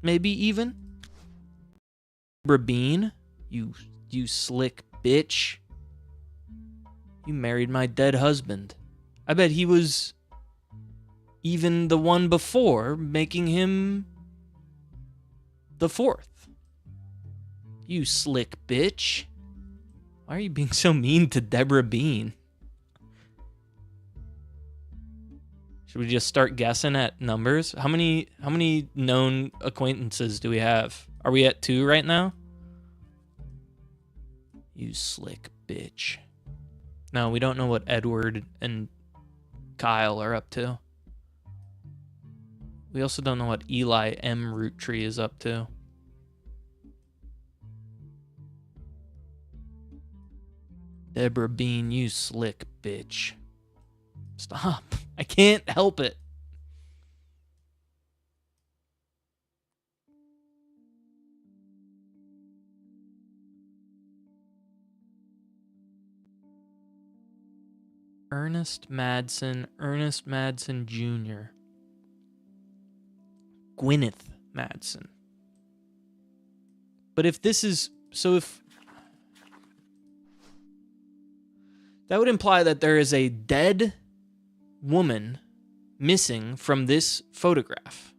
Maybe even? Bean, you slick bitch. You married my dead husband. I bet he was even the one before, making him the fourth. You slick bitch. Why are you being so mean to Deborah Bean? Should we just start guessing at numbers? How many known acquaintances do we have? Are we at 2 right now? You slick bitch. No, we don't know what Edward and Kyle are up to. We also don't know what Eli M. Roottrees is up to. Deborah Bean, you slick bitch. Stop. I can't help it. Ernest Madsen Jr. Gwyneth Madsen. But if this is... So if... That would imply that there is a dead woman missing from this photograph.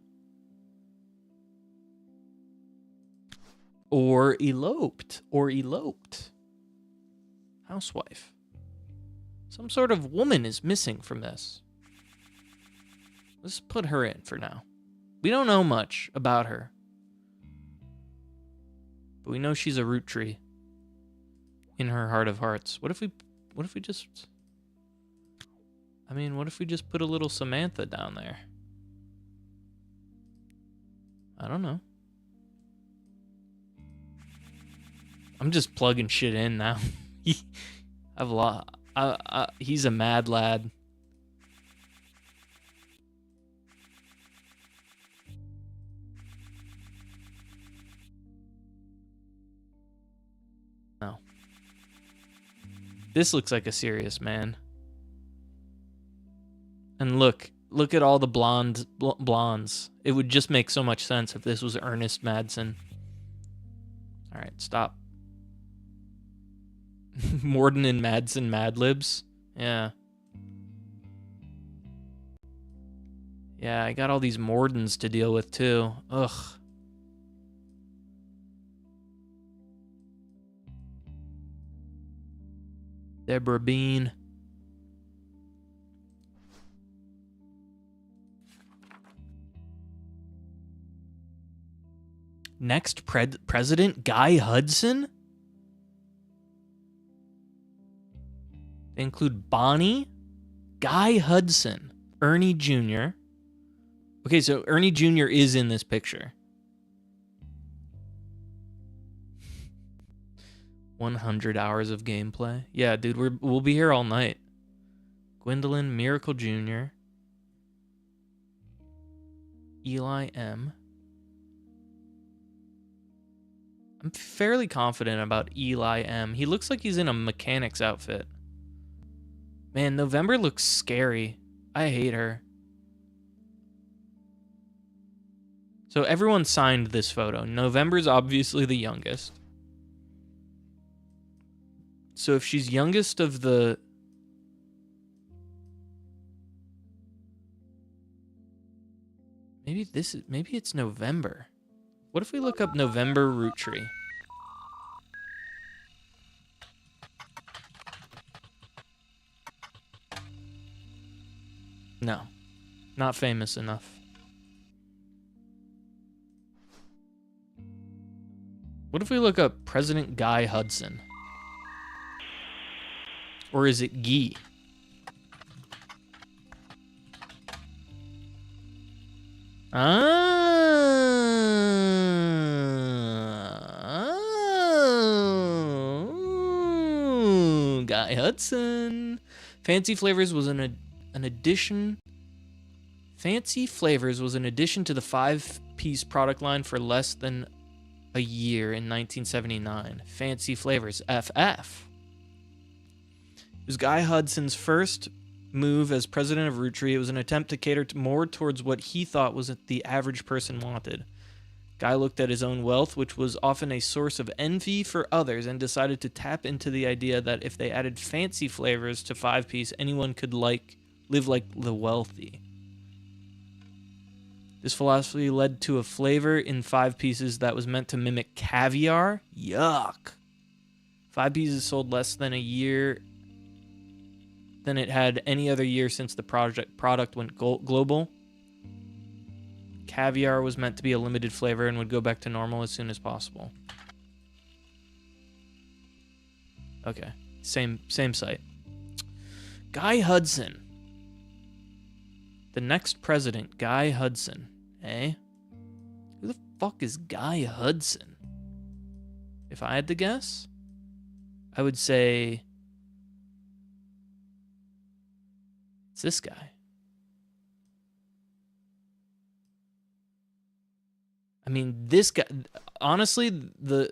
Or eloped. Housewife. Some sort of woman is missing from this. Let's put her in for now. We don't know much about her. But we know she's a Roottree. In her heart of hearts. What if we just... I mean, what if we just put a little Samantha down there? I don't know. I'm just plugging shit in now. I've lost... he's a mad lad. No. This looks like a serious man. And look at all the blondes. It would just make so much sense if this was Ernest Madsen. All right, stop. Morden and Madsen Mad Libs. Yeah. Yeah, I got all these Mordens to deal with too. Ugh. Deborah Bean. Next president, Guy Hudson? They include Bonnie, Guy Hudson, Ernie Jr. Okay, so Ernie Jr. is in this picture. 100 hours of gameplay. Yeah, dude, we'll be here all night. Gwendolyn, Miracle Jr. Eli M. I'm fairly confident about Eli M. He looks like he's in a mechanic's outfit. Man, November looks scary. I hate her. So everyone signed this photo. November's obviously the youngest. So if she's youngest of the... Maybe it's November. What if we look up November Roottree? No, not famous enough. What if we look up President Guy Hudson? Or is it Guy? Guy Hudson. Fancy Flavors was an addition. Fancy Flavors was an addition to the 5-piece product line for less than a year in 1979. Fancy Flavors, FF. It was Guy Hudson's first move as president of Roottrees. It was an attempt to cater more towards what he thought was what the average person wanted. Guy looked at his own wealth, which was often a source of envy for others, and decided to tap into the idea that if they added fancy flavors to 5-piece, anyone could live like the wealthy. This philosophy led to a flavor in 5 pieces that was meant to mimic caviar. Yuck. 5 pieces sold less than a year than it had any other year since the product went global. Caviar was meant to be a limited flavor and would go back to normal as soon as possible. Okay. Same site. Guy Hudson. The next president, Guy Hudson. Eh? Who the fuck is Guy Hudson? If I had to guess, I would say it's this guy. I mean, this guy. Honestly, the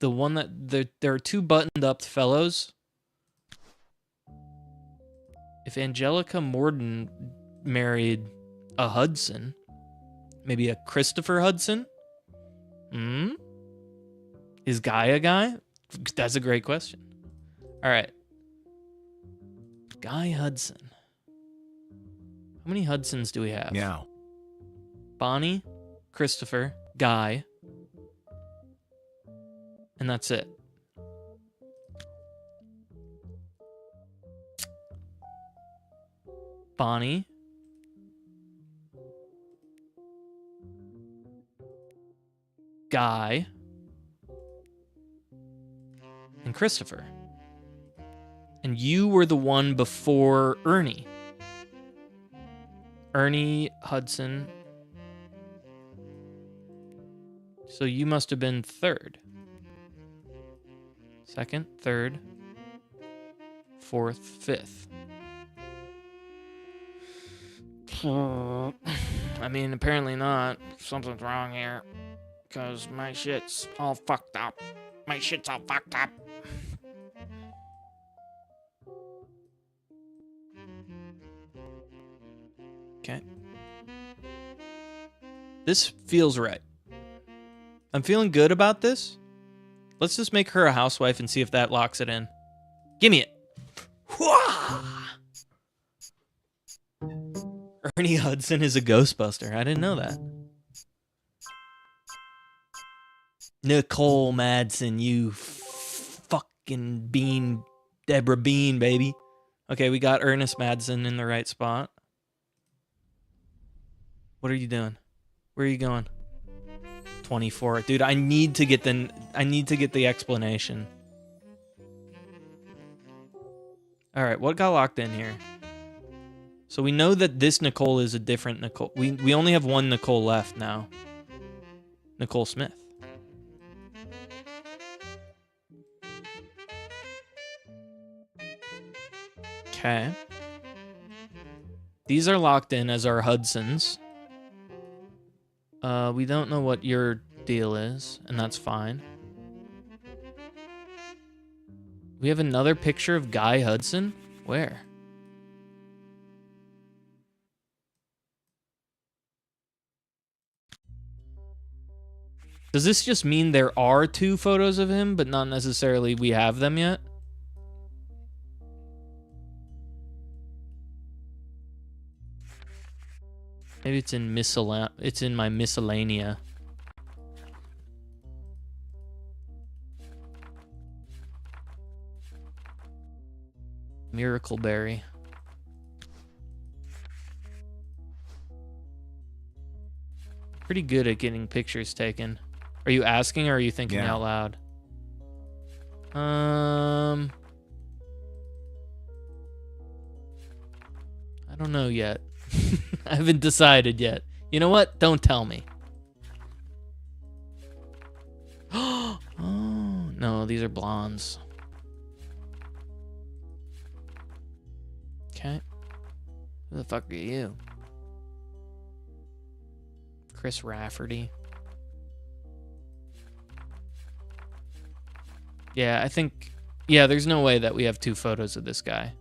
one that there are two buttoned up fellows. If Angelica Morden married a Hudson, maybe a Christopher Hudson. Is Guy a guy? That's a great question. All right. Guy Hudson. How many Hudsons do we have? Meow. Bonnie, Christopher, Guy. And that's it. Bonnie. Guy. And Christopher. And you were the one before Ernie. Ernie Hudson. So you must have been third. Second, third, fourth, fifth. I mean, apparently not. Something's wrong here. Because my shit's all fucked up. My shit's all fucked up. Okay. This feels right. I'm feeling good about this. Let's just make her a housewife and see if that locks it in. Give me it. Ernie Hudson is a Ghostbuster. I didn't know that. Nicole Madsen, you fucking bean. Deborah Bean, baby. Okay, we got Ernest Madsen in the right spot. What are you doing? Where are you going? 24. Dude, I need to get the explanation. All right, what got locked in here? So we know that this Nicole is a different Nicole. We only have one Nicole left now. Nicole Smith. Okay. These are locked in as our Hudsons. We don't know what your deal is, and that's fine. We have another picture of Guy Hudson? Where? Does this just mean there are two photos of him, but not necessarily we have them yet? Maybe it's in my miscellanea. Miracle Berry. Pretty good at getting pictures taken. Are you asking or are you thinking out loud? I don't know yet. I haven't decided yet. You know what? Don't tell me. Oh, no, these are blondes. Okay. Who the fuck are you? Chris Rafferty. Yeah, I think... Yeah, there's no way that we have two photos of this guy.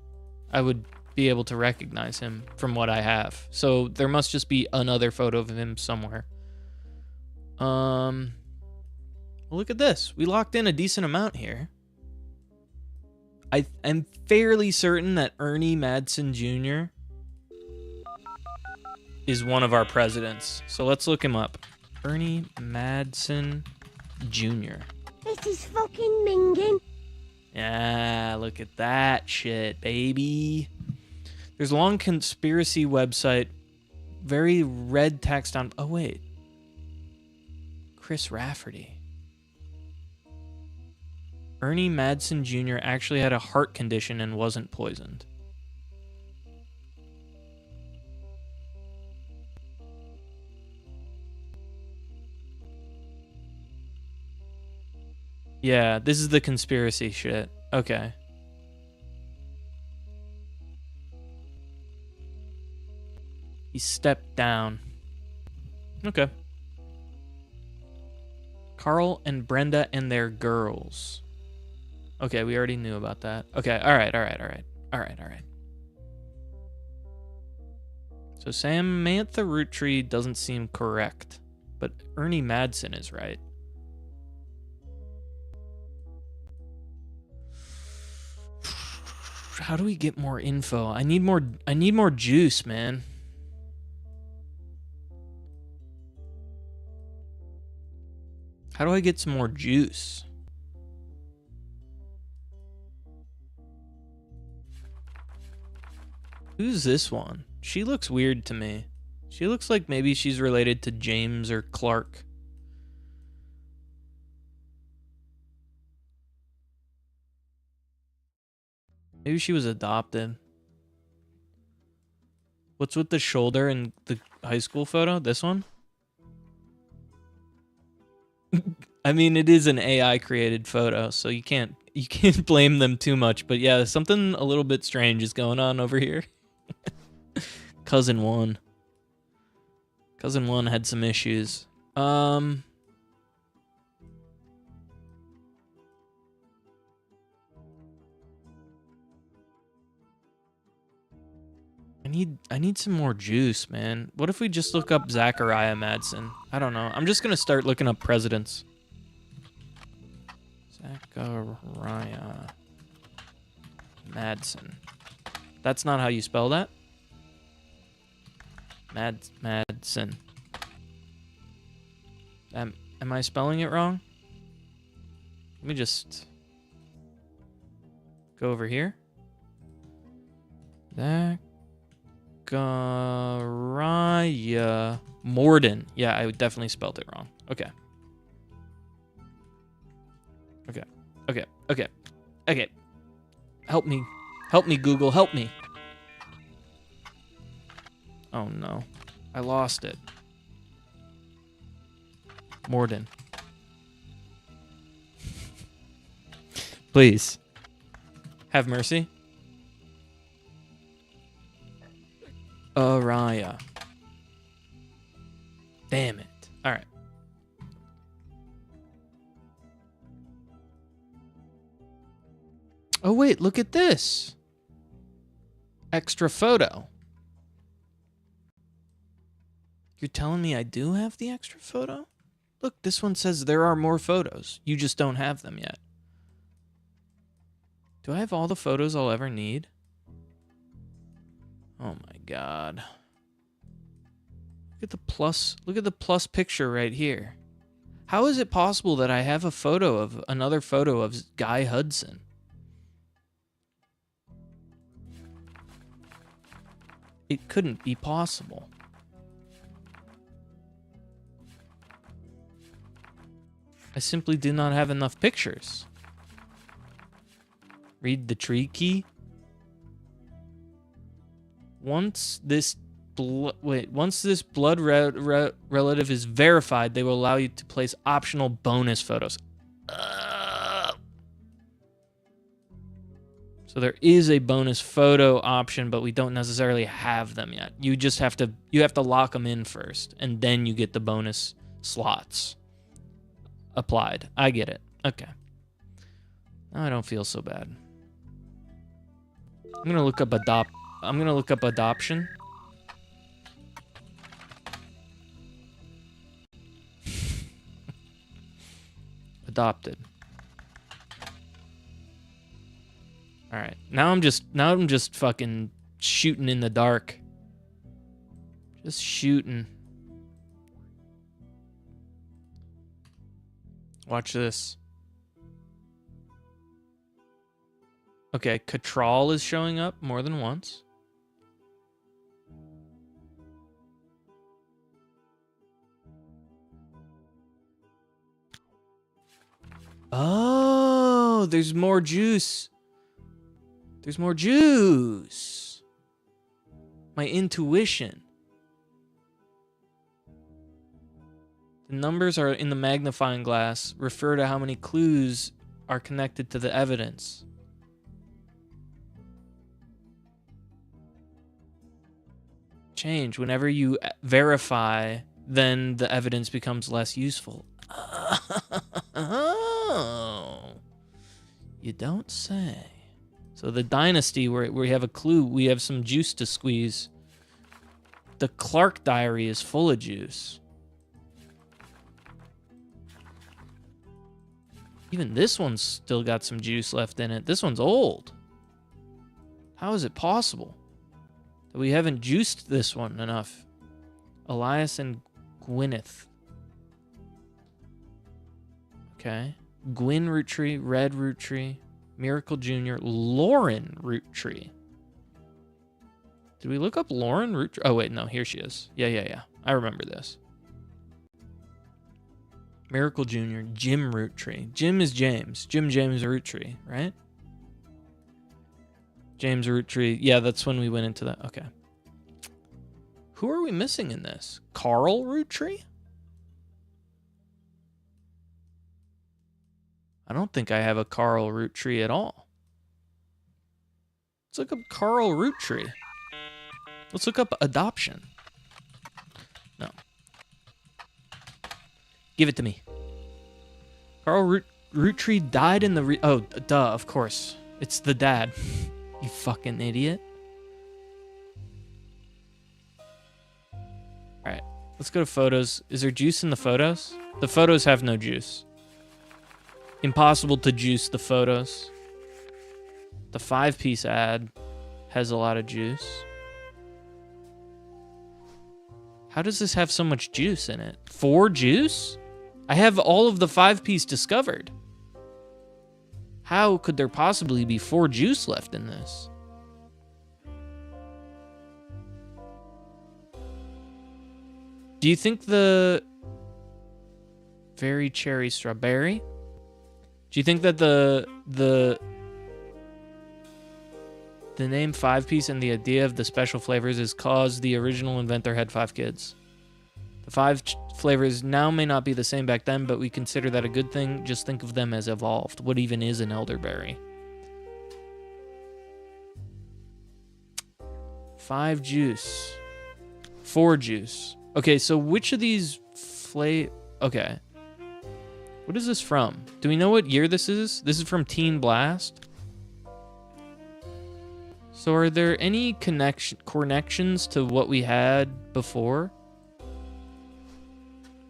I would be able to recognize him from what I have. So there must just be another photo of him somewhere. Well, look at this. We locked in a decent amount here. I'm fairly certain that Ernie Madsen Jr. is one of our presidents. So let's look him up. Ernie Madsen Jr. This is fucking minging. Yeah, look at that shit, baby. There's a long conspiracy website. Very red text on... Oh, wait. Chris Rafferty. Ernie Madsen Jr. actually had a heart condition and wasn't poisoned. Yeah, this is the conspiracy shit. Okay. He stepped down. Okay. Carl and Brenda and their girls. Okay, we already knew about that. Okay, alright. So Samantha Roottree doesn't seem correct, but Ernie Madsen is right. How do we get more info? I need more juice, man. How do I get some more juice? Who's this one? She looks weird to me. She looks like maybe she's related to James or Clark. Maybe she was adopted. What's with the shoulder in the high school photo? This one? I mean, it is an AI created photo, so you can't blame them too much. But yeah, something a little bit strange is going on over here. Cousin one had some issues. I need some more juice, man. What if we just look up Zachariah Madsen? I don't know. I'm just gonna start looking up presidents. Zachariah Madsen. That's not how you spell that? Madsen. Am I spelling it wrong? Let me just go over here. Zachariah Morden. Yeah, I definitely spelled it wrong. Okay. Okay. Help me, Google. Help me. Oh no, I lost it. Morden. Please. Have mercy. Araya. Damn it. Alright. Oh wait, look at this. Extra photo. You're telling me I do have the extra photo? Look, this one says there are more photos. You just don't have them yet. Do I have all the photos I'll ever need? Oh my god. Look at the plus. Look at the plus picture right here. How is it possible that I have another photo of Guy Hudson? It couldn't be possible. I simply did not have enough pictures. Read the tree key. Once this blood relative is verified, they will allow you to place optional bonus photos. So there is a bonus photo option, but we don't necessarily have them yet. You just have to lock them in first, and then you get the bonus slots applied. I get it. Okay. Now I don't feel so bad. I'm gonna look up adoption. Adopted. All right. Now I'm just fucking shooting in the dark. Just shooting. Watch this. Okay, Cattrall is showing up more than once. Oh. Oh, there's more juice. There's more juice. My intuition. The numbers are in the magnifying glass refer to how many clues are connected to the evidence. Change. Whenever you verify, then the evidence becomes less useful. Oh, you don't say. So the dynasty, where we have a clue, we have some juice to squeeze. The Clark diary is full of juice. Even this one's still got some juice left in it. This one's old. How is it possible that we haven't juiced this one enough? Elias and Gwyneth. Okay. Gwyn Rootree, Red Rootree, Miracle Jr., Lauren Rootree. Did we look up Lauren Rootree? Oh, wait, no, here she is. Yeah. I remember this. Miracle Jr., Jim Rootree. Jim is James. Jim James Rootree, right? James Rootree. Yeah, that's when we went into that. Okay. Who are we missing in this? Carl Rootree? I don't think I have a Carl Rootree at all. Let's look up Carl Rootree. Let's look up adoption. No. Give it to me. Carl Rootree died in the... oh, duh, of course. It's the dad. You fucking idiot. Alright, let's go to photos. Is there juice in the photos? The photos have no juice. Impossible to juice the photos. The 5-piece ad has a lot of juice. How does this have so much juice in it? 4 juice? I have all of the 5-piece discovered. How could there possibly be 4 juice left in this? Do you think the very cherry strawberry? Do you think that the name 5-piece and the idea of the special flavors is cause the original inventor had 5 kids? The 5 flavors now may not be the same back then, but we consider that a good thing. Just think of them as evolved. What even is an elderberry? 5 juice. 4 juice. Okay, so which of these okay. What is this from? Do we know what year this is? This is from Teen Blast. So are there any connections to what we had before?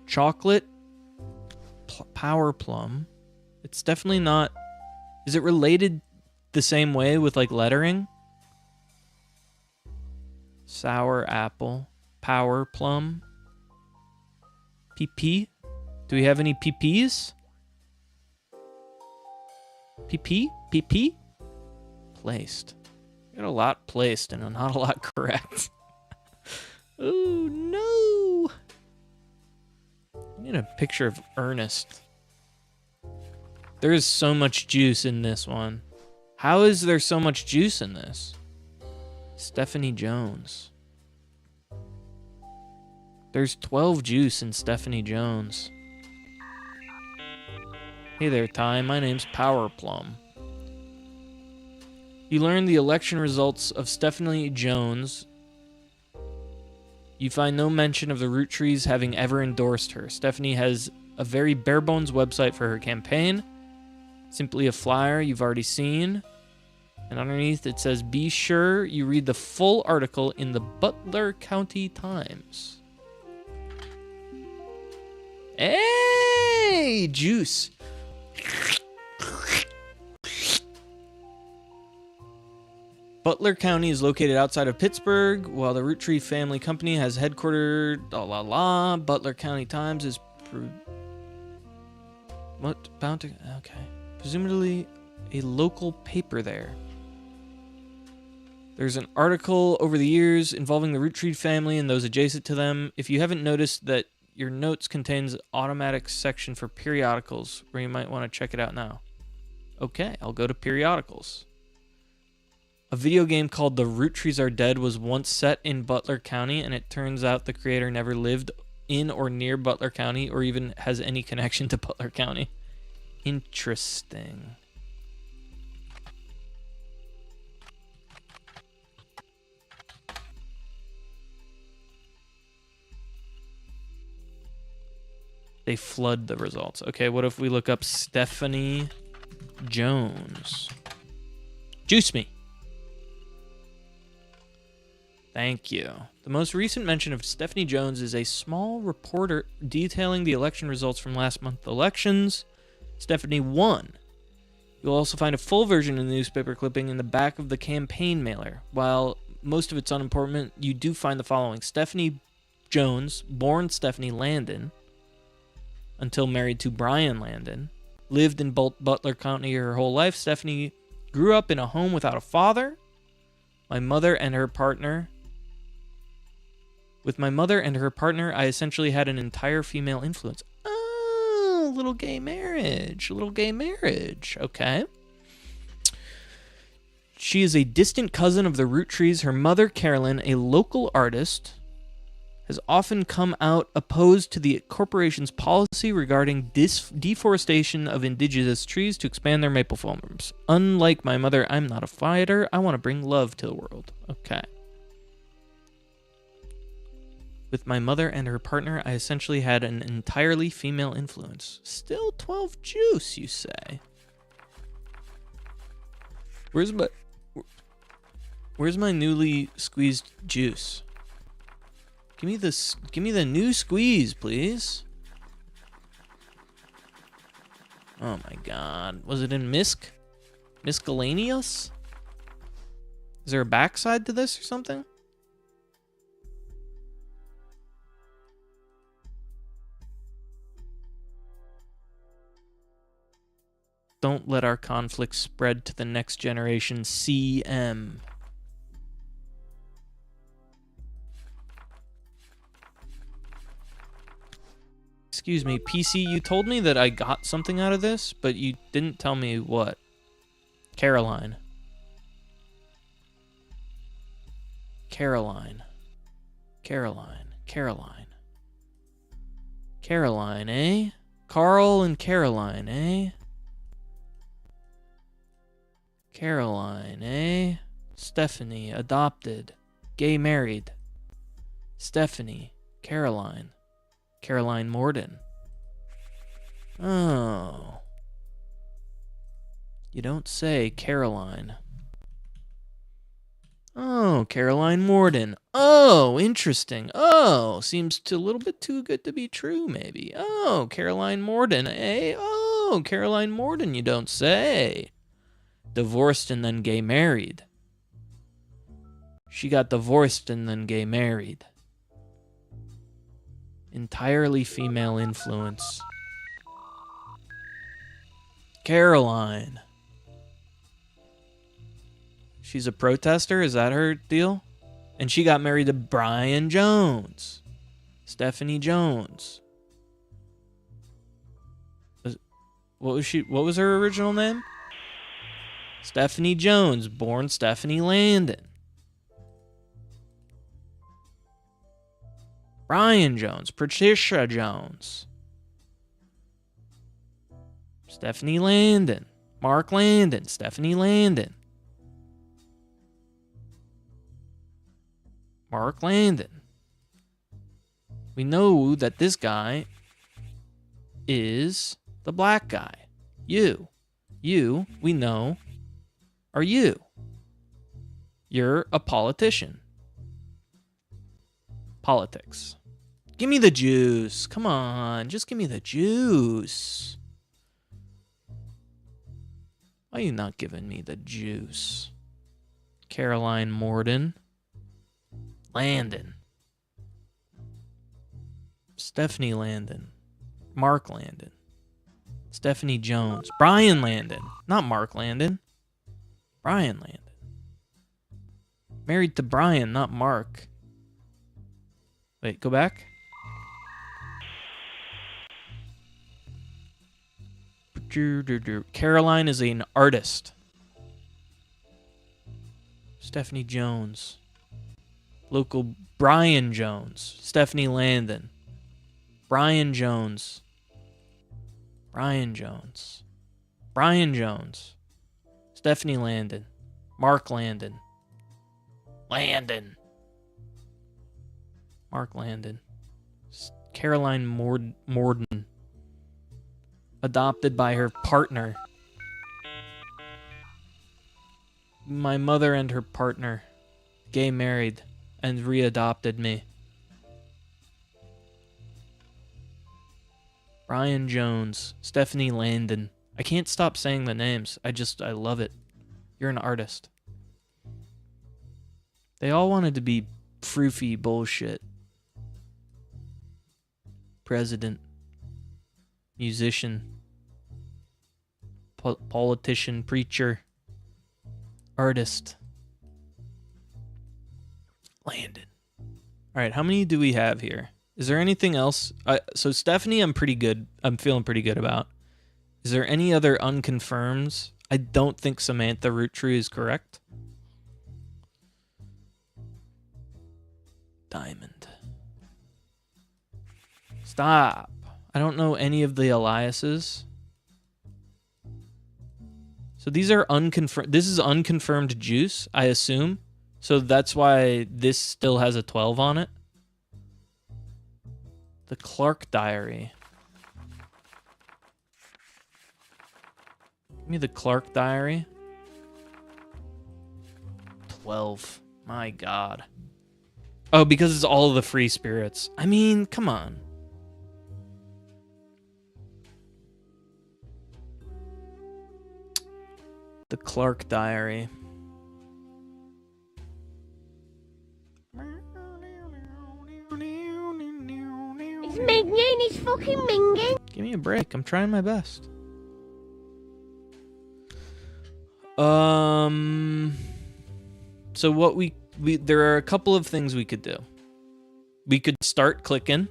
Chocolate Power Plum. It's definitely not... Is it related the same way with like lettering? Sour Apple. Power Plum. PP? Do we have any PPs? PP? PP? Placed. We got a lot placed and not a lot correct. Oh no! I need a picture of Ernest. There is so much juice in this one. How is there so much juice in this? Stephanie Jones. There's 12 juice in Stephanie Jones. Hey there, Ty. My name's Power Plum. You learn the election results of Stephanie Jones. You find no mention of the Roottrees having ever endorsed her. Stephanie has a very bare-bones website for her campaign. Simply a flyer you've already seen. And underneath it says, be sure you read the full article in the Butler County Times. Hey! Juice. Butler County is located outside of Pittsburgh, while the Roottree family company has headquartered, Butler County Times is... Okay. Presumably a local paper there. There's an article over the years involving the Rootree family and those adjacent to them. If you haven't noticed that your notes contains automatic section for periodicals, where you might want to check it out now. Okay, I'll go to periodicals. A video game called The Roottrees Are Dead was once set in Butler County, and it turns out the creator never lived in or near Butler County or even has any connection to Butler County. Interesting. They flood the results. Okay, what if we look up Stephanie Jones? Juice me. Thank you. The most recent mention of Stephanie Jones is a small reporter detailing the election results from last month's elections. Stephanie won. You'll also find a full version of the newspaper clipping in the back of the campaign mailer. While most of it's unimportant, you do find the following. Stephanie Jones, born Stephanie Landon, until married to Brian Landon, lived in Butler County her whole life. Stephanie grew up in a home without a father. With my mother and her partner, I essentially had an entire female influence. Oh, little gay marriage. Okay. She is a distant cousin of the Roottrees. Her mother, Carolyn, a local artist, has often come out opposed to the corporation's policy regarding deforestation of indigenous trees to expand their maple farms. Unlike my mother, I'm not a fighter. I want to bring love to the world. Okay. With my mother and her partner, I essentially had an entirely female influence. Still 12 juice, you say? Where's my newly squeezed juice? Give me the new squeeze, please. Oh my god. Was it in miscellaneous? Is there a backside to this or something? Don't let our conflict spread to the next generation. CM. Excuse me, PC, you told me that I got something out of this, but you didn't tell me what. Caroline. Caroline, eh? Carl and Caroline, eh? Caroline, eh? Stephanie, adopted. Gay married. Stephanie, Caroline. Caroline Morden. Oh. You don't say, Caroline. Oh, Caroline Morden. Oh, interesting. Oh, seems a little bit too good to be true, maybe. Oh, Caroline Morden, eh? Oh, Caroline Morden, you don't say. Divorced and then gay married. She got divorced and then gay married. Entirely female influence. Caroline. She's a protester? Is that her deal? And she got married to Brian Jones. Stephanie Jones. What was her original name? Stephanie Jones, born Stephanie Landon. Brian Jones, Patricia Jones. Stephanie Landon. Mark Landon, Stephanie Landon. Mark Landon. We know that this guy is the black guy. You, we know, are you. You're a politician. Politics. Give me the juice. Come on, just give me the juice. Why are you not giving me the juice? Caroline Morden. Landon. Stephanie Landon. Mark Landon. Stephanie Jones. Brian Landon. Not Mark Landon. Brian Landon. Married to Brian, not Mark. Wait, go back. Caroline is an artist. Stephanie Jones. Local Brian Jones. Stephanie Landon. Brian Jones. Brian Jones. Brian Jones. Stephanie Landon. Mark Landon. Landon. Mark Landon. Caroline Morden. Adopted by her partner. My mother and her partner. Gay married and readopted me. Brian Jones. Stephanie Landon. I can't stop saying the names. I love it. You're an artist. They all wanted to be froofy bullshit. President. Musician. Politician. Preacher. Artist. Landon. Alright, how many do we have here? Is there anything else? So Stephanie, I'm pretty good. I'm feeling pretty good about. Is there any other unconfirms? I don't think Samantha Roottrees is correct. Diamond. Stop. I don't know any of the Eliases. So these are unconfirmed. This is unconfirmed juice, I assume. So that's why this still has a 12 on it. The Clark Diary. Give me the Clark Diary. 12. My God. Oh, because it's all of the free spirits. I mean, come on. The Clark Diary. It's minging, it's fucking minging. Give me a break. I'm trying my best. So what we there are a couple of things we could do. We could start clicking.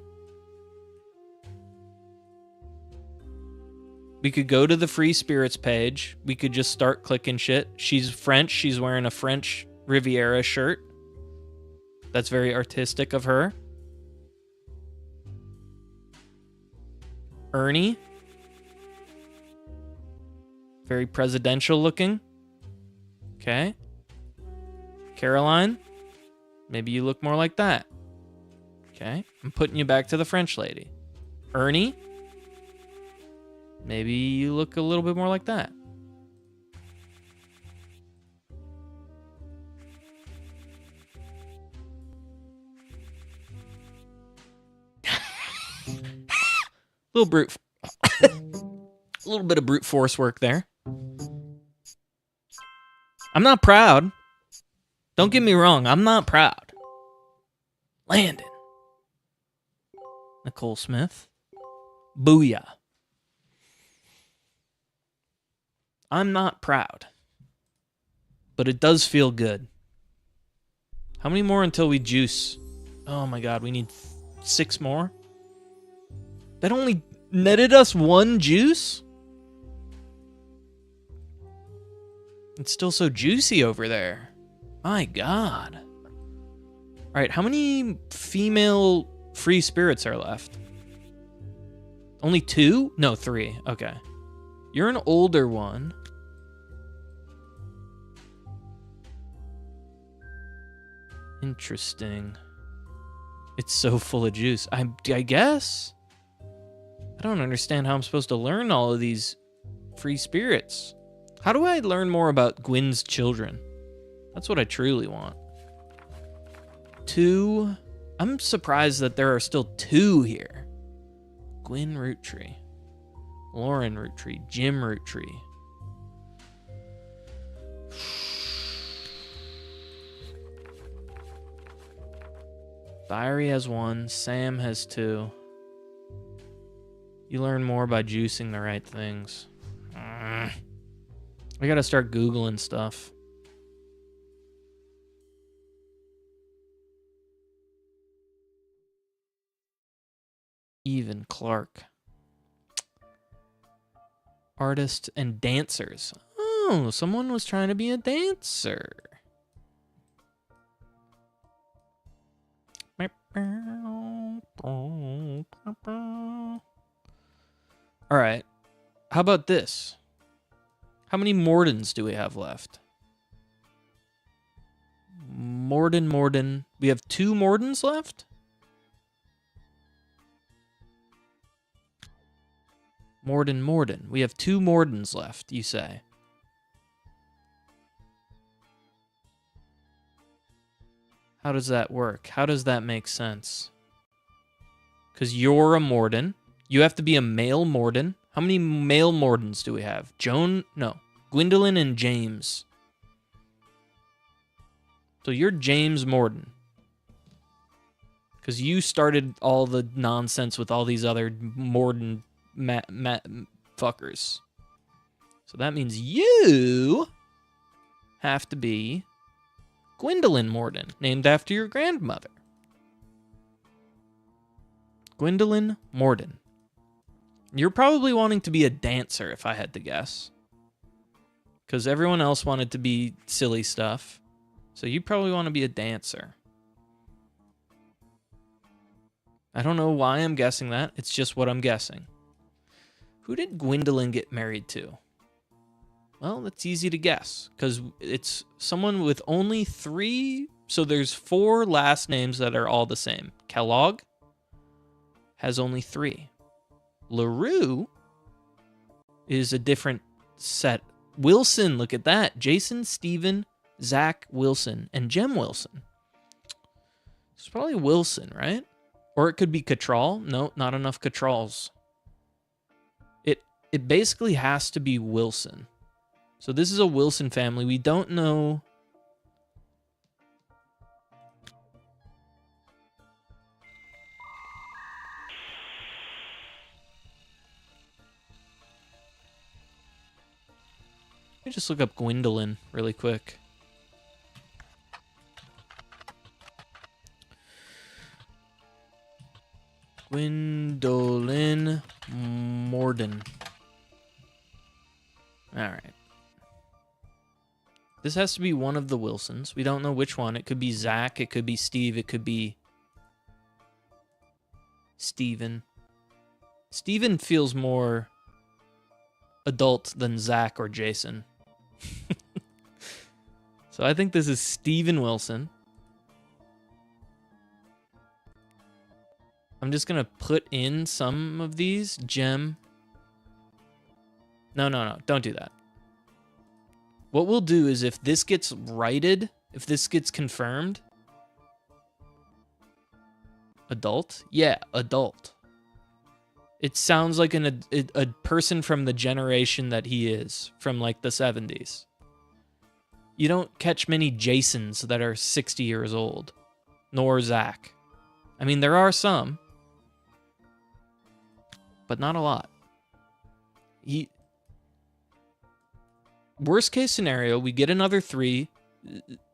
We could go to the free spirits page. We could just start clicking shit. She's French. She's wearing a French Riviera shirt. That's very artistic of her. Ernie. Very presidential looking. Okay. Caroline. Maybe you look more like that. Okay. I'm putting you back to the French lady. Ernie. Maybe you look a little bit more like that. Little brute. A little bit of brute force work there. I'm not proud. Don't get me wrong. I'm not proud. Landon. Nicole Smith. Booyah. I'm not proud. But it does feel good. How many more until we juice? Oh my God, we need 6 more? That only netted us 1 juice? It's still so juicy over there. My God. Alright, how many female free spirits are left? Only 2? No, 3. Okay. You're an older one. Interesting. It's so full of juice. I guess. I don't understand how I'm supposed to learn all of these free spirits. How do I learn more about Gwyn's children? That's what I truly want. 2. I'm surprised that there are still 2 here. Gwyn Roottree. Lauren Roottree. Jim Roottree. Diary has 1. Sam has 2. You learn more by juicing the right things. I gotta start Googling stuff. Even Clark. Artists and dancers. Oh, someone was trying to be a dancer. All right. How about this? How many Mordens do we have left? Morden. We have 2 Mordens left? Morden. We have 2 Mordens left, you say. How does that work? How does that make sense? Because you're a Morden. You have to be a male Morden. How many male Mordens do we have? Gwendolyn and James. So you're James Morden. Because you started all the nonsense with all these other Morden fuckers. So that means you have to be Gwendolyn Morden, named after your grandmother. Gwendolyn Morden. You're probably wanting to be a dancer, if I had to guess. Because everyone else wanted to be silly stuff. So you probably want to be a dancer. I don't know why I'm guessing that. It's just what I'm guessing. Who did Gwendolyn get married to? Well, that's easy to guess. Because it's someone with only 3... So there's 4 last names that are all the same. Kellogg has only 3. LaRue is a different set. Wilson, look at that. Jason, Steven, Zach, Wilson, and Jem Wilson. It's probably Wilson, right? Or it could be Cattrall. No, not enough Cattralls. It basically has to be Wilson. So this is a Wilson family. We don't know... Let me just look up Gwendolyn really quick. Gwendolyn Morden. All right. This has to be one of the Wilsons. We don't know which one. It could be Zach. It could be Steve. It could be Steven. Steven feels more adult than Zach or Jason. So I think this is Steven Wilson. I'm just going to put in some of these. Jem. No. Don't do that. What we'll do is if this gets righted, if this gets confirmed. Adult? Yeah, adult. It sounds like a person from the generation that he is, from like the 70s. You don't catch many Jasons that are 60 years old, nor Zach. I mean, there are some, but not a lot. Worst case scenario, we get another 3.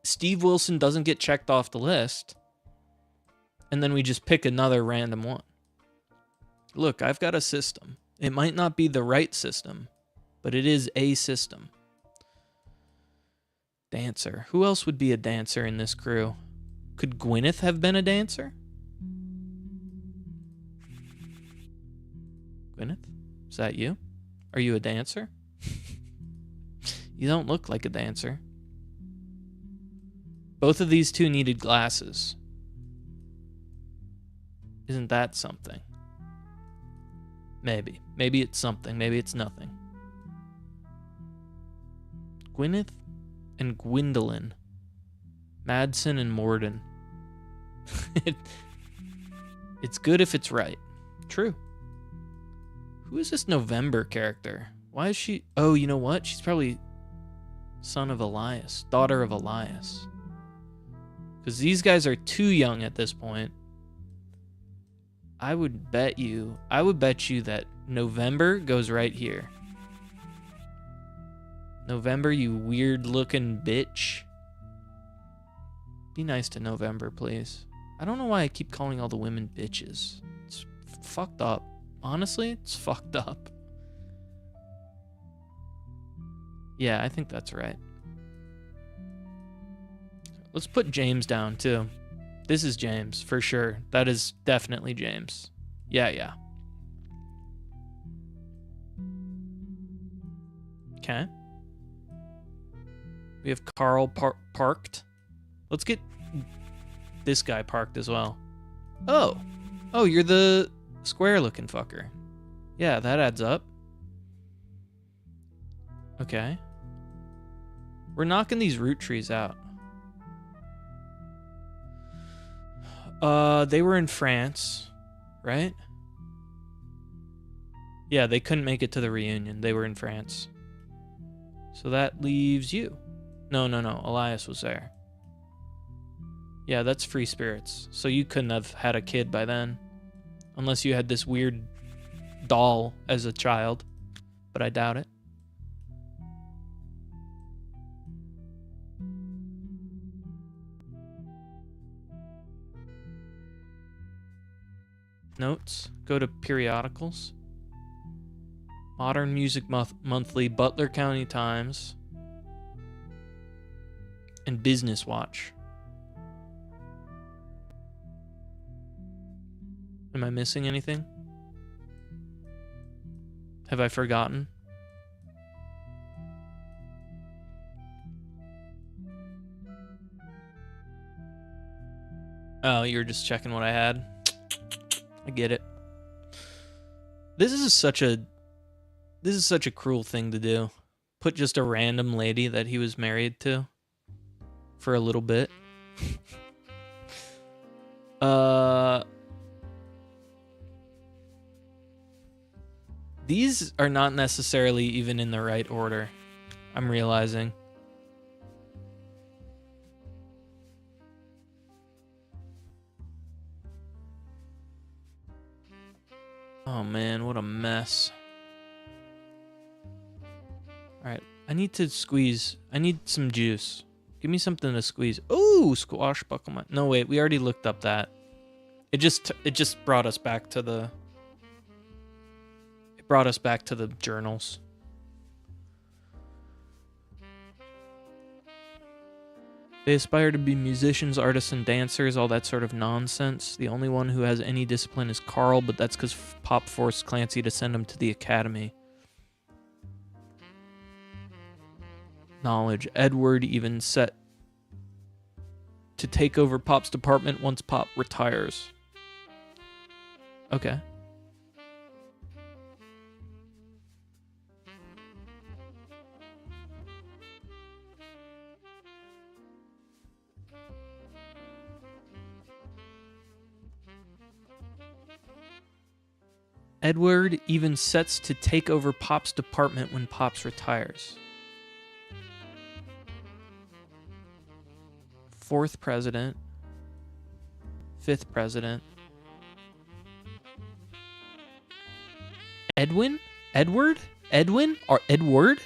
Steve Wilson doesn't get checked off the list, and then we just pick another random one. Look, I've got a system. It might not be the right system, but it is a system. Dancer. Who else would be a dancer in this crew? Could Gwyneth have been a dancer? Gwyneth? Is that you? Are you a dancer? You don't look like a dancer. Both of these 2 needed glasses. Isn't that something? Maybe. Maybe it's something. Maybe it's nothing. Gwyneth and Gwendolyn. Madsen and Morden. It's good if it's right. True. Who is this November character? Why is she... Oh, you know what? She's probably son of Elias. Daughter of Elias. Because these guys are too young at this point. I would bet you that November goes right here. November, you weird looking bitch. Be nice to November, please. I don't know why I keep calling all the women bitches. It's fucked up. Honestly, it's fucked up. Yeah, I think that's right. Let's put James down, too. This is James, for sure. That is definitely James. Yeah, yeah. Okay. We have Carl parked. Let's get this guy parked as well. Oh. Oh, you're the square-looking fucker. Yeah, that adds up. Okay. We're knocking these Roottrees out. They were in France, right? Yeah, they couldn't make it to the reunion. They were in France. So that leaves you. No. Elias was there. Yeah, that's free spirits. So you couldn't have had a kid by then. Unless you had this weird doll as a child. But I doubt it. Notes. Go to periodicals. Modern Music Monthly, Butler County Times, and Business Watch. Am I missing anything? Have I forgotten? Oh, you were just checking what I had? I get it. This is such a cruel thing to do. Put just a random lady that he was married to for a little bit. These are not necessarily even in the right order, I'm realizing. Oh man, what a mess. Alright, I need to squeeze. I need some juice. Give me something to squeeze. Ooh, squashbuckle. No, wait, we already looked up that. It just brought us back to the... It brought us back to the journals. They aspire to be musicians, artists, and dancers, all that sort of nonsense. The only one who has any discipline is Carl, but that's because Pop forced Clancy to send him to the academy. Knowledge. Edward even set to take over Pop's department once Pop retires. Okay. Edward even sets to take over Pop's department when Pops retires. Fourth president. Fifth president. Edwin? Edward? Edwin? Or Edward?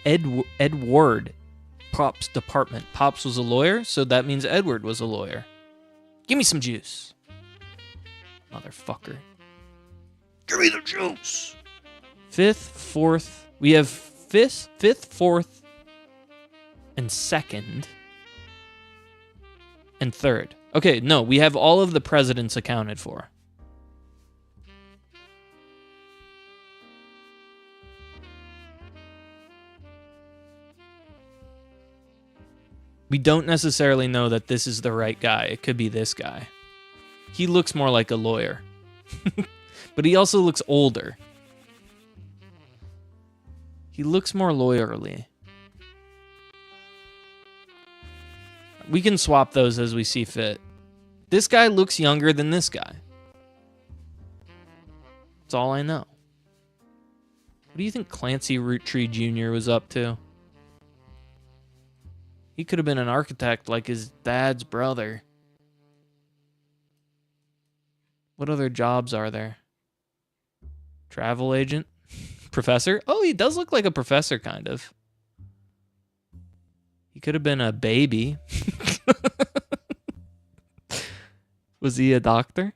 Edward. Pop's department. Pops was a lawyer, so that means Edward was a lawyer. Give me some juice. Motherfucker. Give me the juice. Fifth, fourth. We have fifth, fourth, and second. And third. Okay, no, we have all of the presidents accounted for. We don't necessarily know that this is the right guy. It could be this guy. He looks more like a lawyer. But he also looks older. He looks more lawyerly. We can swap those as we see fit. This guy looks younger than this guy. That's all I know. What do you think Clancy Roottree Jr. was up to? He could have been an architect like his dad's brother. What other jobs are there? Travel agent? Professor? Oh, he does look like a professor, kind of. He could have been a baby. Was he a doctor?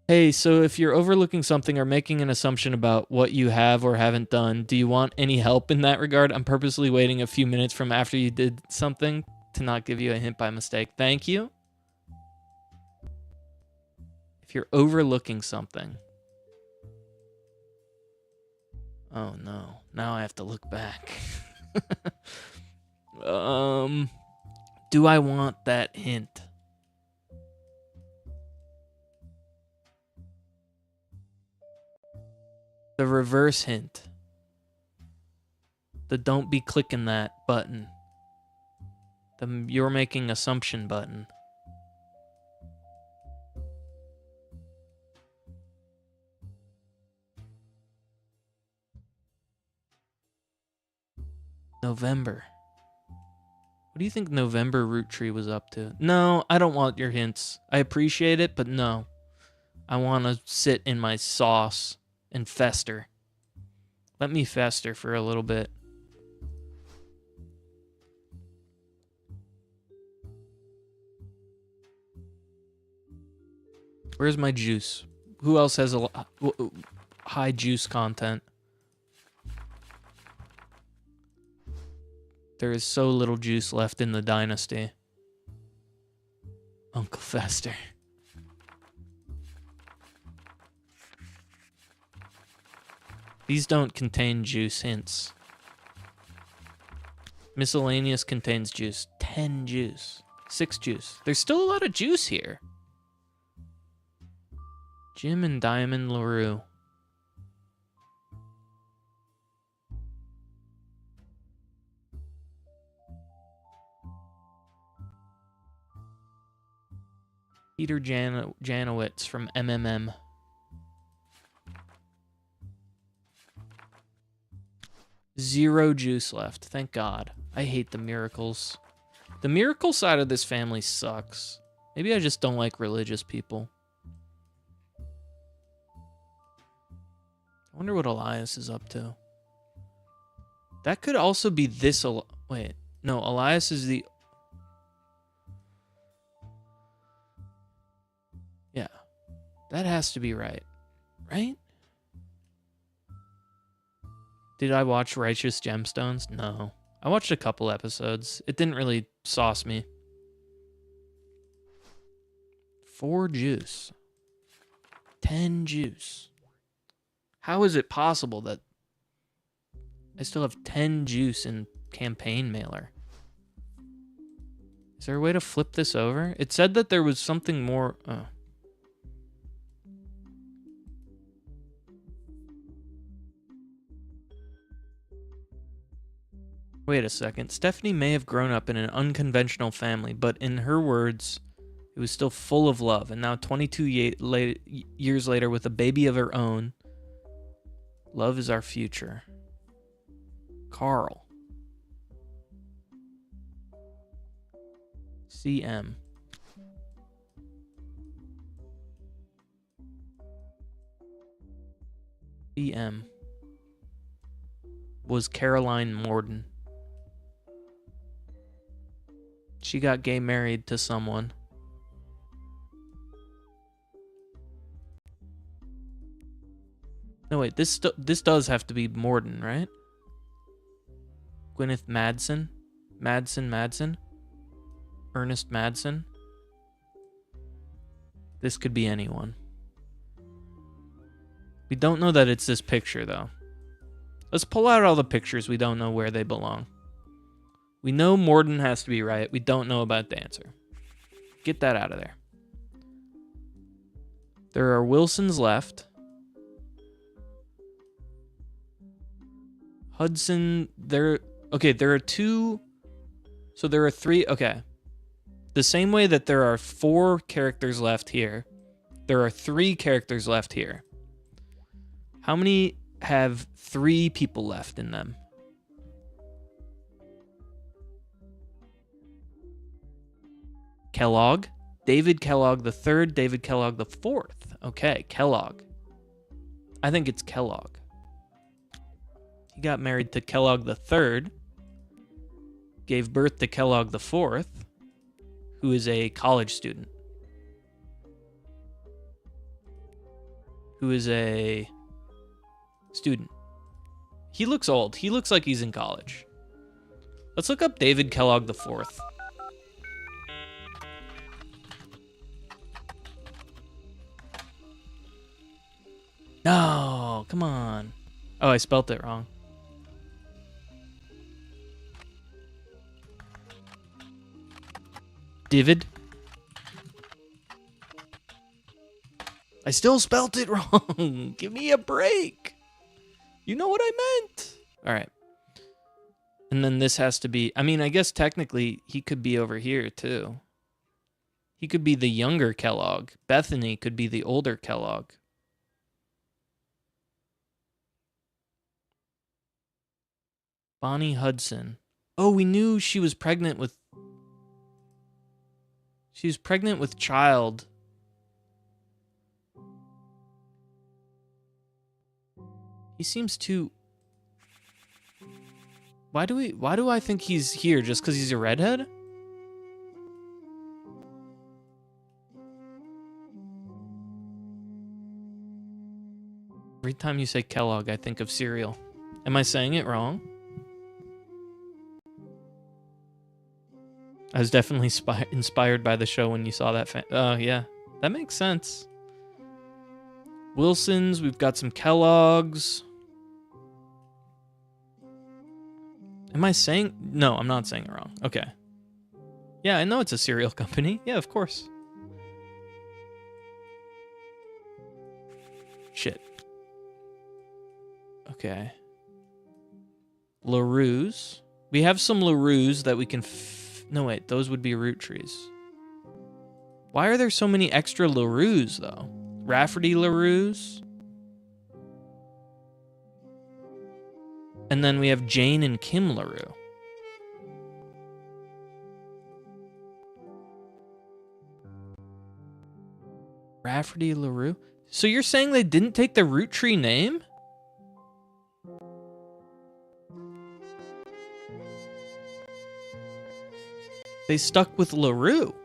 Hey, so if you're overlooking something or making an assumption about what you have or haven't done, do you want any help in that regard? I'm purposely waiting a few minutes from after you did something to not give you a hint by mistake. Thank you. If you're overlooking something. Oh no. Now I have to look back. Do I want that hint? The reverse hint. The don't be clicking that button. The you're making assumption button. November. What do you think November Roottrees was up to? No, I don't want your hints. I appreciate it, but no. I want to sit in my sauce and fester. Let me fester for a little bit. Where's my juice? Who else has a high juice content? There is so little juice left in the dynasty. Uncle Fester. These don't contain juice hints. Miscellaneous contains juice. 10 juice. 6 juice. There's still a lot of juice here. Jim and Diamond LaRue. Peter Janowitz from MMM. Zero juice left. Thank God. I hate the miracles. The miracle side of this family sucks. Maybe I just don't like religious people. I wonder what Elias is up to. That could also be this. Wait. No, Elias is the... Yeah. That has to be right. Right? Did I watch Righteous Gemstones? No. I watched a couple episodes. It didn't really sauce me. 4 juice. 10 juice. How is it possible that I still have 10 juice in campaign mailer? Is there a way to flip this over? It said that there was something more... Oh. Wait a second. Stephanie may have grown up in an unconventional family, but in her words, it was still full of love. And now 22 years later, with a baby of her own, love is our future. Carl. CM. CM. Was Caroline Morden. She got gay married to someone. No, wait, this does have to be Morden, right? Gwyneth Madsen? Madsen? Ernest Madsen? This could be anyone. We don't know that it's this picture, though. Let's pull out all the pictures we don't know where they belong. We know Morden has to be right. We don't know about Dancer. Get that out of there. There are Wilsons left. Hudson, okay, there are 2. So there are 3, okay. The same way that there are 4 characters left here, there are 3 characters left here. How many have 3 people left in them? Kellogg, David Kellogg the third, David Kellogg the fourth. Okay, Kellogg. I think it's Kellogg. He got married to Kellogg the third, gave birth to Kellogg the fourth, who is a college student. who is a student. He looks old. He looks like he's in college. Let's look up David Kellogg IV. No, come on. Oh, I spelt it wrong. David. I still spelt it wrong. Give me a break. You know what I meant. All right. And then this has to be, I mean, I guess technically he could be over here too. He could be the younger Kellogg. Bethany could be the older Kellogg. Bonnie Hudson. Oh, we knew she was pregnant with... She was pregnant with child. He seems too... Why do I think he's here? Just because he's a redhead? Every time you say Kellogg, I think of cereal. Am I saying it wrong? I was definitely inspired by the show when you saw that. Yeah, that makes sense. Wilson's, we've got some Kellogg's. Am I saying... No, I'm not saying it wrong. Okay. Yeah, I know it's a cereal company. Yeah, of course. Shit. Okay. LaRue's. We have some LaRue's that we can... No, wait. Those would be Roottrees. Why are there so many extra LaRue's, though? Rafferty LaRue's. And then we have Jane and Kim LaRue. Rafferty LaRue? So you're saying they didn't take the Roottree name? They stuck with LaRue.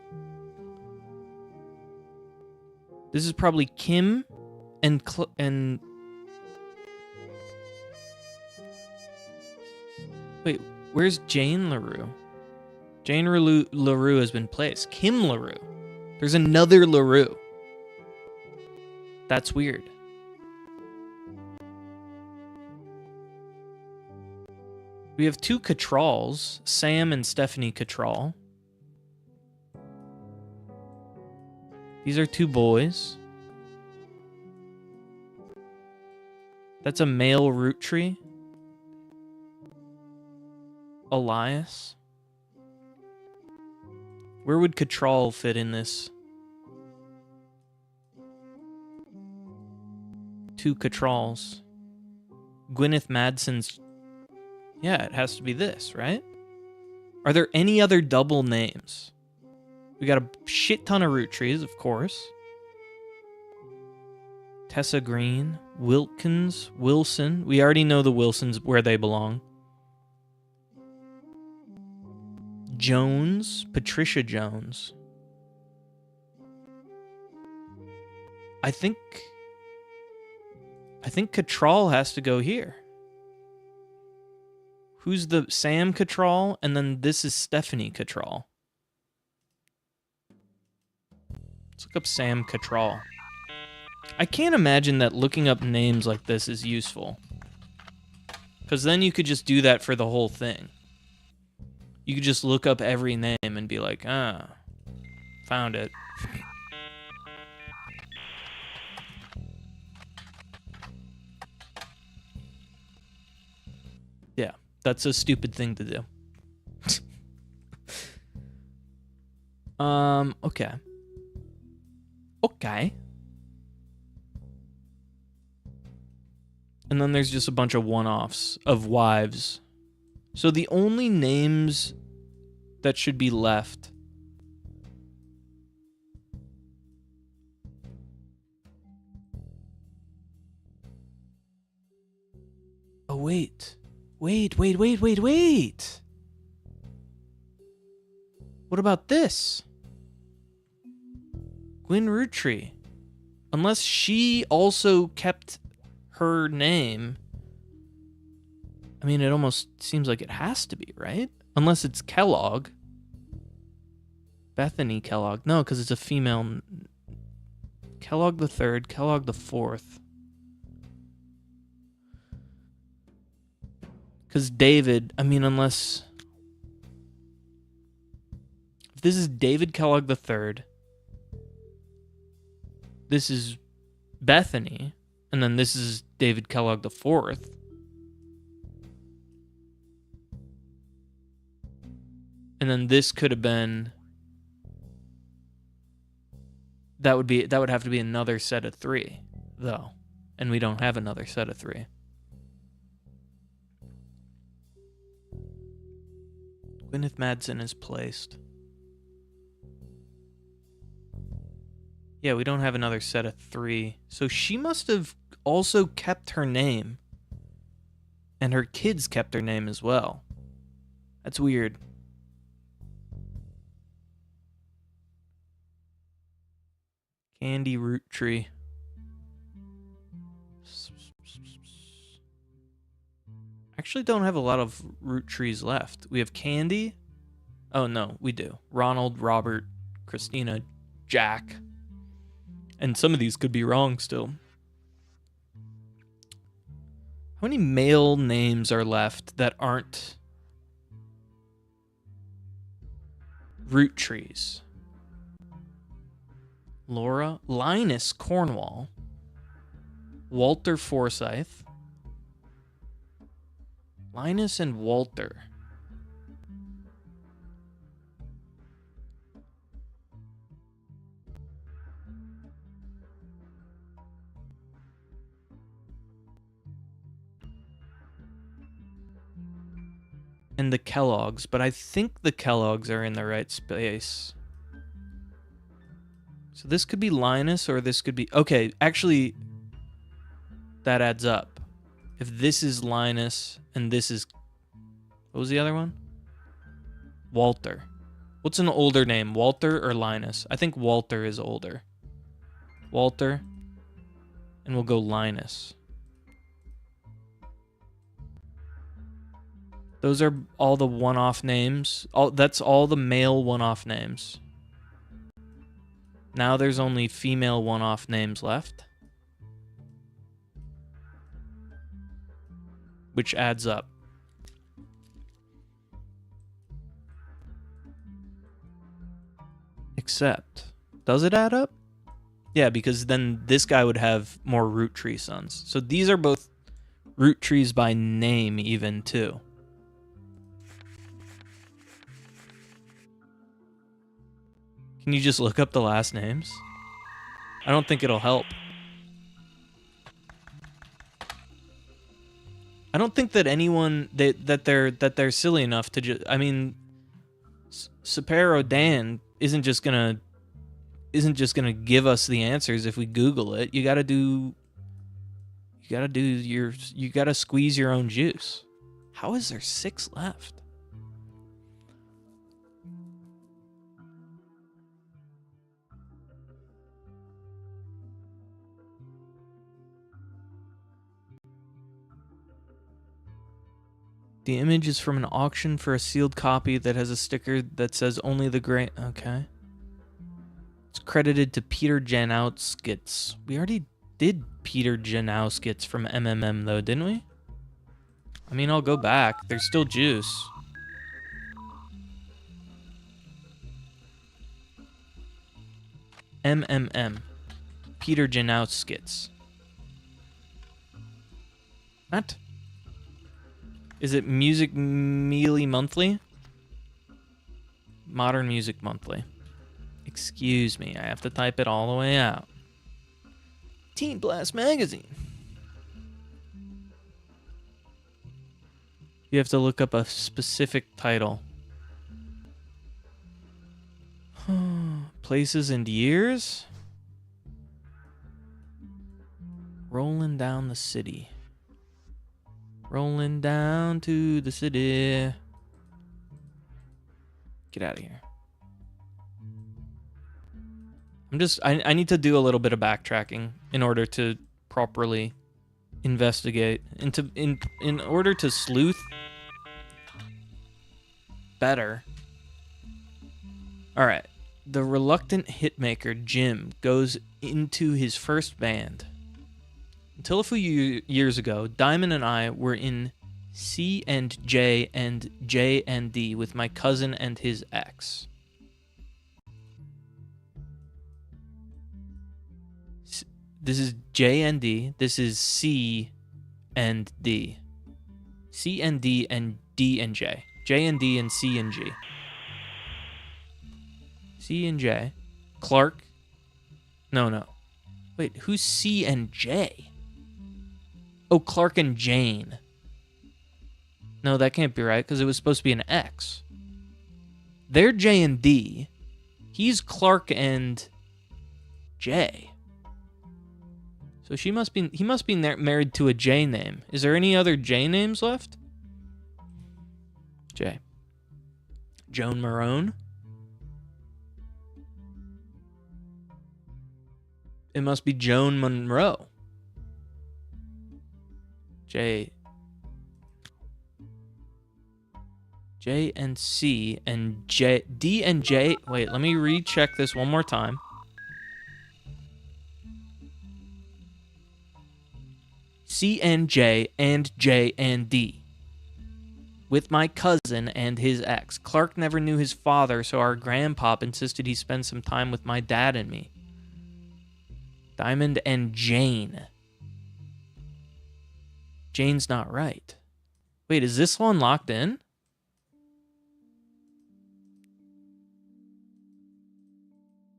This is probably Kim and Wait, where's Jane LaRue? Jane LaRue has been placed. Kim LaRue. There's another LaRue. That's weird. We have two Cattralls, Sam and Stephanie Cattrall. These are two boys. That's a male Roottree. Elias. Where would Cattrall fit in this? Two Cattralls. Gwyneth Madsen's... Yeah, it has to be this, right? Are there any other double names? We got a shit ton of Roottrees, of course. Tessa Green, Wilkins, Wilson. We already know the Wilsons, where they belong. Jones, Patricia Jones. I think Cattrall has to go here. Who's the Sam Cattrall? And then this is Stephanie Cattrall. Let's look up Sam Cattrall. I can't imagine that looking up names like this is useful. Because then you could just do that for the whole thing. You could just look up every name and be like, ah, found it. Yeah, that's a stupid thing to do. Okay. Okay. And then there's just a bunch of one-offs of wives. So the only names that should be left... Oh, wait. Wait. What about this? Gwyn Roottree. Unless she also kept her name. I mean, it almost seems like it has to be, right? Unless it's Kellogg. Bethany Kellogg. No, because it's a female. Kellogg the third, Kellogg the fourth. Because David, I mean, unless... If this is David Kellogg the third, this is Bethany, and then this is David Kellogg the fourth. And then this could have been... That would have to be another set of 3, though. And we don't have another set of 3. Gwyneth Madsen is placed. Yeah, we don't have another set of 3. So she must have also kept her name. And her kids kept their name as well. That's weird. Candy Roottrees. Actually don't have a lot of Roottrees left. We have Candy. Oh no, we do. Ronald, Robert, Christina, Jack. And some of these could be wrong still. How many male names are left that aren't Roottrees? Laura, Linus Cornwall, Walter Forsyth, Linus and Walter. And the Kellogg's, but I think the Kellogg's are in the right space. So this could be Linus, or this could be... Okay, actually, that adds up. If this is Linus, and this is... What was the other one? Walter. What's an older name, Walter or Linus? I think Walter is older. Walter. And we'll go Linus. Those are all the one-off names. That's all the male one-off names. Now there's only female one-off names left. Which adds up. Except, does it add up? Yeah, because then this guy would have more Roottree sons. So these are both Roottrees by name even too. Can you just look up the last names? I don't think it'll help. I don't think that anyone that they're silly enough to just... I mean, Sapero Dan isn't just gonna give us the answers if we Google it. You gotta squeeze your own juice. How is there 6 left? The image is from an auction for a sealed copy that has a sticker that says only the great... Okay. It's credited to Peter Janowskis. We already did Peter Janowskis from MMM though, didn't we? I mean, I'll go back. There's still juice. MMM. Peter Janowskis. What? Is it Music Mealy Monthly? Modern Music Monthly. Excuse me, I have to type it all the way out. Teen Blast Magazine. You have to look up a specific title. Places and years? Rolling down the city. Rolling down to the city. Get out of here. I need to do a little bit of backtracking in order to properly investigate. In order to sleuth better. Alright. The reluctant hitmaker, Jim, goes into his first band. Until a few years ago, Diamond and I were in C and J and J and D with my cousin and his ex. This is J and D. This is C and D. C and D and D and J. J and D and C and G. C and J. Clark. No. Wait, who's C and J? Oh, Clark and Jane. No, that can't be right, because it was supposed to be an X. They're J and D. He's Clark and J. So he must be married to a J name. Is there any other J names left? J. Joan Marone. It must be Joan Monroe. J and C and J, D and J. Wait, let me recheck this one more time. C and J and D. With my cousin and his ex. Clark never knew his father, so our grandpop insisted he spend some time with my dad and me. Diamond and Jane. Jane's not right. Wait, is this one locked in?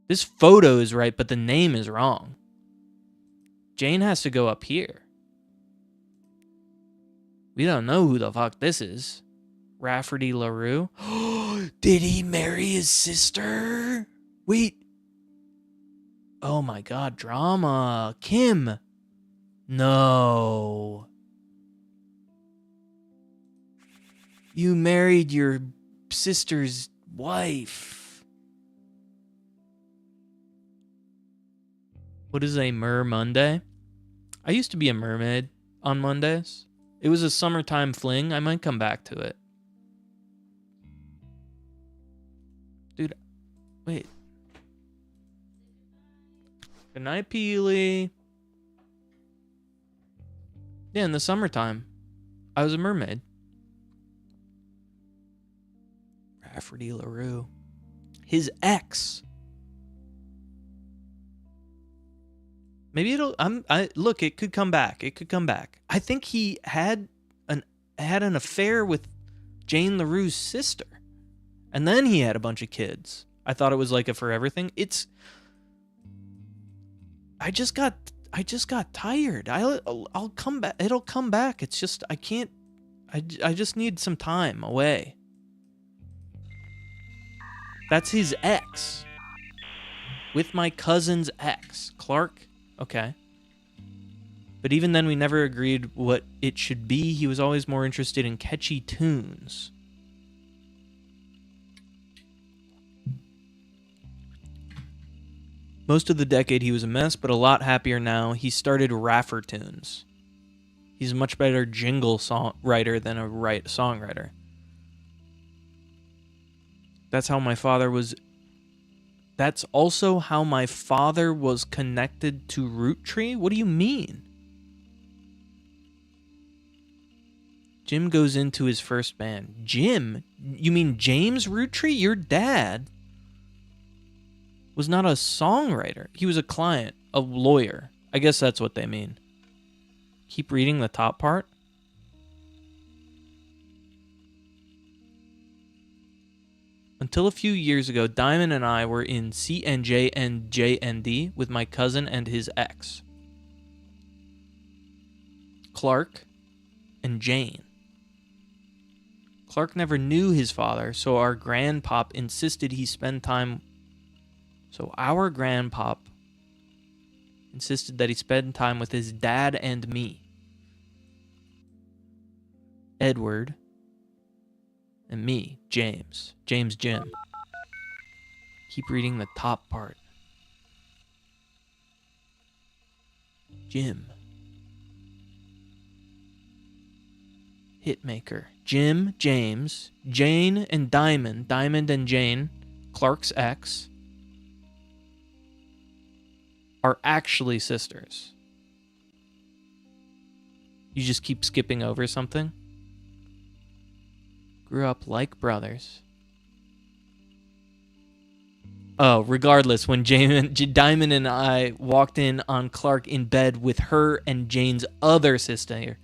This photo is right, but the name is wrong. Jane has to go up here. We don't know who the fuck this is. Rafferty LaRue. Did he marry his sister? Wait. Oh my god, drama. Kim. No. You married your sister's wife. What is a Mer Monday? I used to be a mermaid on Mondays. It was a summertime fling. I might come back to it. Dude, wait. Good night, Peely. Yeah, in the summertime, I was a mermaid. Rafferty LaRue. His ex. Maybe it'll. Look. It could come back. It could come back. I think he had an affair with Jane LaRue's sister, and then he had a bunch of kids. I thought it was like a forever thing. It's. I just got tired. I'll come back. It'll come back. It's just I can't. I just need some time away. That's his ex. With my cousin's ex, Clark. Okay. But even then, we never agreed what it should be. He was always more interested in catchy tunes. Most of the decade, he was a mess, but a lot happier now. He started Raffer tunes. He's a much better jingle writer than a songwriter. That's how my father was... That's also how my father was connected to Roottrees? What do you mean? Jim goes into his first band. Jim? You mean James Roottrees? Your dad was not a songwriter. He was a client, a lawyer. I guess that's what they mean. Keep reading the top part. Until a few years ago, Diamond and I were in C and J and J and D with my cousin and his ex. Clark and Jane. Clark never knew his father, so our grandpop insisted he spend time... So our grandpop insisted that he spend time with his dad and me. Edward... and me, James. James Jim. Keep reading the top part. Jim. Hitmaker. Jim, James, Jane and Diamond. Diamond and Jane, Clark's ex, are actually sisters. You just keep skipping over something. Grew up like brothers. Oh, regardless, when Diamond and I walked in on Clark in bed with her and Jane's other sister,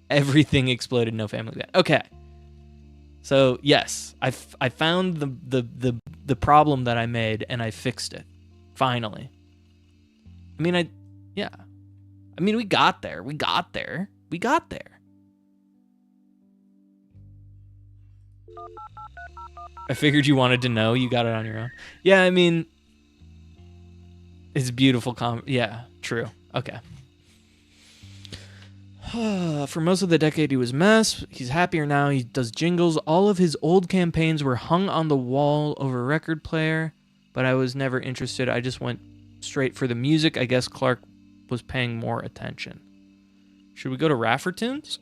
everything exploded. No family band. Okay. So yes, I found the problem that I made and I fixed it. Finally. I mean, we got there. We got there. I figured you wanted to know. You got it on your own. Yeah, I mean, it's beautiful. Yeah, true. Okay. For most of the decade, he was mess. He's happier now. He does jingles. All of his old campaigns were hung on the wall over a record player, but I was never interested. I just went straight for the music. I guess Clark was paying more attention. Should we go to Raffertunes?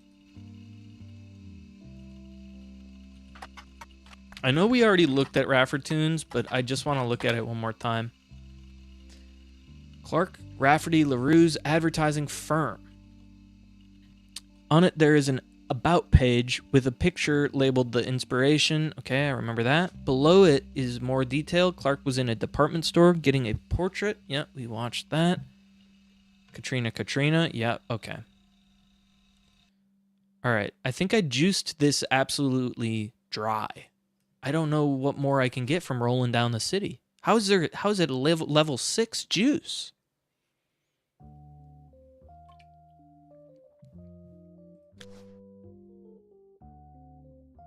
I know we already looked at Raffertunes, but I just want to look at it one more time. Clark Rafferty LaRue's advertising firm. On it, there is an about page with a picture labeled The Inspiration. Okay, I remember that. Below it is more detail. Clark was in a department store getting a portrait. Yep, we watched that. Katrina. Yep, okay. All right, I think I juiced this absolutely dry. I don't know what more I can get from rolling down the city. How is it level 6 juice?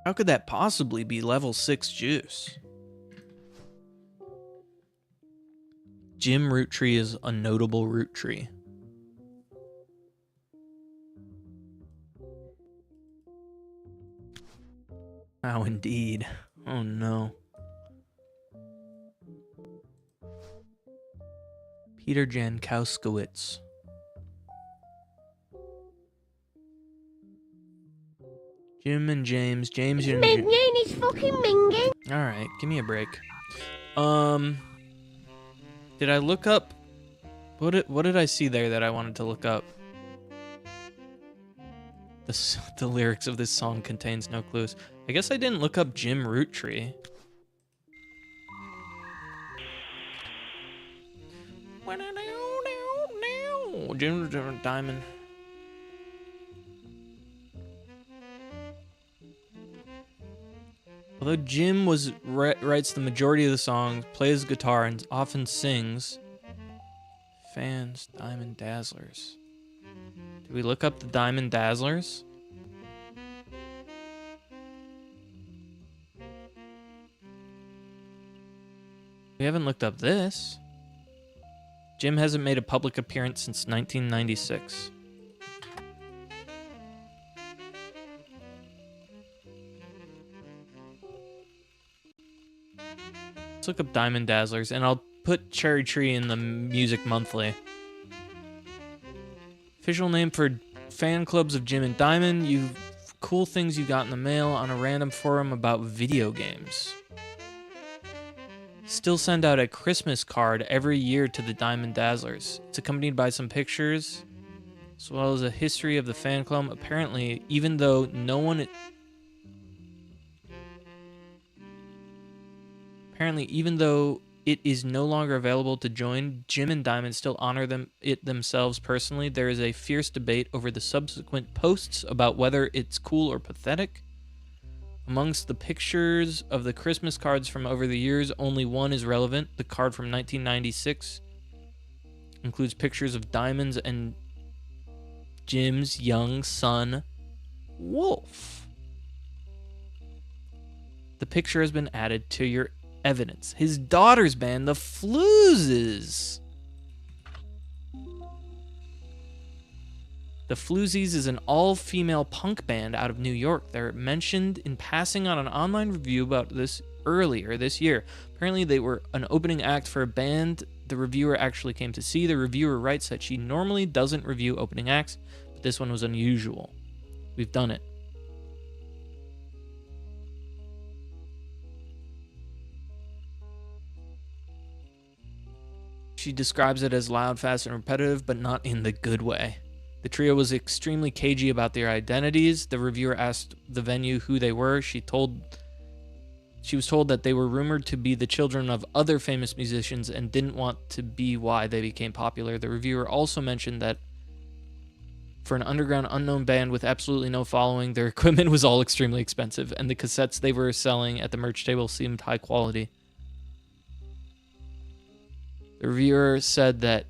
How could that possibly be level 6 juice? Jim Roottrees is a notable root tree. Oh, indeed. Oh, no. Peter Jankowskiewicz. Jim and James. James and James. He's fucking minging. Alright, give me a break. Did I look up... What did I see there that I wanted to look up? The lyrics of this song contains no clues. I guess I didn't look up Jim Roottrees. Jim Diamond. Although Jim writes the majority of the songs, plays guitar, and often sings, fans, Diamond Dazzlers. Did we look up the Diamond Dazzlers? We haven't looked up this. Jim hasn't made a public appearance since 1996. Let's look up Diamond Dazzlers, and I'll put Cherry Tree in the Music Monthly. Official name for fan clubs of Jim and Diamond. Cool things you got in the mail on a random forum about video games. Still send out a Christmas card every year to the Diamond Dazzlers. It's accompanied by some pictures, as well as a history of the fan club. Apparently, even though it is no longer available to join, Jim and Diamond still honor it themselves personally. There is a fierce debate over the subsequent posts about whether it's cool or pathetic. Amongst the pictures of the Christmas cards from over the years, only one is relevant. The card from 1996 includes pictures of Diamond's and Jim's young son, Wolf. The picture has been added to your evidence. His daughter's band, the Floozies. The Floozies is an all-female punk band out of New York. They're mentioned in passing on an online review about this earlier this year. Apparently, they were an opening act for a band the reviewer actually came to see. The reviewer writes that she normally doesn't review opening acts, but this one was unusual. We've done it. She describes it as loud, fast, and repetitive, but not in the good way. The trio was extremely cagey about their identities. The reviewer asked the venue who they were. She was told that they were rumored to be the children of other famous musicians and didn't want to be why they became popular. The reviewer also mentioned that for an underground unknown band with absolutely no following, their equipment was all extremely expensive, and the cassettes they were selling at the merch table seemed high quality. The reviewer said that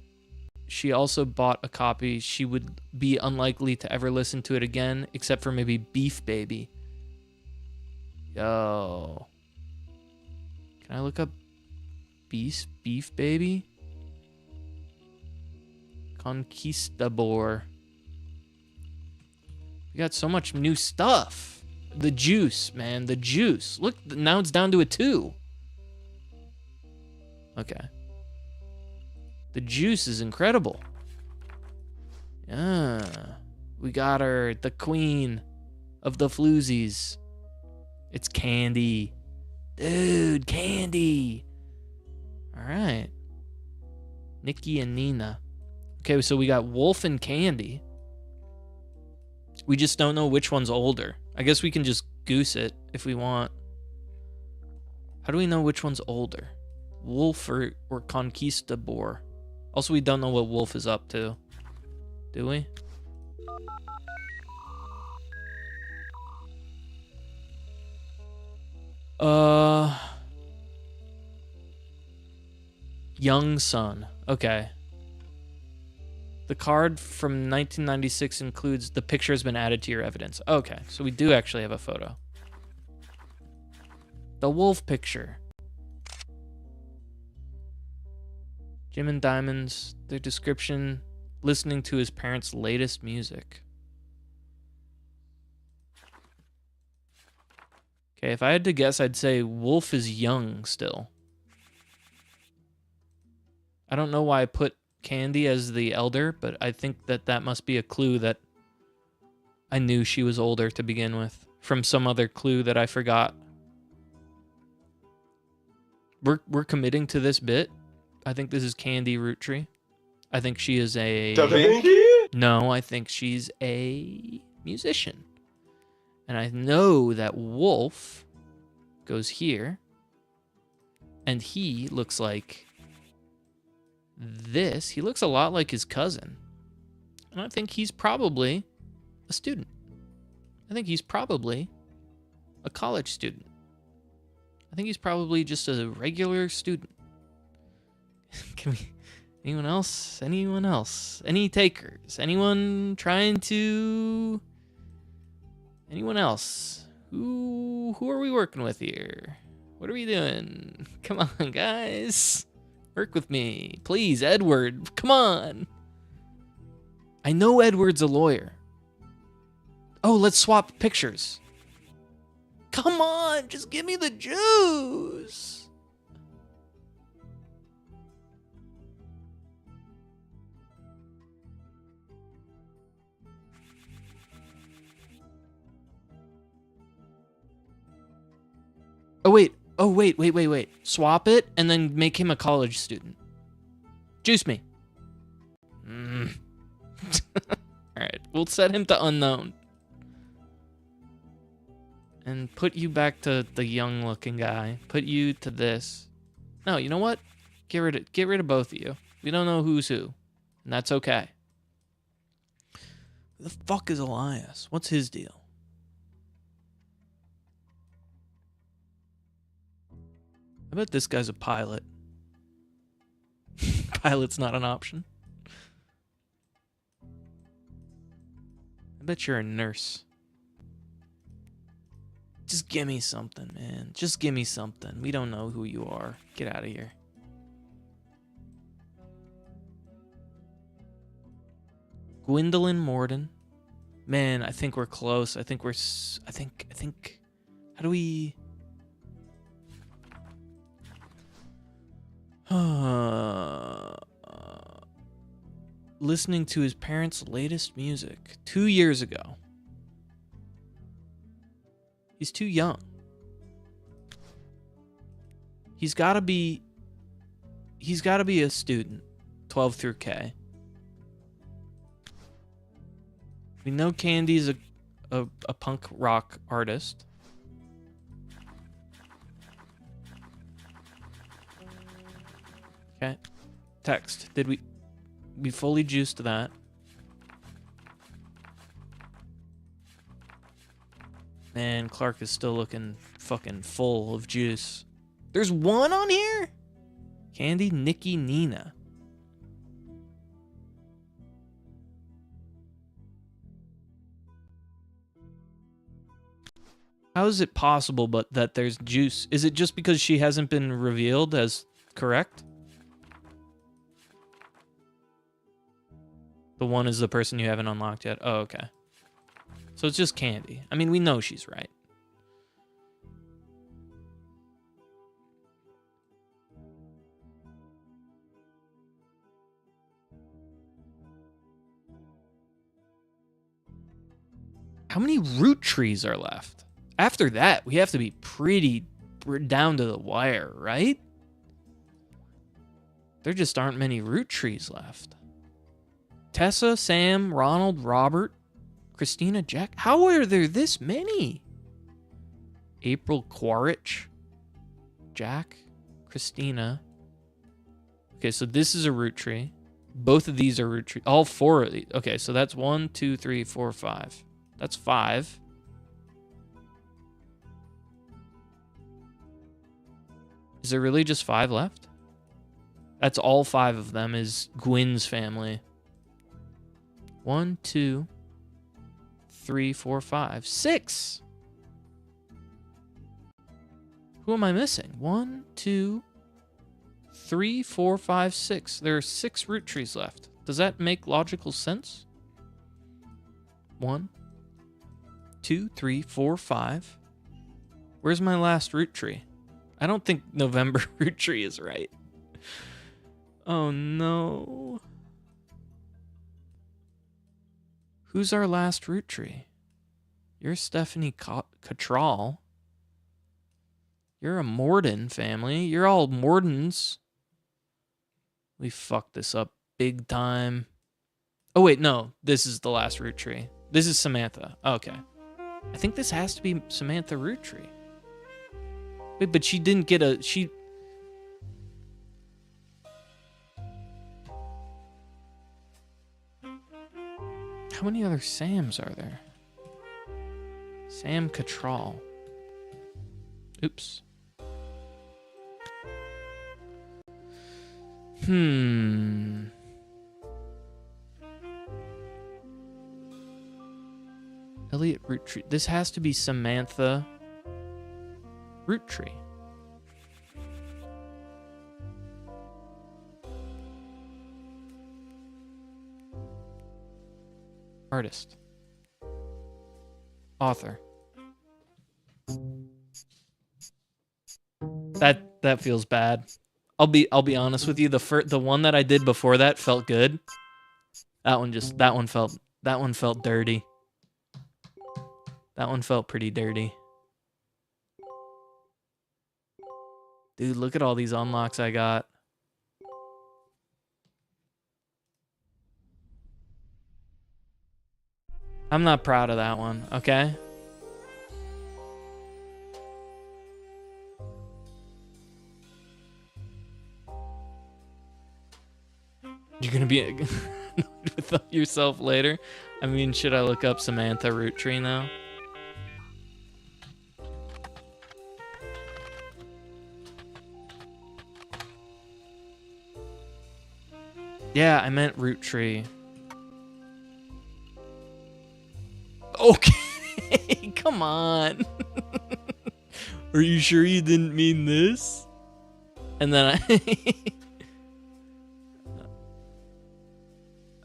she also bought a copy. She would be unlikely to ever listen to it again, except for maybe Beef Baby. Yo. Can I look up Beef Baby? Conquistador. We got so much new stuff. The Juice, man. The Juice. Look, now it's down to a 2. Okay. The Juice is incredible. Yeah. We got her, the queen of the floozies. It's Candy. Dude, Candy. All right. Nikki and Nina. Okay, so we got Wolf and Candy. We just don't know which one's older. I guess we can just goose it if we want. How do we know which one's older? Wolf or Conquistador? Also, we don't know what Wolf is up to. Do we? Young son. Okay. The card from 1996 includes the picture has been added to your evidence. Okay, so we do actually have a photo. The wolf picture. Jim and Diamonds, their description, listening to his parents' latest music. Okay, if I had to guess, I'd say Wolf is young still. I don't know why I put Candy as the elder, but I think that must be a clue that I knew she was older to begin with, from some other clue that I forgot. We're committing to this bit. I think this is Candy Roottrees. I think she is a... No, I think she's a musician. And I know that Wolf goes here. And he looks like this. He looks a lot like his cousin. And I think he's probably a student. I think he's probably a college student. I think he's probably just a regular student. Can we... Anyone else? Anyone else? Any takers? Anyone trying to... Anyone else? Who are we working with here? What are we doing? Come on, guys. Work with me. Please, Edward. Come on. I know Edward's a lawyer. Oh, let's swap pictures. Come on, just give me the juice. Oh, wait. Swap it and then make him a college student. Juice me. All right, we'll set him to unknown. And put you back to the young-looking guy. Put you to this. No, you know what? Get rid of both of you. We don't know who's who. And that's okay. Who the fuck is Elias? What's his deal? I bet this guy's a pilot. Pilot's not an option. I bet you're a nurse. Just give me something, man. Just give me something. We don't know who you are. Get out of here. Gwendolyn Morden. Man, I think we're close. I think how do we... Listening to his parents' latest music 2 years ago. He's too young. He's got to be a student, 12 through K. We know Candy's a punk rock artist. Okay. Text. Did we fully juiced that? Man, Clark is still looking fucking full of juice. There's one on here? Candy, Nikki, Nina. How is it possible but that there's juice? Is it just because she hasn't been revealed as correct? The one is the person you haven't unlocked yet? Oh, okay. So it's just Candy. I mean, we know she's right. How many Roottrees are left? After that, we have to be pretty down to the wire, right? There just aren't many Roottrees left. Tessa, Sam, Ronald, Robert, Christina, Jack. How are there this many? April, Quaritch, Jack, Christina. Okay, so this is a Roottree. Both of these are Roottrees. All four of these. Okay, so that's 1, 2, 3, 4, 5. That's 5. Is there really just 5 left? That's all 5 of them is Gwyn's family. 1, 2, 3, 4, 5, 6. Who am I missing? 1, 2, 3, 4, 5, 6. There are 6 Roottrees left. Does that make logical sense? 1, 2, 3, 4, 5. Where's my last Roottree? I don't think November Roottree is right. Oh no. Who's our last Roottree? You're Stephanie Cattrall. You're a Morden family. You're all Mordens. We fucked this up big time. Oh wait, no. This is the last Roottree. This is Samantha. Okay. I think this has to be Samantha Roottree. Wait, but she didn't get a... How many other Sams are there? Sam Cattrall. Oops. Elliot Roottree. This has to be Samantha Roottree. Artist. Author. That feels bad. I'll be honest with you. The one that I did before that felt good. That one felt dirty. That one felt pretty dirty. Dude, look at all these unlocks I got. I'm not proud of that one, okay? You're gonna be annoyed with yourself later? I mean, should I look up Samantha Roottree now? Yeah, I meant Roottree. Okay, come on. Are you sure you didn't mean this? And then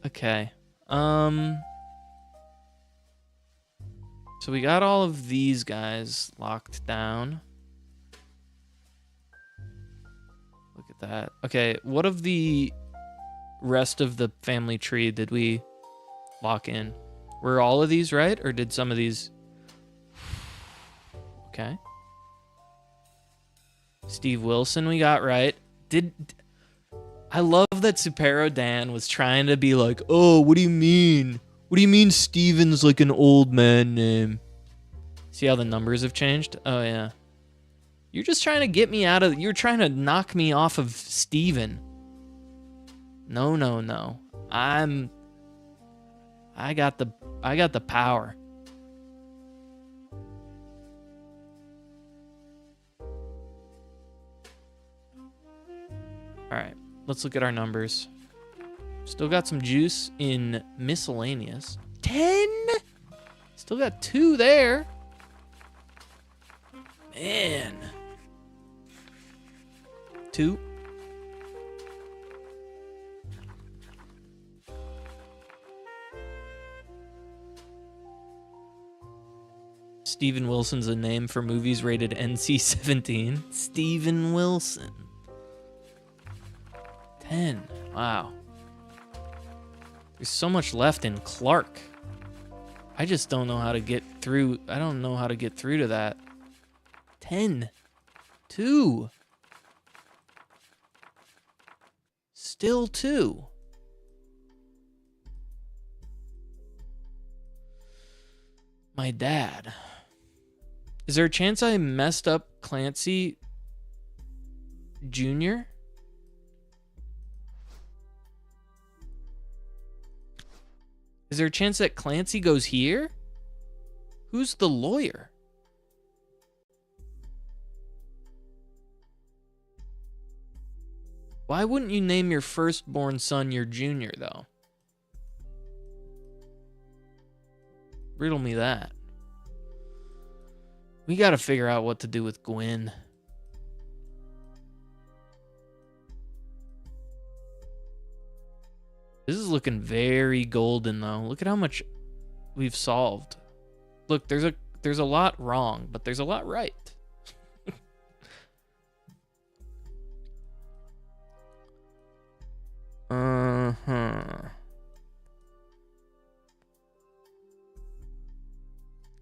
okay. So we got all of these guys locked down. Look at that. Okay, what of the rest of the family tree did we lock in? Were all of these right, or did some of these... Okay. Steve Wilson we got right. I love that Supero Dan was trying to be like, oh, what do you mean? What do you mean Steven's like an old man name? See how the numbers have changed? Oh, yeah. You're just trying to get me out of... You're trying to knock me off of Steven. No, no, no. I got the power. All right, let's look at our numbers. Still got some juice in miscellaneous. 10? Still got 2 there. Man. 2. Steven Wilson's a name for movies rated NC-17. Steven Wilson. 10. Wow. There's so much left in Clark. I just don't know how to get through. I don't know how to get through to that. 10. 2. Still 2. My dad. Is there a chance I messed up Clancy Jr.? Is there a chance that Clancy goes here? Who's the lawyer? Why wouldn't you name your firstborn son your junior, though? Riddle me that. We gotta figure out what to do with Gwen. This is looking very golden, though. Look at how much we've solved. Look, there's a lot wrong, but there's a lot right.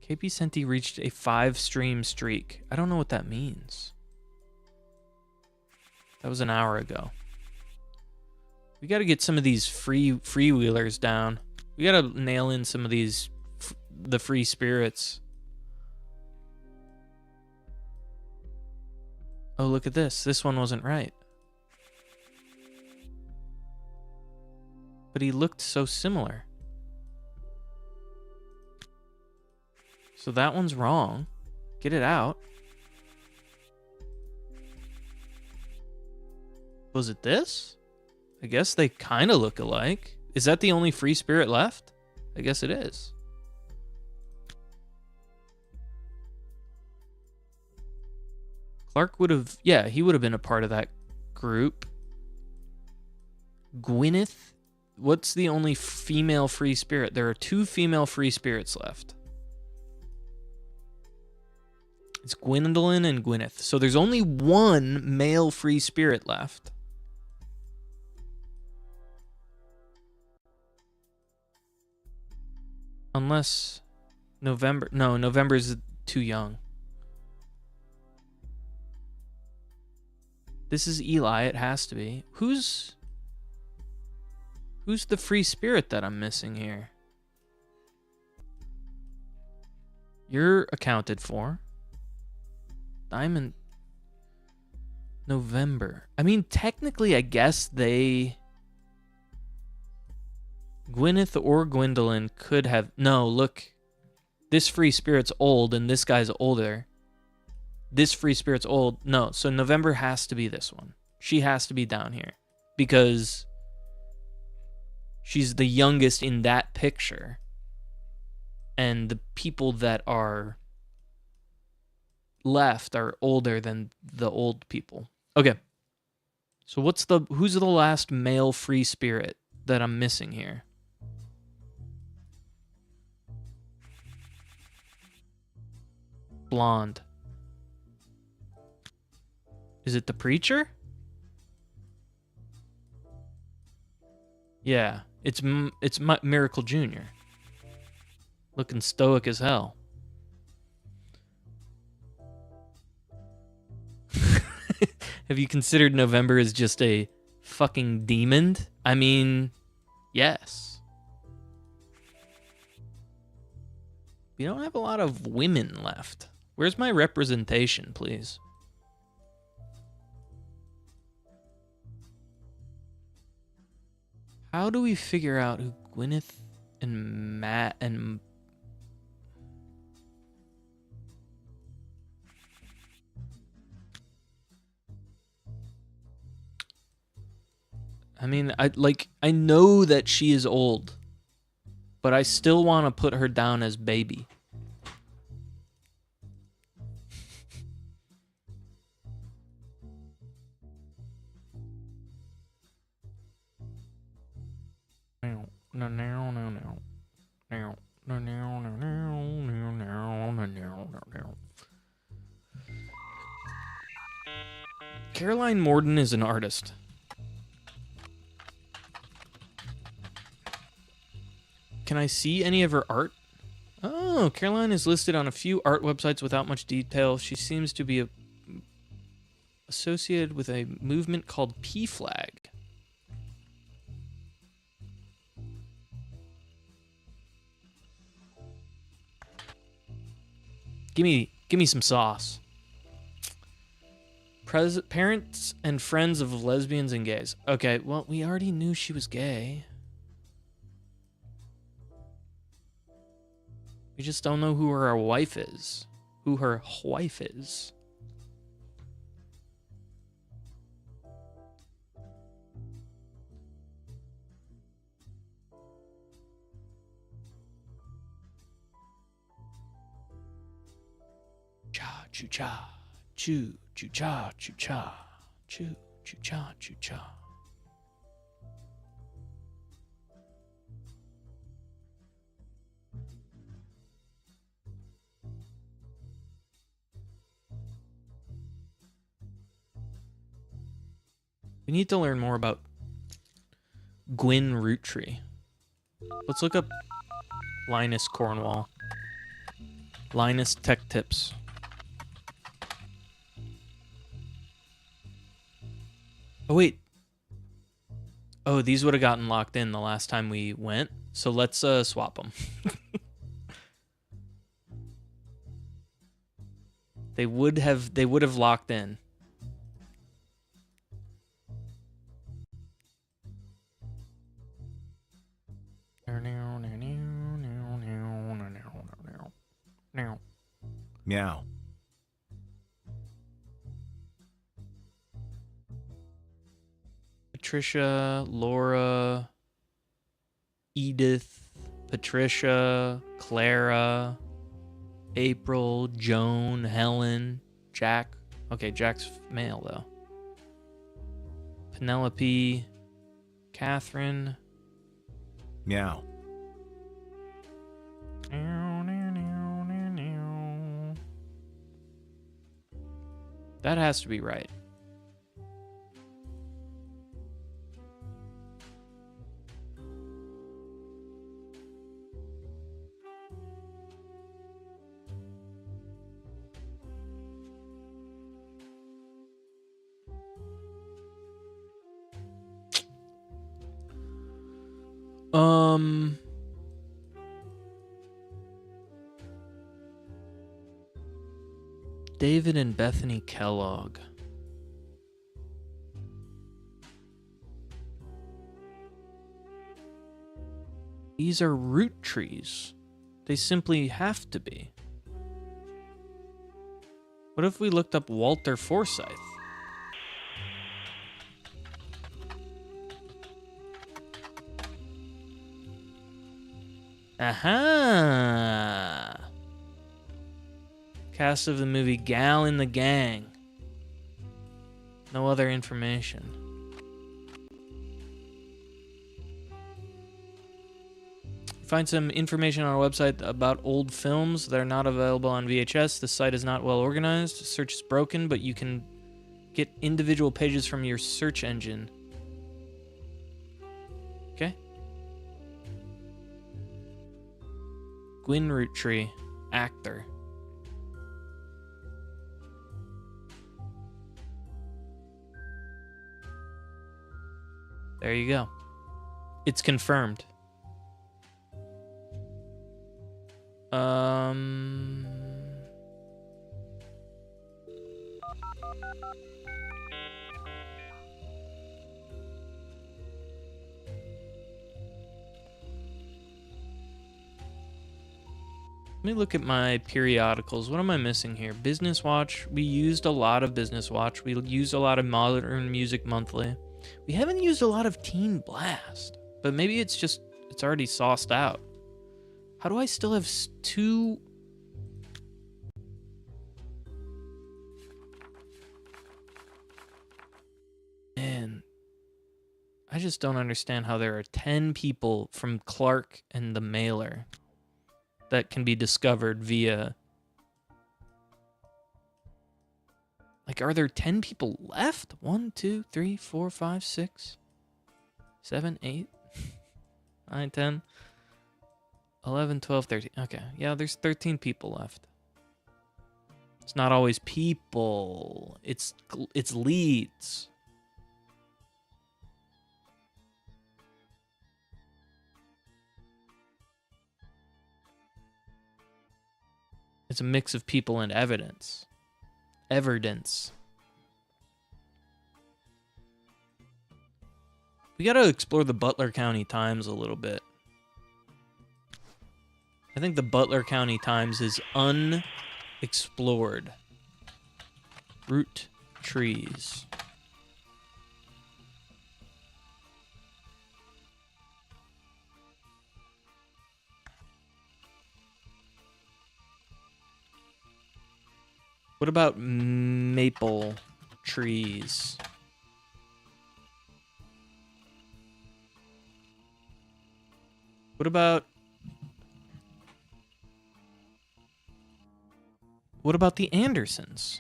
KP Senti reached a 5-stream streak. I don't know what that means. That was an hour ago. We got to get some of these freewheelers down. We got to nail in some of these the free spirits. Oh, look at this. This one wasn't right. But he looked so similar. So that one's wrong. Get it out. Was it this? I guess they kind of look alike. Is that the only free spirit left? I guess it is. Clark would have... Yeah, he would have been a part of that group. Gwyneth? What's the only female free spirit? There are 2 female free spirits left. It's Gwendolyn and Gwyneth. So there's only 1 male free spirit left. Unless November... No, November's too young. This is Eli. It has to be. Who's the free spirit that I'm missing here? You're accounted for. Diamond. November. I mean, technically, I guess they... Gwyneth or Gwendolyn could have... No, look. This free spirit's old and this guy's older. This free spirit's old. No, so November has to be this one. She has to be down here. Because she's the youngest in that picture. And the people that are left are older than the old people. Okay. So who's the last male free spirit that I'm missing here? Blonde. Is it the preacher? Yeah, it's Miracle Jr. Looking stoic as hell. Have you considered November as just a fucking demon? I mean, yes. We don't have a lot of women left. Where's my representation, please? How do we figure out who Gwyneth and Matt and... I mean, I know that she is old, but I still want to put her down as baby. Caroline Morden is an artist. Can I see any of her art? Oh, Caroline is listed on a few art websites without much detail. She seems to be associated with a movement called P-Flag. Give me some sauce. Parents and friends of lesbians and gays. Okay, well, we already knew she was gay. We just don't know who her wife is. Who her wife is. Cha choo cha. Choo choo cha choo cha. Choo choo cha choo cha. We need to learn more about Gwyn Roottrees. Let's look up Linus Cornwall. Linus Tech Tips. Oh, wait. Oh, these would have gotten locked in the last time we went. So let's swap them. They would have locked in. Meow. Patricia, Laura, Edith, Patricia, Clara, April, Joan, Helen, Jack. Okay, Jack's male though. Penelope, Catherine. Meow. That has to be right. David and Bethany Kellogg. These are Roottrees. They simply have to be. What if we looked up Walter Forsythe? Aha! Cast of the movie Gal in the Gang. No other information. Find some information on our website about old films that are not available on VHS. The site is not well organized. Search is broken, but you can get individual pages from your search engine. Okay? Gwyn Roottrees, actor. There you go. It's confirmed. Let me look at my periodicals. What am I missing here? Business Watch. We used a lot of Business Watch. We used a lot of Modern Music Monthly. We haven't used a lot of Teen Blast. But maybe it's just, it's already sauced out. How do I still have two? Man, I just don't understand how there are 10 people from Clark and the Mailer that can be discovered via... Like, are there 10 people left? 1, 2, 3, 4, 5, 6, 7, 8, 9, 10, 11, 12, 13. Okay, yeah, there's 13 people left. It's not always people. It's leads. It's a mix of people and evidence. Evidence. We gotta explore the Butler County Times a little bit. I think the Butler County Times is unexplored. Roottrees. What about maple trees? What about the Andersons?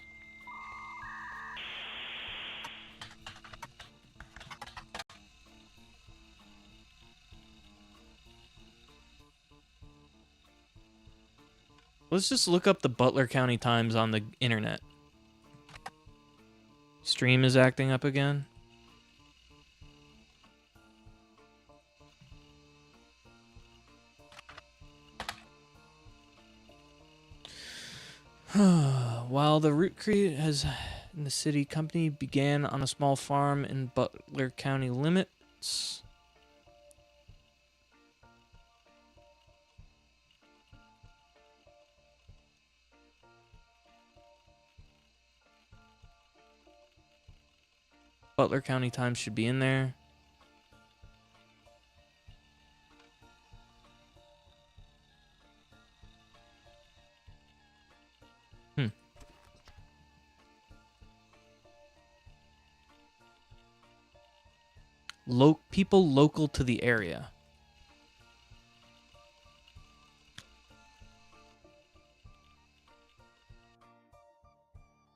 Let's just look up the Butler County Times on the internet. Stream is acting up again. While the Roottrees has in the city company began on a small farm in Butler County limits. Butler County Times should be in there. People local to the area.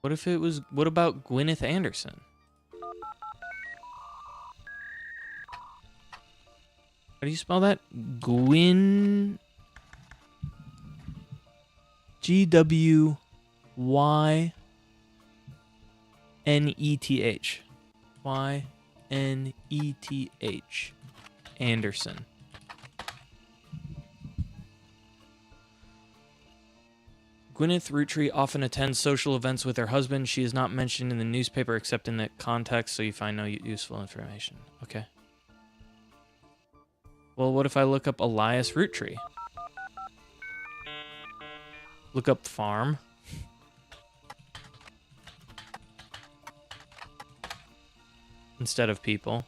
What if it was... What about Gwyneth Anderson? How do you spell that? Gwyn... G-W-Y-N-E-T-H. Y-N-E-T-H. Anderson. Gwyneth Roottrees often attends social events with her husband. She is not mentioned in the newspaper except in that context, so you find no useful information. Okay. Well, what if I look up Elias Roottrees? Look up farm. Instead of people.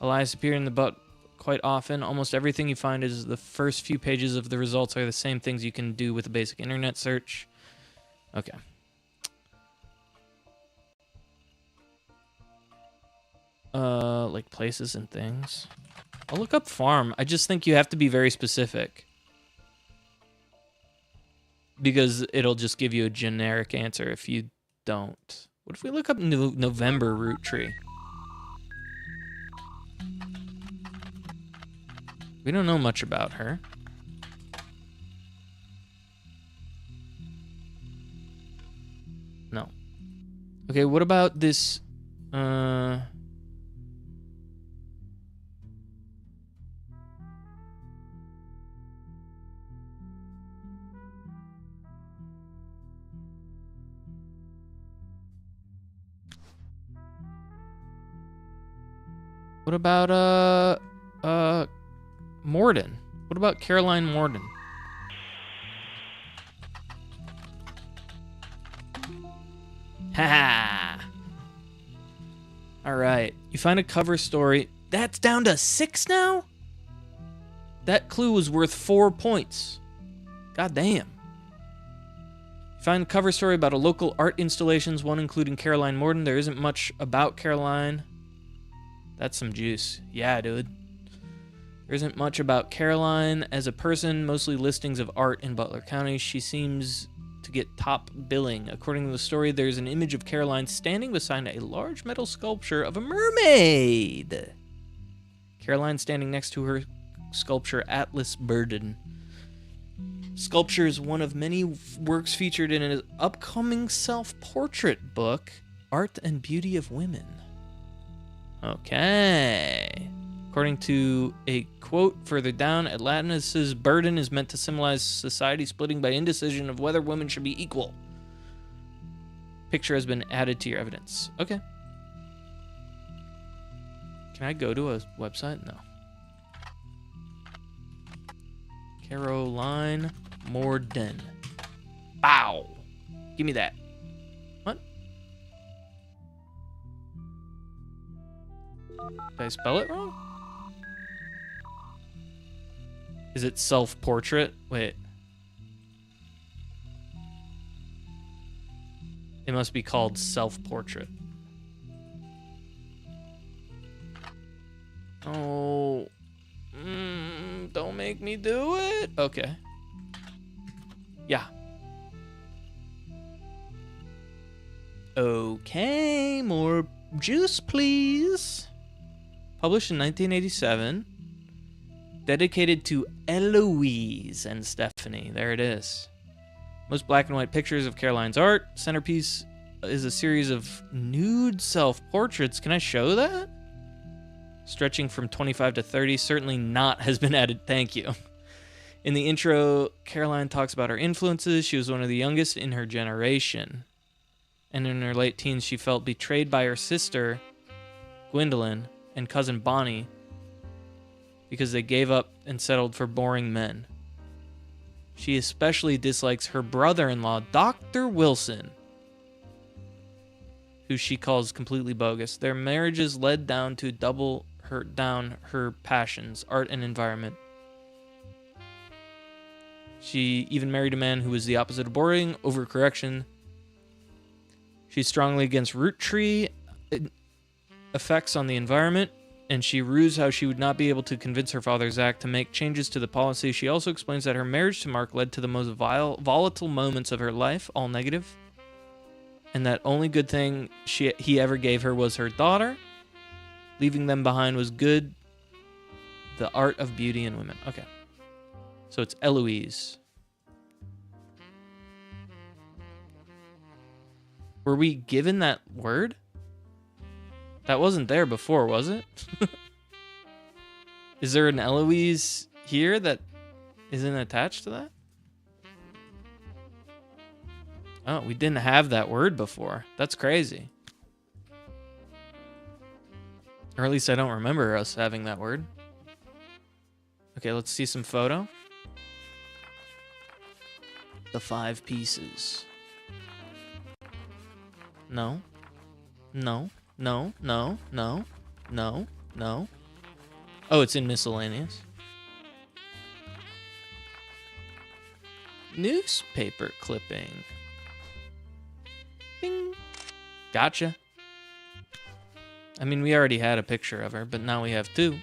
Elias appeared in the butt quite often. Almost everything you find is the first few pages of the results are the same things you can do with a basic internet search. Okay. Like places and things. I'll look up farm. I just think you have to be very specific. Because it'll just give you a generic answer if you don't. What if we look up November Roottrees? We don't know much about her. Okay, what about this? What about Morden? What about Caroline Morden? Ha! All right. You find a cover story. That's down to 6 now? That clue was worth 4 points. God damn. You find a cover story about a local art installations, one including Caroline Morden. There isn't much about Caroline. That's some juice. Yeah, dude. There isn't much about Caroline as a person, mostly listings of art in Butler County. She seems to get top billing. According to the story, there's an image of Caroline standing beside a large metal sculpture of a mermaid. Caroline standing next to her sculpture, Atlas Burden. Sculpture is one of many works featured in an upcoming self-portrait book, Art and Beauty of Women. Okay. According to a quote further down, Atlantis' burden is meant to symbolize society splitting by indecision of whether women should be equal. Picture has been added to your evidence. Okay. Can I go to a website? No. Caroline Morden. Bow. Give me that. What? Did I spell it wrong? Is it self-portrait? Wait. It must be called self-portrait. Oh. Don't make me do it. Okay. Yeah. Okay, more juice, please. Published in 1987. Dedicated to Eloise and Stephanie. There it is. Most black and white pictures of Caroline's art. Centerpiece is a series of nude self-portraits. Can I show that? Stretching from 25 to 30. Certainly not has been added. Thank you. In the intro, Caroline talks about her influences. She was one of the youngest in her generation. And in her late teens, she felt betrayed by her sister, Gwendolyn, and cousin Bonnie, because they gave up and settled for boring men. She especially dislikes her brother-in-law, Dr. Wilson, who she calls completely bogus. Their marriages led down to double her passions, art and environment. She even married a man who was the opposite of boring, overcorrection. She's strongly against Roottrees effects on the environment, and she rues how she would not be able to convince her father, Zach, to make changes to the policy. She also explains that her marriage to Mark led to the most volatile moments of her life, all negative, and that only good thing he ever gave her was her daughter. Leaving them behind was good. The art of beauty in women. Okay. So it's Eloise. Were we given that word? That wasn't there before, was it? Is there an Eloise here that isn't attached to that? Oh, we didn't have that word before. That's crazy. Or at least I don't remember us having that word. Okay, let's see some photo. The 5 pieces. No. No. No. No. No. No. No. Oh, it's in miscellaneous. Newspaper clipping. Bing. Gotcha. I mean, we already had a picture of her, but now we have 2.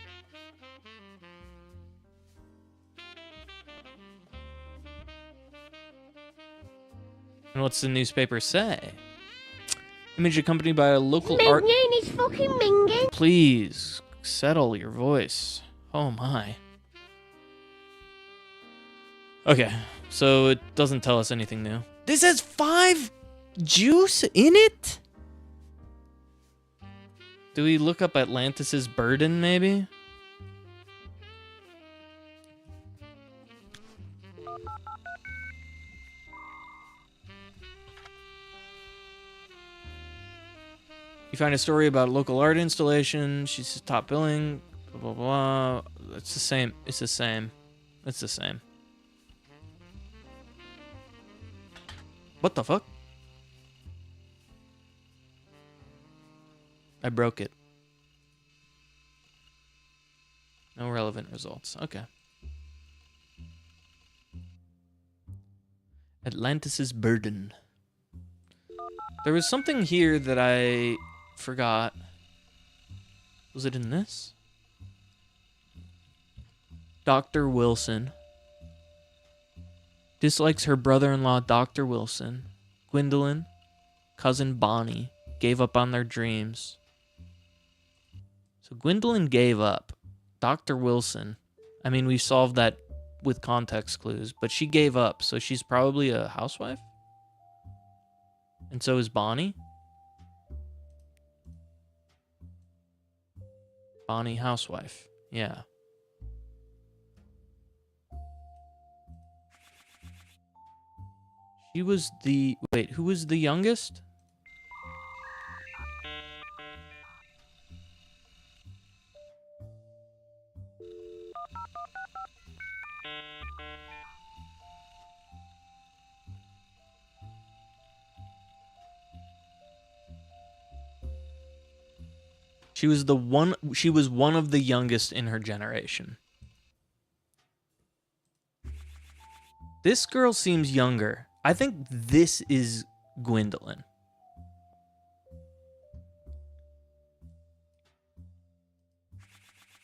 And what's the newspaper say? Image accompanied by a local art... is fucking minging. Please, settle your voice. Oh my. Okay, so it doesn't tell us anything new. This has 5 juice in it? Do we look up Atlantis's burden, maybe? You find a story about a local art installation. She's top billing. Blah, blah, blah. It's the same. It's the same. It's the same. What the fuck? I broke it. No relevant results. Okay. Atlantis's burden. There was something here that I forgot. Was it in this? Dr. Wilson. Dislikes her brother-in-law, Dr. Wilson. Gwendolyn, cousin Bonnie, gave up on their dreams. So Gwendolyn gave up. Dr. Wilson. I mean, we solved that with context clues, but she gave up, so she's probably a housewife? And so is Bonnie? Bonnie, housewife. Yeah. She was the... Wait, who was the youngest? She was one of the youngest in her generation. This girl seems younger. I think this is Gwendolyn.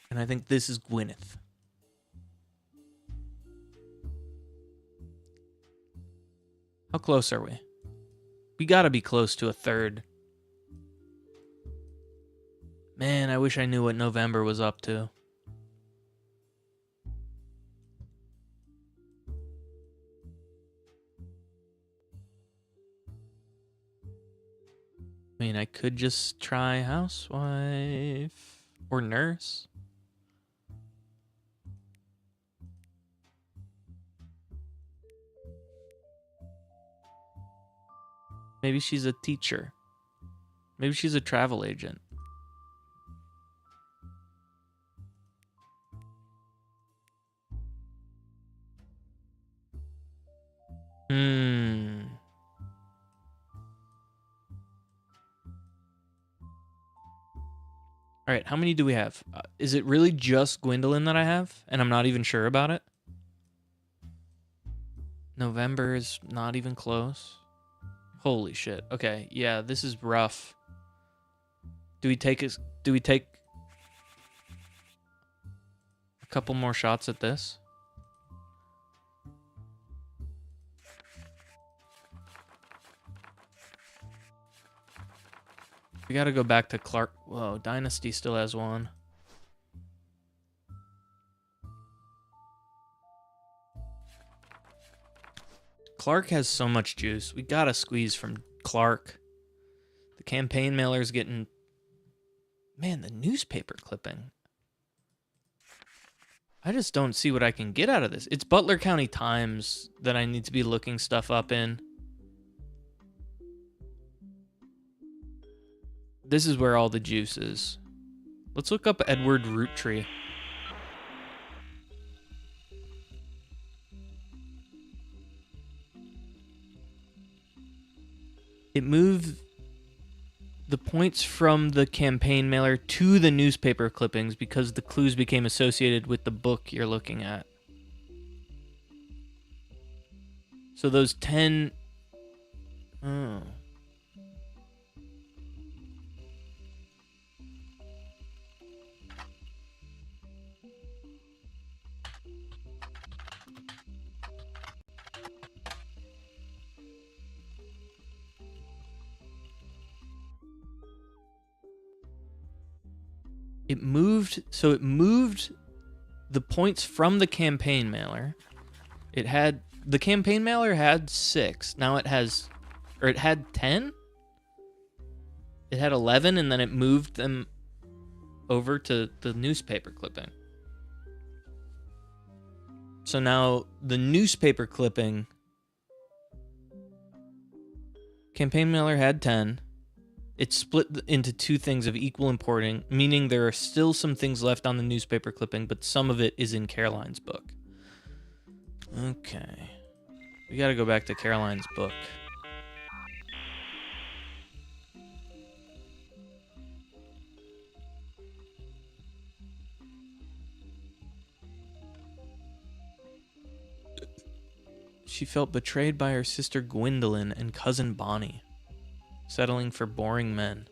And I think this is Gwyneth. How close are we? We gotta be close to a third. Man, I wish I knew what November was up to. I mean, I could just try housewife or nurse. Maybe she's a teacher. Maybe she's a travel agent. All right, how many do we have? Is it really just Gwendolyn that I have? And I'm not even sure about it? November is not even close. Holy shit. Okay, yeah, this is rough. Do we take a couple more shots at this? We gotta go back to Clark. Whoa, Dynasty still has one. Clark has so much juice. We gotta squeeze from Clark. The campaign mailer's getting... Man, the newspaper clipping. I just don't see what I can get out of this. It's Butler County Times that I need to be looking stuff up in. This is where all the juice is. Let's look up Edward Roottrees. It moved the points from the campaign mailer to the newspaper clippings because the clues became associated with the book you're looking at. So those 10... Oh... It moved the points from the campaign mailer. The campaign mailer had 6. Now it has, or it had 10? It had 11 and then it moved them over to the newspaper clipping. So now the newspaper clipping, campaign mailer had 10. It's split into two things of equal importance, meaning there are still some things left on the newspaper clipping, but some of it is in Caroline's book. Okay. We gotta go back to Caroline's book. She felt betrayed by her sister Gwendolyn and cousin Bonnie, settling for boring men.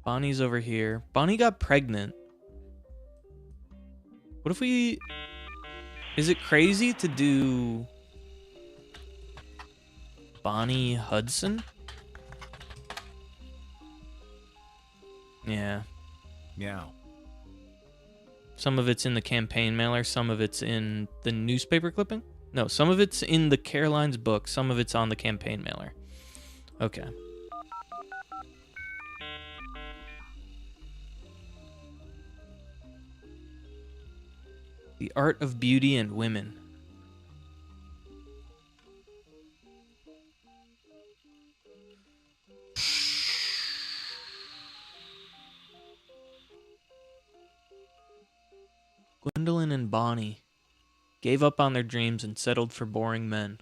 Bonnie's over here. Bonnie got pregnant. What if we... Is it crazy to do... Bonnie Hudson? Yeah. Meow. Some of it's in the campaign mailer, some of it's in the newspaper clipping? No, some of it's in the Caroline's book, some of it's on the campaign mailer. Okay. The Art of Beauty and Women. Gwendolyn and Bonnie gave up on their dreams and settled for boring men.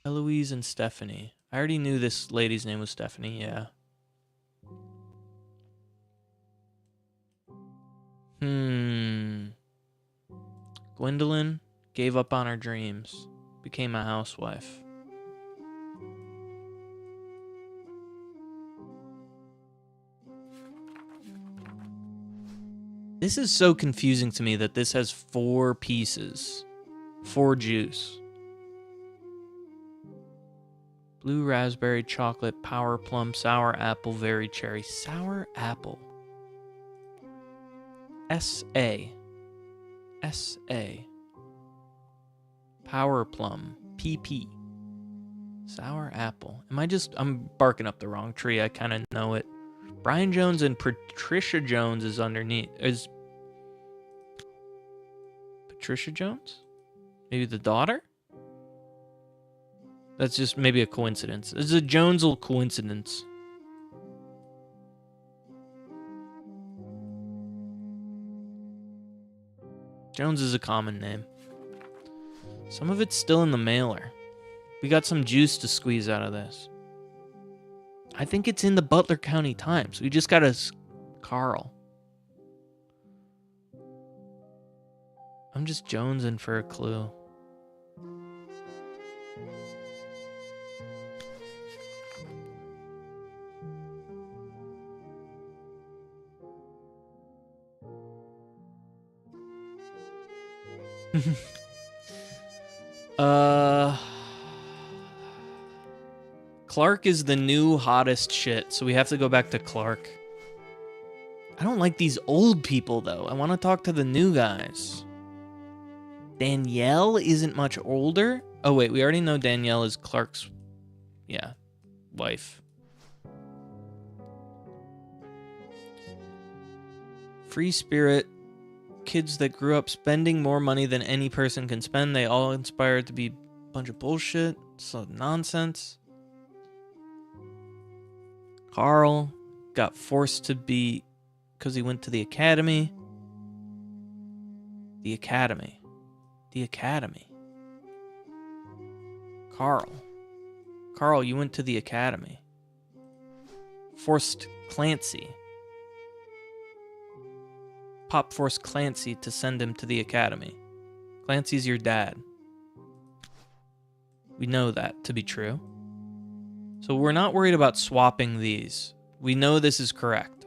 Eloise and Stephanie. I already knew this lady's name was Stephanie, yeah. Gwendolyn gave up on her dreams, became a housewife. This is so confusing to me that this has 4 pieces. 4 juice. Blue raspberry, chocolate, power plum, sour apple, very cherry. Sour apple. S-A. S-A. Power plum. P-P. Sour apple. I'm barking up the wrong tree. I kind of know it. Brian Jones and Patricia Jones is underneath. Is Patricia Jones? Maybe the daughter? That's just maybe a coincidence. It's a Jonesal coincidence. Jones is a common name. Some of it's still in the mailer. We got some juice to squeeze out of this. I think it's in the Butler County Times. We just got a Carl. I'm just jonesing for a clue. Clark is the new hottest shit, so we have to go back to Clark. I don't like these old people, though. I want to talk to the new guys. Danielle isn't much older. Oh, wait, we already know Danielle is Clark's, wife. Free spirit. Kids that grew up spending more money than any person can spend. They all inspired to be a bunch of bullshit. So nonsense. Carl got forced to be because he went to the academy. The academy. The academy. Carl, you went to the academy. Forced Clancy. Pop forced Clancy to send him to the academy. Clancy's your dad. We know that to be true. So we're not worried about swapping these. We know this is correct.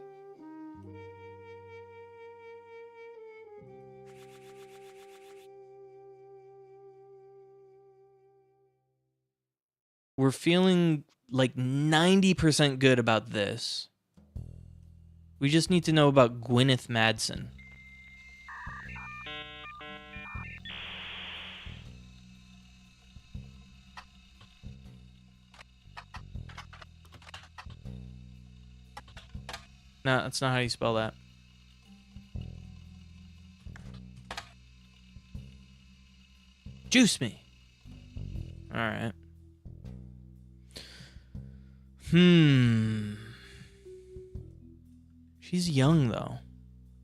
We're feeling like 90% good about this. We just need to know about Gwyneth Madsen. No, that's not how you spell that. Juice me. Alright. She's young, though.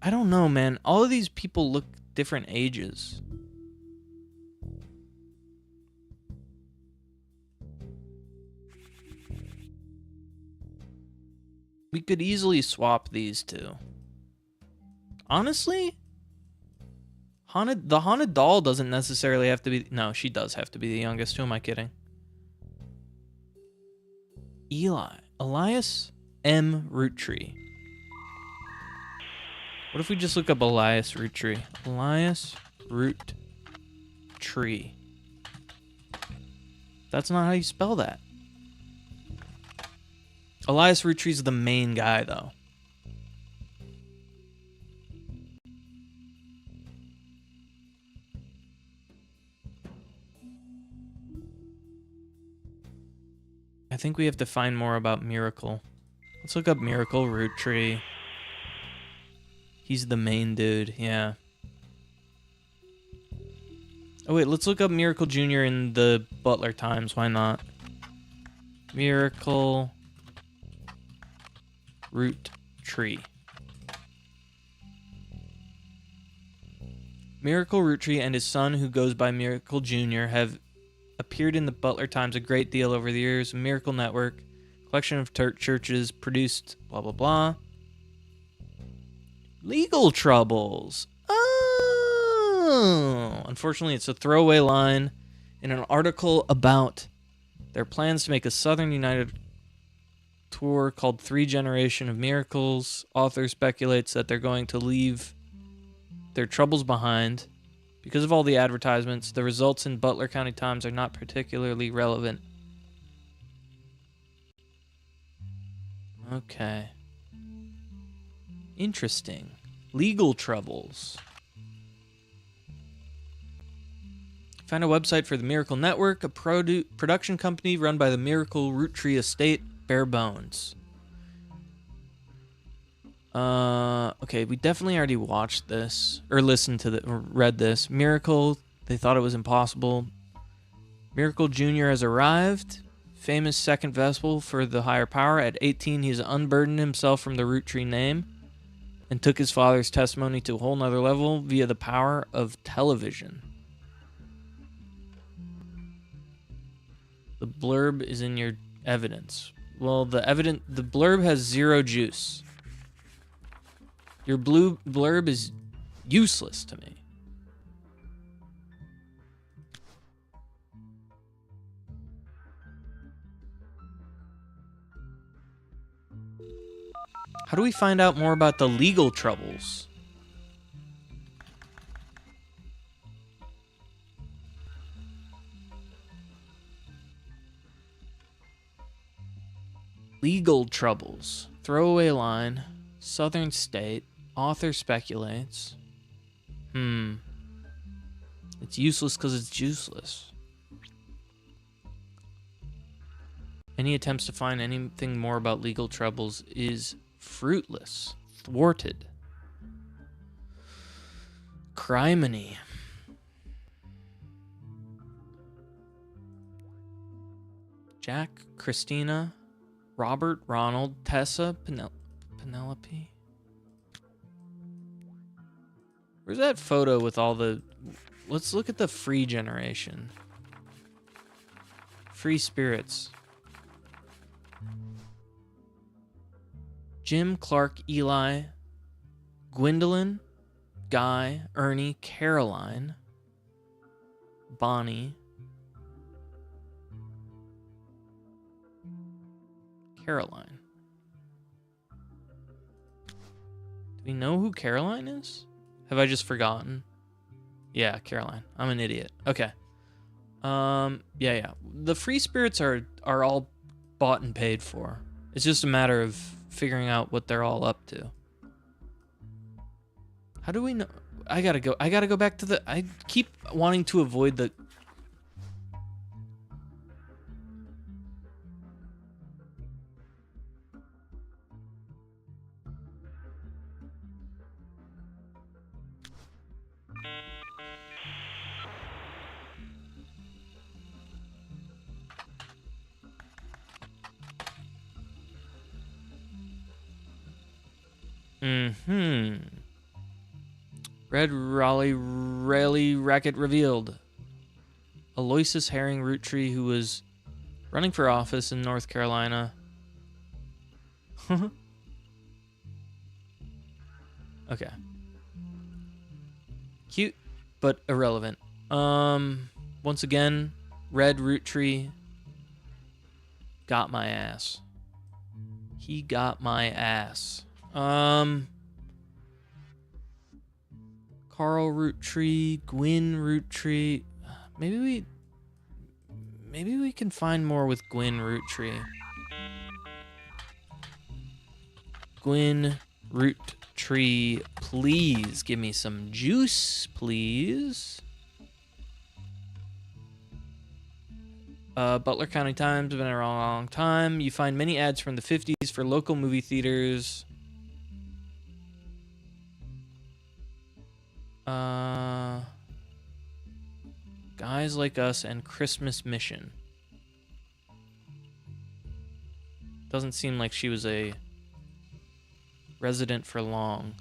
I don't know, man. All of these people look different ages. We could easily swap these two. Honestly, the haunted doll doesn't necessarily have to be... No, she does have to be the youngest. Who am I kidding? Elias M. Roottrees. What if we just look up Elias Roottrees? Elias Roottrees. That's not how you spell that. Elias Roottrees is the main guy, though. I think we have to find more about Miracle. Let's look up Miracle Roottrees. He's the main dude, yeah. Oh wait, let's look up Miracle Jr. in the Butler Times. Why not? Miracle Roottrees. Miracle Roottrees and his son, who goes by Miracle Jr., have appeared in the Butler Times a great deal over the years. Miracle Network, collection of churches, produced blah blah blah. Legal troubles. Oh, unfortunately, it's a throwaway line in an article about their plans to make a Southern United tour called Three Generation of Miracles. Author speculates that they're going to leave their troubles behind. Because of all the advertisements, the results in Butler County Times are not particularly relevant. Okay. Interesting. Legal troubles. Found a website for the Miracle Network, a production company run by the Miracle Roottrees estate, bare bones. Okay, we definitely already watched this, or listened to or read this. Miracle, they thought it was impossible. Miracle Jr. has arrived. Famous second vessel for the higher power. At 18, he's unburdened himself from the Roottrees name and took his father's testimony to a whole nother level via the power of television. The blurb is in your evidence. Well, the blurb has zero juice. Your blue blurb is useless to me. How do we find out more about the legal troubles? Legal troubles. Throwaway line. Southern state. Author speculates. It's useless because it's juiceless. Any attempts to find anything more about legal troubles is fruitless. Thwarted. Criminy. Jack, Christina, Robert, Ronald, Tessa, Penelope. Where's that photo with all the... Let's look at the free generation. Free spirits. Jim, Clark, Eli, Gwendolyn, Guy, Ernie, Caroline, Bonnie, Caroline. Do we know who Caroline is? Have I just forgotten? Yeah, Caroline. I'm an idiot. Okay. Yeah. The free spirits are all bought and paid for. It's just a matter of figuring out what they're all up to. How do we know? I gotta go back to the... I keep wanting to avoid the... Mm-hmm. Red Raleigh racket revealed. Aloysius Herring Roottrees, who was running for office in North Carolina. Okay. Cute, but irrelevant. Once again, Red Roottrees got my ass. He got my ass. Carl Roottrees, Gwyn Roottrees. Maybe we can find more with Gwyn Roottrees. Gwyn Roottrees, please give me some juice, please. Butler County Times, been around a long time. You find many ads from the 50s for local movie theaters. Guys Like Us and Christmas Mission. Doesn't seem like she was a resident for long.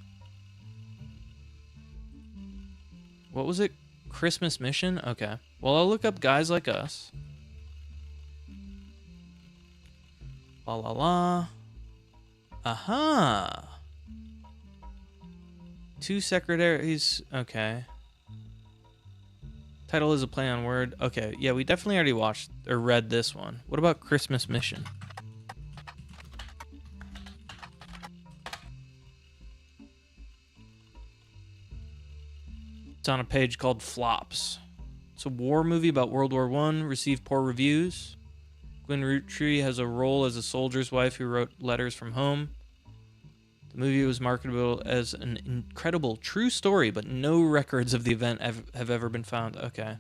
What was it? Christmas Mission? Okay. Well, I'll look up Guys Like Us. La la la. Aha. Two secretaries. Okay. Title is a play on word. Okay, yeah, we definitely already watched or read this one. What about Christmas Mission? It's on a page called Flops. It's a war movie about World War I, received poor reviews. Gwyn Roottrees has a role as a soldier's wife who wrote letters from home. The movie was marketable as an incredible true story, but no records of the event have ever been found. Okay.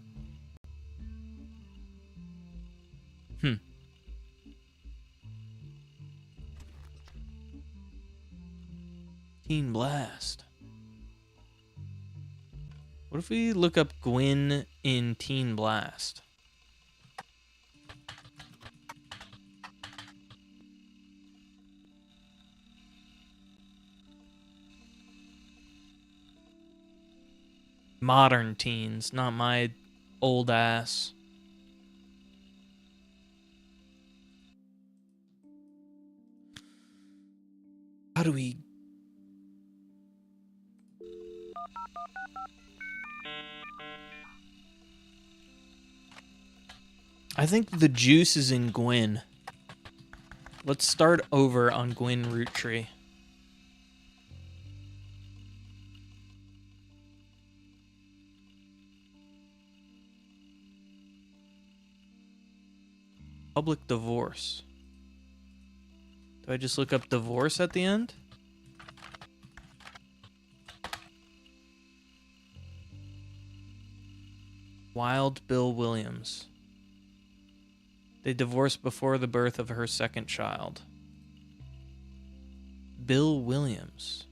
Teen Blast. What if we look up Gwyn in Teen Blast? Modern teens, not my old ass. How do we... I think the juice is in Gwyn. Let's start over on Gwyn Roottrees. Public divorce. Do I just look up divorce at the end? Wild Bill Williams. They divorced before the birth of her second child. Bill Williams.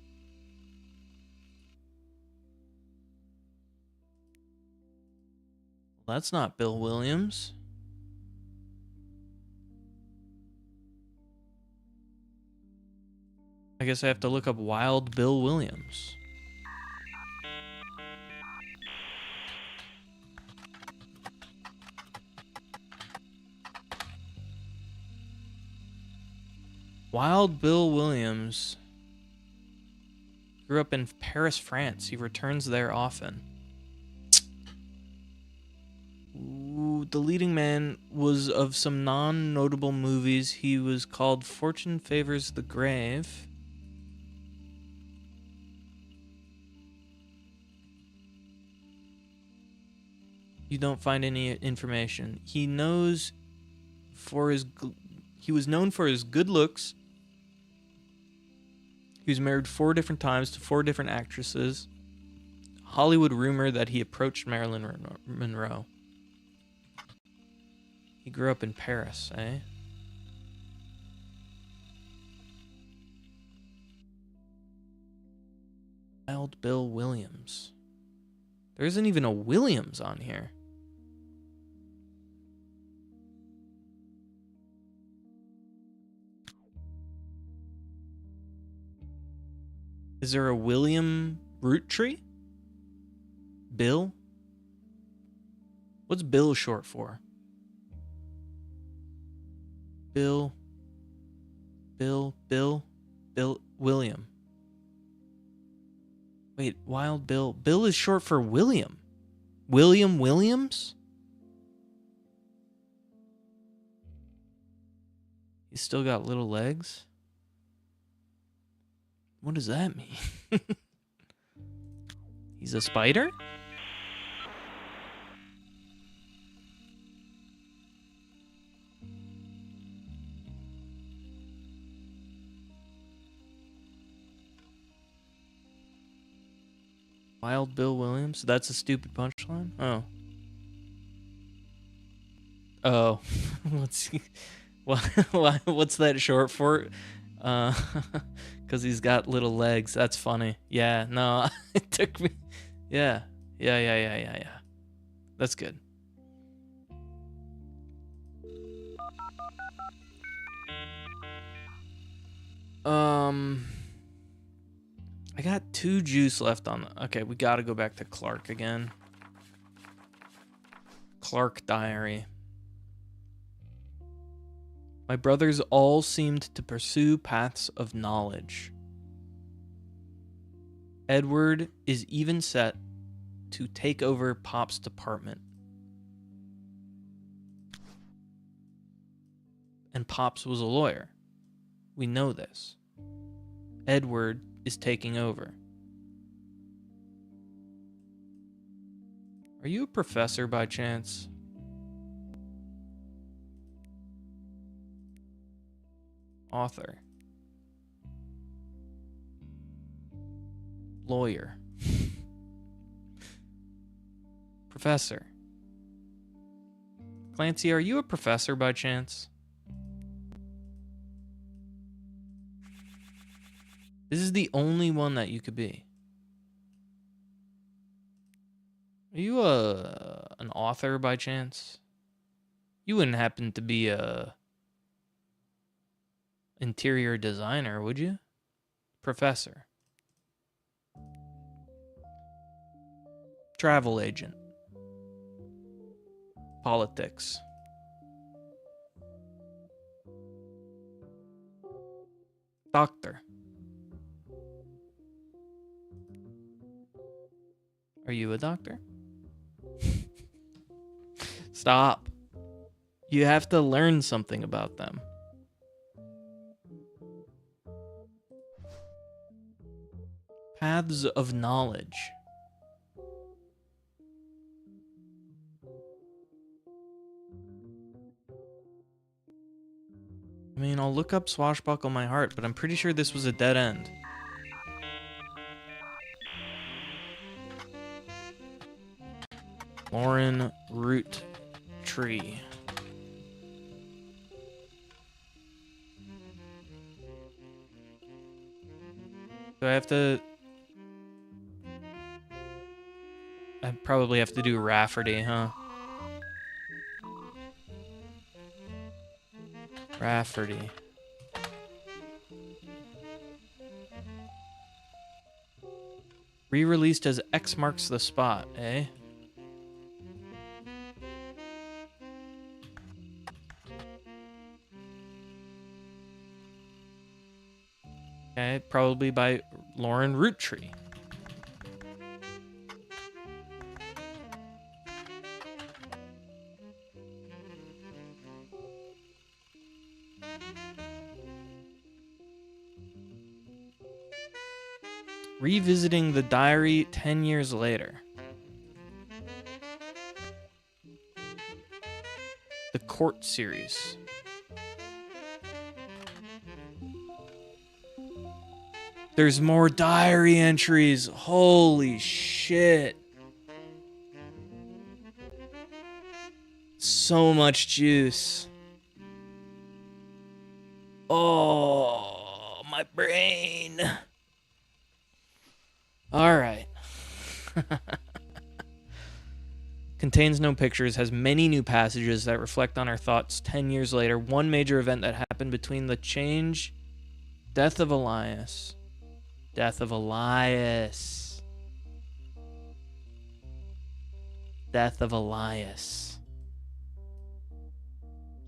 Well, that's not Bill Williams. I guess I have to look up Wild Bill Williams. Wild Bill Williams grew up in Paris, France. He returns there often. Ooh, the leading man was of some non-notable movies. He was called Fortune Favors the Grave. You don't find any information. He was known for his good looks. He was married 4 different times to 4 different actresses. Hollywood rumor that he approached Marilyn Monroe. He grew up in Paris, eh? Wild Bill Williams. There isn't even a Williams on here. Is there a William Roottrees? Bill? What's Bill short for? Bill, William. Wait, Wild Bill. Bill is short for William. William Williams? He's still got little legs? What does that mean? He's a spider? Wild Bill Williams? That's a stupid punchline? Oh. Oh. What's that short for? Because he's got little legs. That's funny. Yeah, no, it took me. Yeah. That's good. I got 2 juice left on the... Okay, we gotta go back to Clark again. Clark Diary. My brothers all seemed to pursue paths of knowledge. Edward is even set to take over Pop's department. And Pops was a lawyer. We know this. Edward is taking over. Are you a professor by chance? Author. Lawyer. Professor. Clancy, are you a professor by chance? This is the only one that you could be. Are you an author by chance? You wouldn't happen to be a interior designer, would you? Professor. Travel agent. Politics. Doctor. Are you a doctor? Stop. You have to learn something about them. Paths of knowledge. I mean, I'll look up Swashbuckle My Heart, but I'm pretty sure this was a dead end. Lauren Roottrees. Do I have to... I probably have to do Rafferty, huh? Rafferty. Re-released as X Marks the Spot, eh? Okay, probably by Lauren Roottrees. Revisiting the diary 10 years later. The Court series. There's more diary entries. Holy shit. So much juice. Oh, my brain. All right. Contains no pictures, has many new passages that reflect on our thoughts 10 years later. One major event that happened between the death of Elias, Death of Elias. Death of Elias.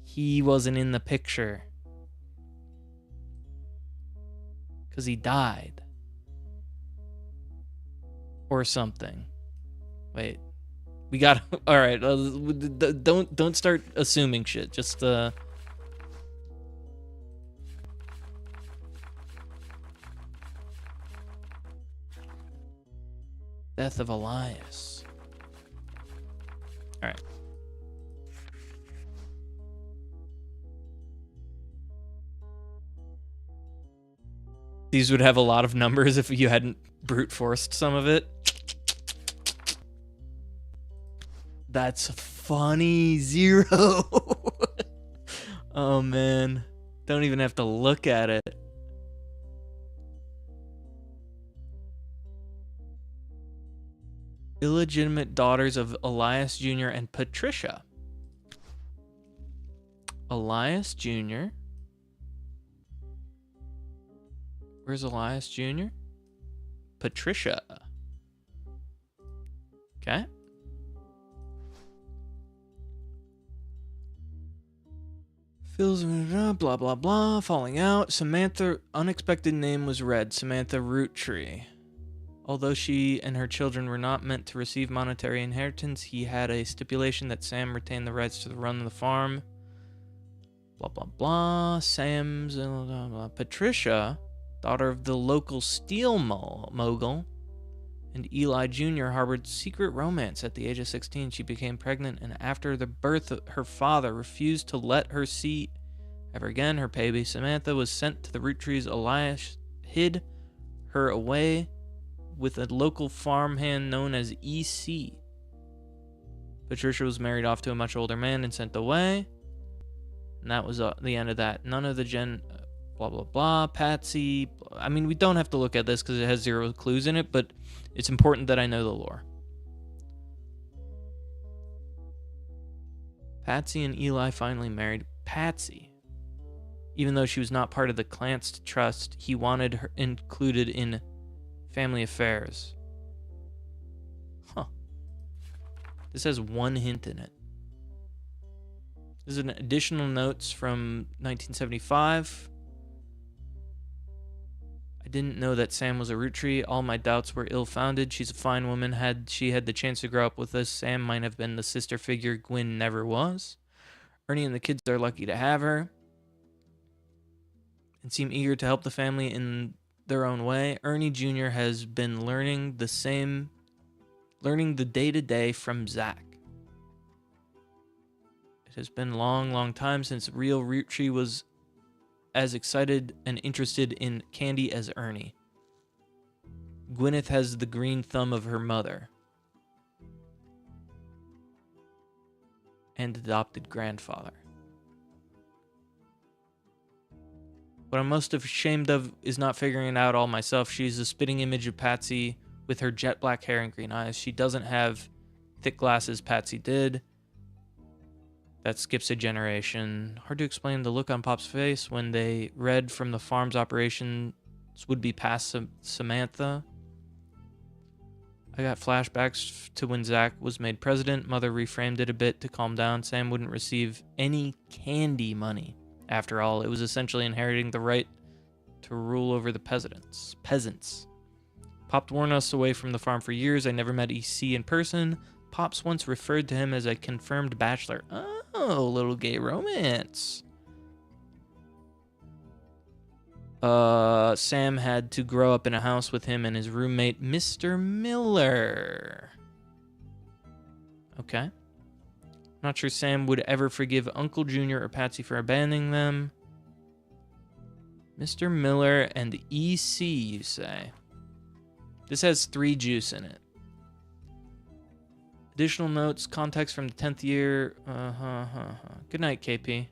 He wasn't in the picture. Because he died. Or something. Wait. We got... Alright, don't start assuming shit. Just, Death of Elias. Alright. These would have a lot of numbers if you hadn't brute forced some of it. That's funny. 0. Oh, man. Don't even have to look at it. Illegitimate daughters of Elias Jr. and Patricia. Elias Jr. Where's Elias Jr.? Patricia. Okay. Phil's blah blah blah. Falling out. Samantha. Unexpected name was read. Samantha Roottrees. Although she and her children were not meant to receive monetary inheritance, he had a stipulation that Sam retain the rights to the run of the farm. Blah blah blah. Sam's blah, blah. Patricia, daughter of the local steel mogul, and Eli Jr. harbored secret romance. At the age of 16, she became pregnant, and after the birth, her father refused to let her see ever again her baby. Samantha was sent to the Roottrees. Elias hid her away with a local farmhand known as EC. Patricia was married off to a much older man and sent away. And that was the end of that. None of the blah blah blah. Patsy. I mean, we don't have to look at this because it has 0 clues in it, but it's important that I know the lore. Patsy and Eli finally married. Patsy, even though she was not part of the Clance trust, he wanted her included in family affairs. Huh. This has 1 hint in it. This is an additional notes from 1975. I didn't know that Sam was a Roottrees. All my doubts were ill-founded. She's a fine woman. Had she had the chance to grow up with us, Sam might have been the sister figure Gwyn never was. Ernie and the kids are lucky to have her and seem eager to help the family in their own way. Ernie Jr. has been learning the day-to-day from Zach. It has been a long time since real Roottrees was as excited and interested in candy as Ernie. Gwyneth has the green thumb of her mother and adopted grandfather. What I'm most ashamed of is not figuring it out all myself. She's a spitting image of Patsy with her jet black hair and green eyes. She doesn't have thick glasses Patsy did. That skips a generation. Hard to explain the look on Pop's face when they read from the farm's operations would be past Samantha. I got flashbacks to when Zach was made president. Mother reframed it a bit to calm down. Sam wouldn't receive any candy money. After all, it was essentially inheriting the right to rule over the peasants. Pop warned us away from the farm for years. I never met EC in person. Pops once referred to him as a confirmed bachelor. Oh, little gay romance. Sam had to grow up in a house with him and his roommate, Mr. Miller. Okay. Not sure Sam would ever forgive Uncle Junior or Patsy for abandoning them. Mr. Miller and EC, you say? This has 3 juice in it. Additional notes, context from the 10th year. Good night, KP.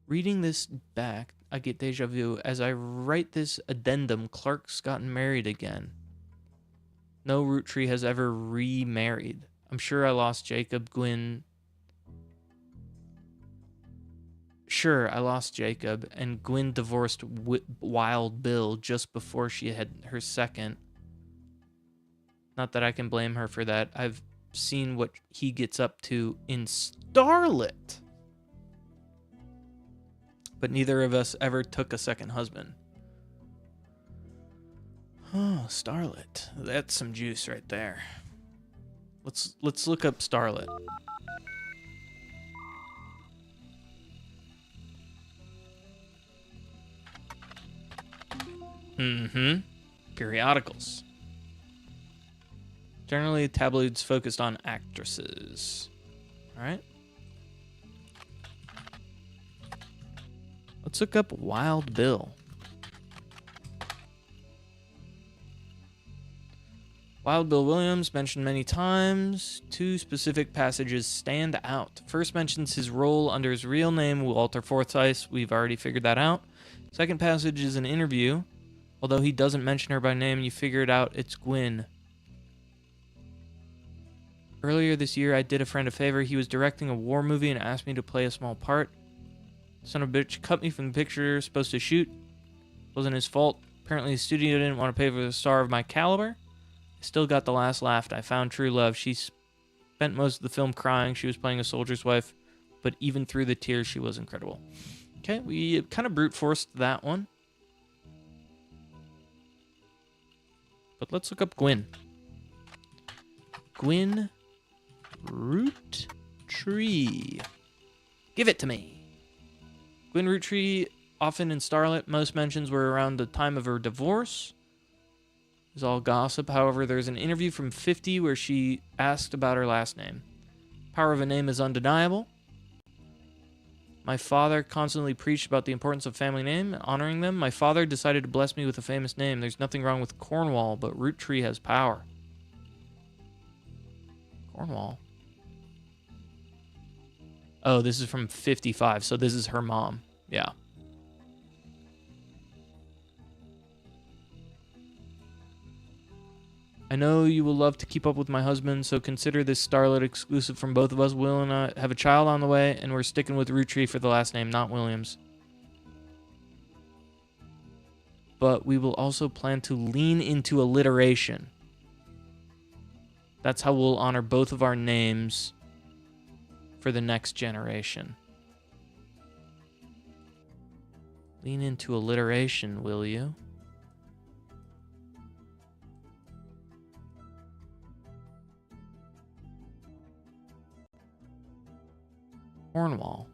Reading this back, I get deja vu. As I write this addendum, Clark's gotten married again. No Roottrees has ever remarried. I'm sure I lost Jacob, Gwyn. Sure, I lost Jacob, and Gwyn divorced Wild Bill just before she had her second. Not that I can blame her for that. I've seen what he gets up to in Starlet. But neither of us ever took a second husband. Oh, Starlet. That's some juice right there. Let's look up Starlet. Periodicals. Generally, tabloids focused on actresses. All right. Let's look up Wild Bill. Wild Bill Williams, mentioned many times. Two specific passages stand out. First mentions his role under his real name, Walter Forsythe. We've already figured that out. Second passage is an interview. Although he doesn't mention her by name, you figure it out. It's Gwyn. Earlier this year, I did a friend a favor. He was directing a war movie and asked me to play a small part. Son of a bitch cut me from the picture supposed to shoot. Wasn't his fault. Apparently the studio didn't want to pay for a star of my caliber. I still got the last laugh. I found true love. She spent most of the film crying. She was playing a soldier's wife. But even through the tears, she was incredible. Okay, we kind of brute forced that one. But let's look up Gwyn. Gwyn Roottrees. Give it to me. Gwyn Roottrees, often in Starlet, most mentions were around the time of her divorce. It's all gossip. However, there's an interview from 50 where she asked about her last name. Power of a name is undeniable. My father constantly preached about the importance of family name, honoring them. My father decided to bless me with a famous name. There's nothing wrong with Cornwall, but Roottrees has power. Cornwall? Oh, this is from 55, so this is her mom. Yeah. I know you will love to keep up with my husband, so consider this Starlet exclusive from both of us. Will and I have a child on the way, and we're sticking with Roottrees for the last name, not Williams. But we will also plan to lean into alliteration. That's how we'll honor both of our names for the next generation. Lean into alliteration, will you? Cornwall.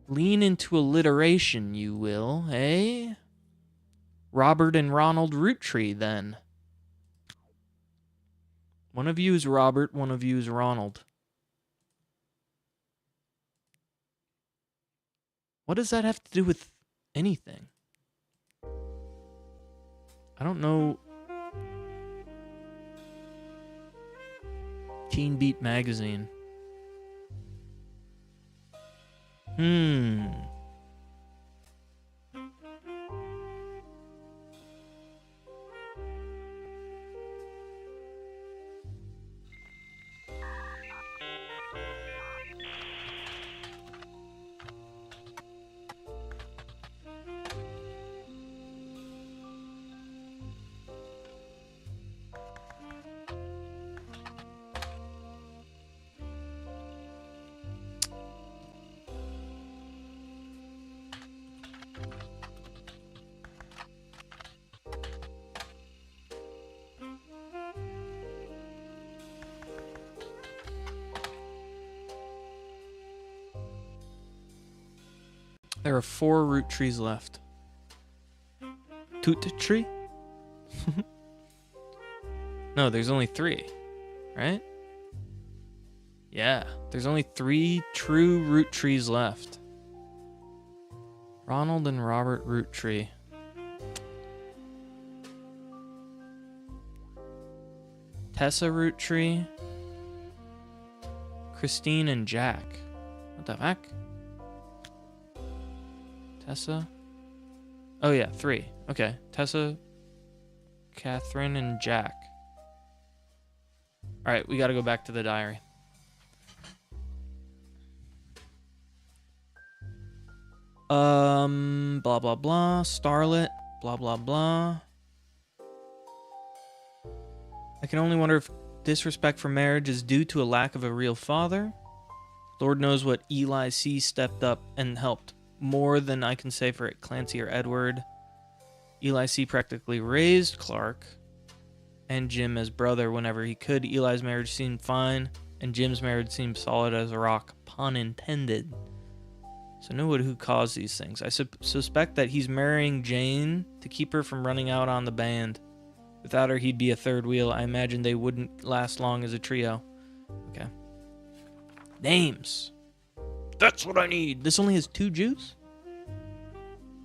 Lean into alliteration, you will, eh? Robert and Ronald Roottrees, then. One of you is Robert, one of you is Ronald. What does that have to do with anything? I don't know. Teen Beat Magazine. There are 4 Roottrees left. Toot tree? No, there's only 3, right? Yeah, there's only 3 true Roottrees left. Ronald and Robert Roottrees. Tessa Roottrees. Christine and Jack. What the heck? Tessa? Oh yeah, 3. Okay. Tessa, Catherine, and Jack. Alright, we gotta go back to the diary. Blah, blah, blah. Starlet. Blah, blah, blah. I can only wonder if disrespect for marriage is due to a lack of a real father. Lord knows what Eli C. stepped up and helped. More than I can say for Clancy or Edward. Eli C. practically raised Clark and Jim as brother whenever he could. Eli's marriage seemed fine, and Jim's marriage seemed solid as a rock. Pun intended. So know who caused these things. I suspect that he's marrying Jane to keep her from running out on the band. Without her, he'd be a third wheel. I imagine they wouldn't last long as a trio. Okay. Names. That's what I need. This only has 2 Jews?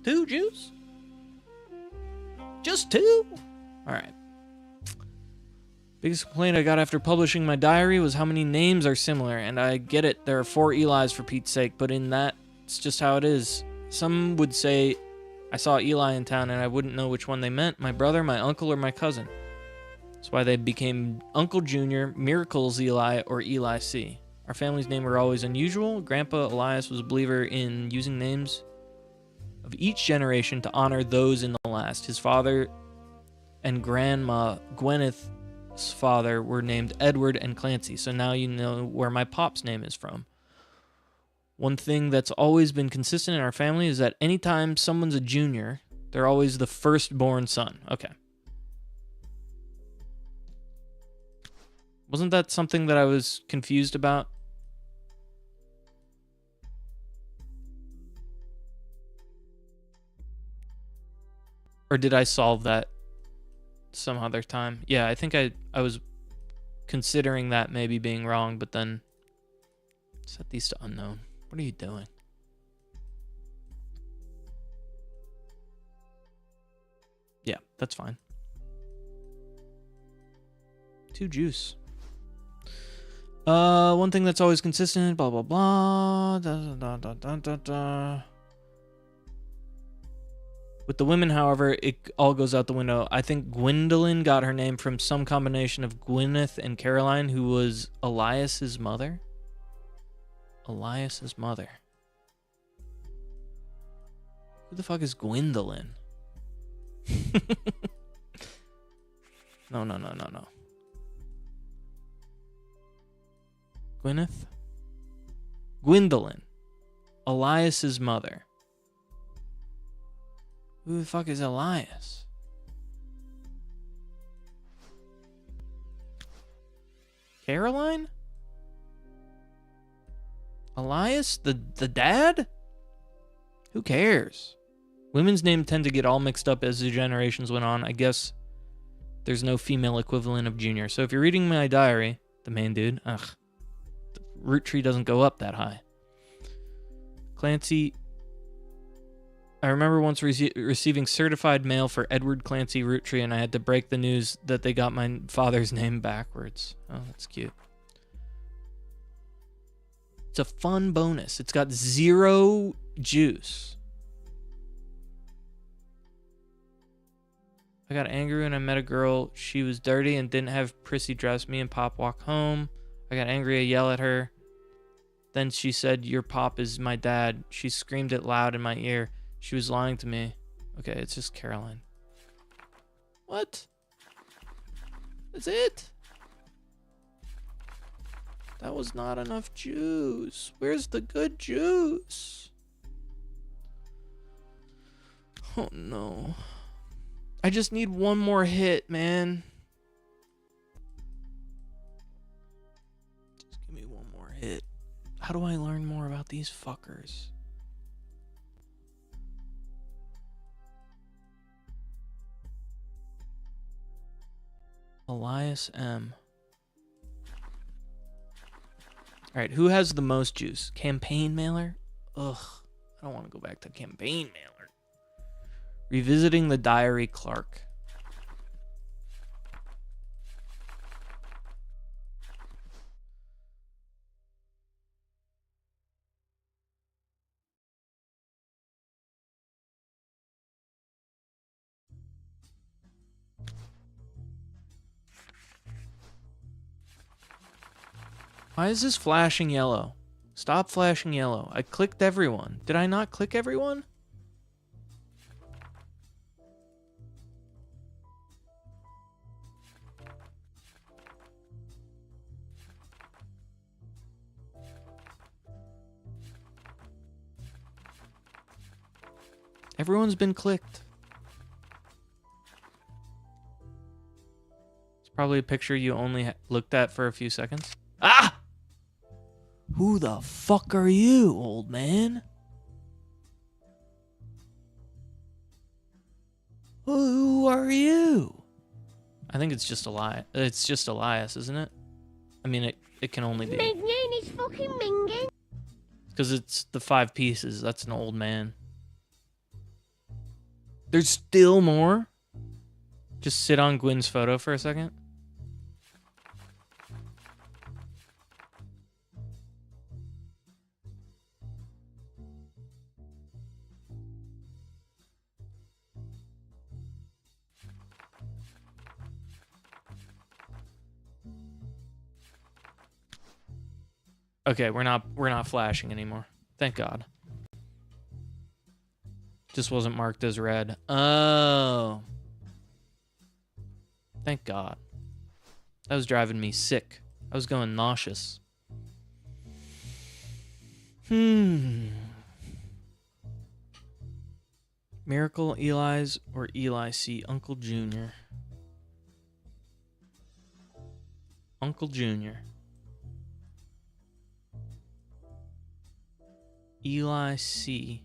2 Jews? Just 2? Alright. Biggest complaint I got after publishing my diary was how many names are similar, and I get it, there are 4 Elis for Pete's sake, but in that, it's just how it is. Some would say I saw Eli in town and I wouldn't know which one they meant, my brother, my uncle, or my cousin. That's why they became Uncle Jr., Miracles Eli, or Eli C. Our family's name were always unusual. Grandpa Elias was a believer in using names of each generation to honor those in the last. His father and Grandma Gwyneth's father were named Edward and Clancy, so now you know where my pop's name is from. One thing that's always been consistent in our family is that anytime someone's a junior, they're always the firstborn son. Okay. Wasn't that something that I was confused about? Or did I solve that some other time? Yeah, I think I was considering that maybe being wrong, but then set these to unknown. What are you doing? Yeah, that's fine. 2 juice. One thing that's always consistent, blah, blah, blah. With the women, however, it all goes out the window. I think Gwendolyn got her name from some combination of Gwyneth and Caroline, who was Elias's mother. Elias's mother. Who the fuck is Gwendolyn? No. Gwyneth? Gwendolyn. Elias's mother. Who the fuck is Elias? Caroline? Elias? The dad? Who cares? Women's names tend to get all mixed up as the generations went on. I guess there's no female equivalent of Junior. So if you're reading my diary, the main dude, the root tree doesn't go up that high. Clancy. I remember once receiving certified mail for Edward Clancy root tree, and I had to break the news that they got my father's name backwards. Oh, that's cute. It's a fun bonus. It's got 0 juice. I got angry when I met a girl. She was dirty and didn't have prissy dress. Me and Pop walk home. I got angry. I yell at her. Then she said, "Your Pop is my dad." She screamed it loud in my ear. She was lying to me. Okay, it's just Caroline. What? That's it? That was not enough juice. Where's the good juice? Oh no. I just need one more hit, man. Just give me one more hit. How do I learn more about these fuckers? Elias M. Alright, who has the most juice? Campaign mailer? Ugh, I don't want to go back to campaign mailer. Revisiting the diary, Clark. Why is this flashing yellow? Stop flashing yellow. I clicked everyone. Did I not click everyone? Everyone's been clicked. It's probably a picture you only looked at for a few seconds. Ah! Who the fuck are you, old man? Who are you? I think it's just It's just Elias, isn't it? I mean, it can only be. My name is fucking Mingin. Because it's the 5 pieces. That's an old man. There's still more? Just sit on Gwen's photo for a second. Okay, we're not flashing anymore. Thank God. Just wasn't marked as red. Oh. Thank God. That was driving me sick. I was going nauseous. Miracle Eli's or Eli C. Uncle Jr. Uncle Jr. Eli C.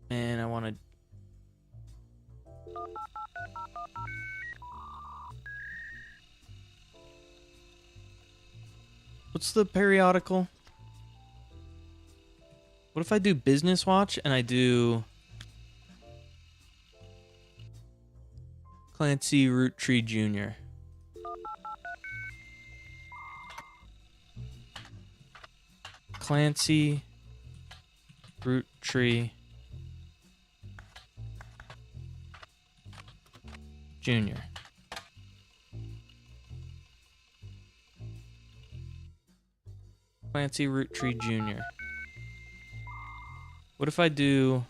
And I want to... What's the periodical? What if I do Business Watch and I do... Clancy Roottrees Jr. Clancy Roottrees Jr. Clancy Roottrees Jr. What if I do...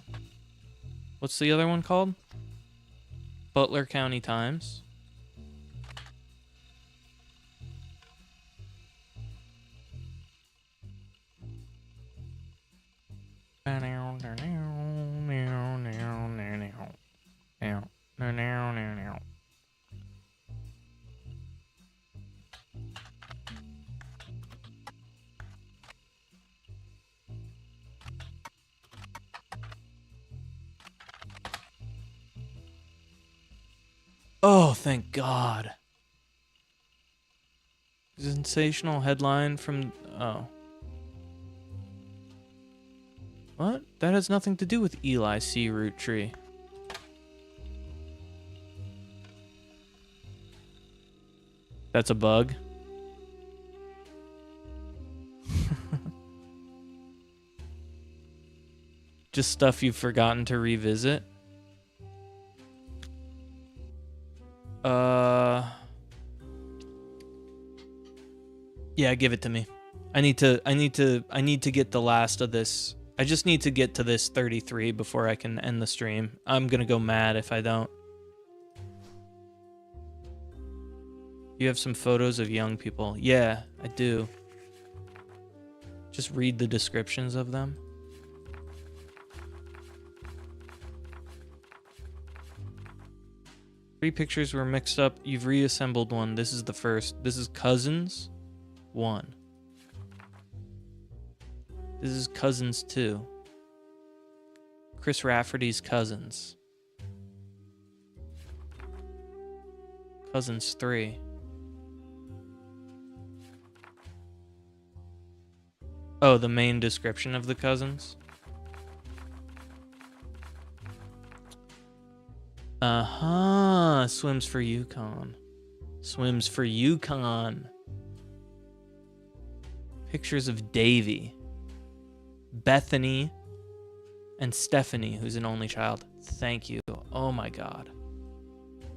What's the other one called? Butler County Times. Oh, thank God. Sensational headline from... Oh. What? That has nothing to do with Eli C. Roottrees. That's a bug. Just stuff you've forgotten to revisit. Yeah, give it to me. I need to get the last of this. I just need to get to this 33 before I can end the stream. I'm gonna go mad if I don't. You have some photos of young people. Yeah, I do. Just read the descriptions of them. Three pictures were mixed up. You've reassembled one. This is the first. This is Cousins 1. This is Cousins 2. Chris Rafferty's Cousins. Cousins 3. Oh, the main description of the Cousins? Uh-huh. Swims for Yukon. Swims for Yukon. Pictures of Davy. Bethany. And Stephanie, who's an only child. Thank you. Oh my god.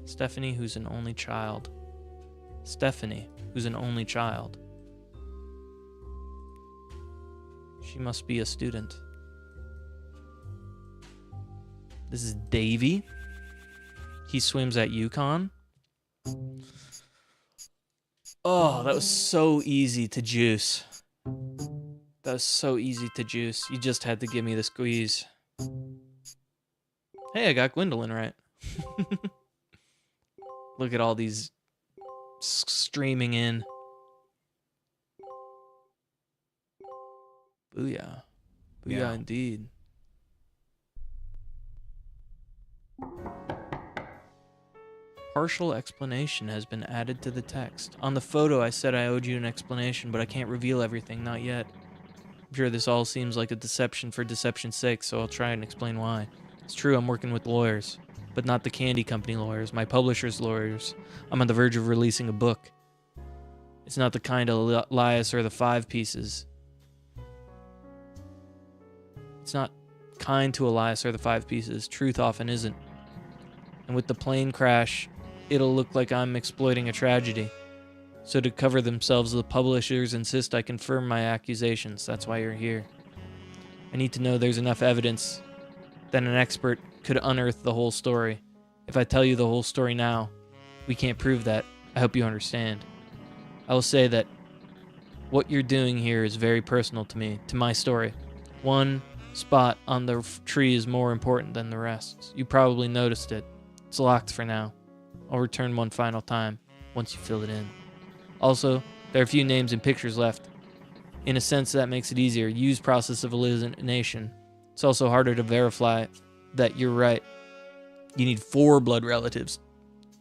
Stephanie, who's an only child. Stephanie, who's an only child. She must be a student. This is Davy. He swims at UConn. Oh, that was so easy to juice. That was so easy to juice. You just had to give me the squeeze. Hey, I got Gwendolyn right. Look at all these streaming in. Booyah. Booyah Yeah. indeed. Partial explanation has been added to the text. On the photo, I said I owed you an explanation, but I can't reveal everything, not yet. I'm sure this all seems like a deception for deception's sake, so I'll try and explain why. It's true, I'm working with lawyers, but not the candy company lawyers, my publisher's lawyers. I'm on the verge of releasing a book. It's not the kind of Elias or the Five Pieces. It's not kind to Elias or the Five Pieces. Truth often isn't. And with the plane crash, it'll look like I'm exploiting a tragedy. So to cover themselves, the publishers insist I confirm my accusations. That's why you're here. I need to know there's enough evidence that an expert could unearth the whole story. If I tell you the whole story now, we can't prove that. I hope you understand. I will say that what you're doing here is very personal to me, to my story. One spot on the tree is more important than the rest. You probably noticed it. It's locked for now. I'll return one final time, once you fill it in. Also, there are a few names and pictures left. In a sense, that makes it easier. Use process of elimination. It's also harder to verify that you're right. You need 4 blood relatives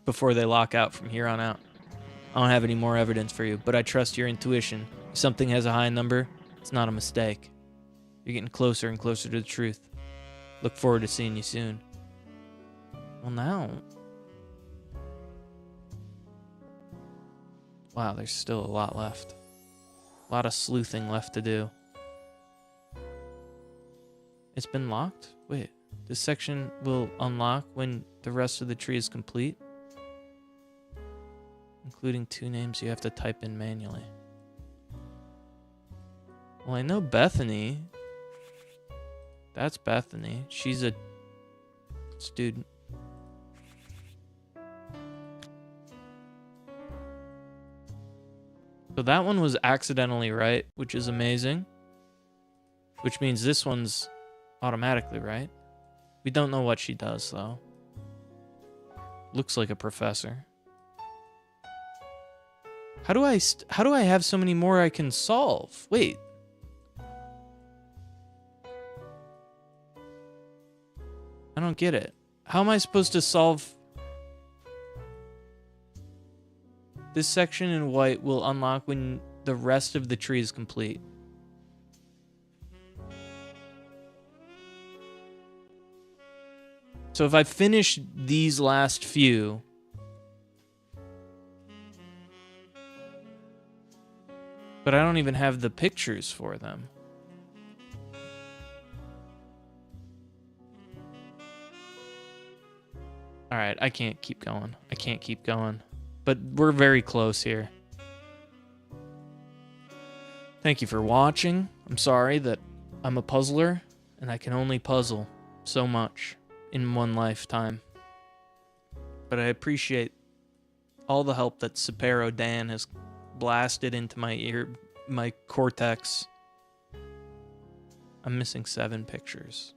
before they lock out from here on out. I don't have any more evidence for you, but I trust your intuition. If something has a high number, it's not a mistake. You're getting closer and closer to the truth. Look forward to seeing you soon. Well, now... Wow, there's still a lot left. A lot of sleuthing left to do. It's been locked? Wait, this section will unlock when the rest of the tree is complete? Including 2 names you have to type in manually. Well, I know Bethany. That's Bethany. She's a student. So that one was accidentally right, which is amazing. Which means this one's automatically right. We don't know what she does, though. Looks like a professor. How do I have so many more I can solve? Wait. I don't get it. How am I supposed to solve... This section in white will unlock when the rest of the tree is complete. So if I finish these last few... But I don't even have the pictures for them. Alright, I can't keep going. I can't keep going. But we're very close here. Thank you for watching. I'm sorry that I'm a puzzler, and I can only puzzle so much in one lifetime. But I appreciate all the help that Sapero Dan has blasted into my ear, my cortex. I'm missing 7 pictures.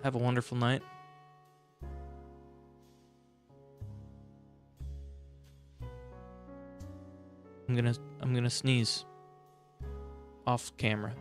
Have a wonderful night. I'm gonna sneeze off camera.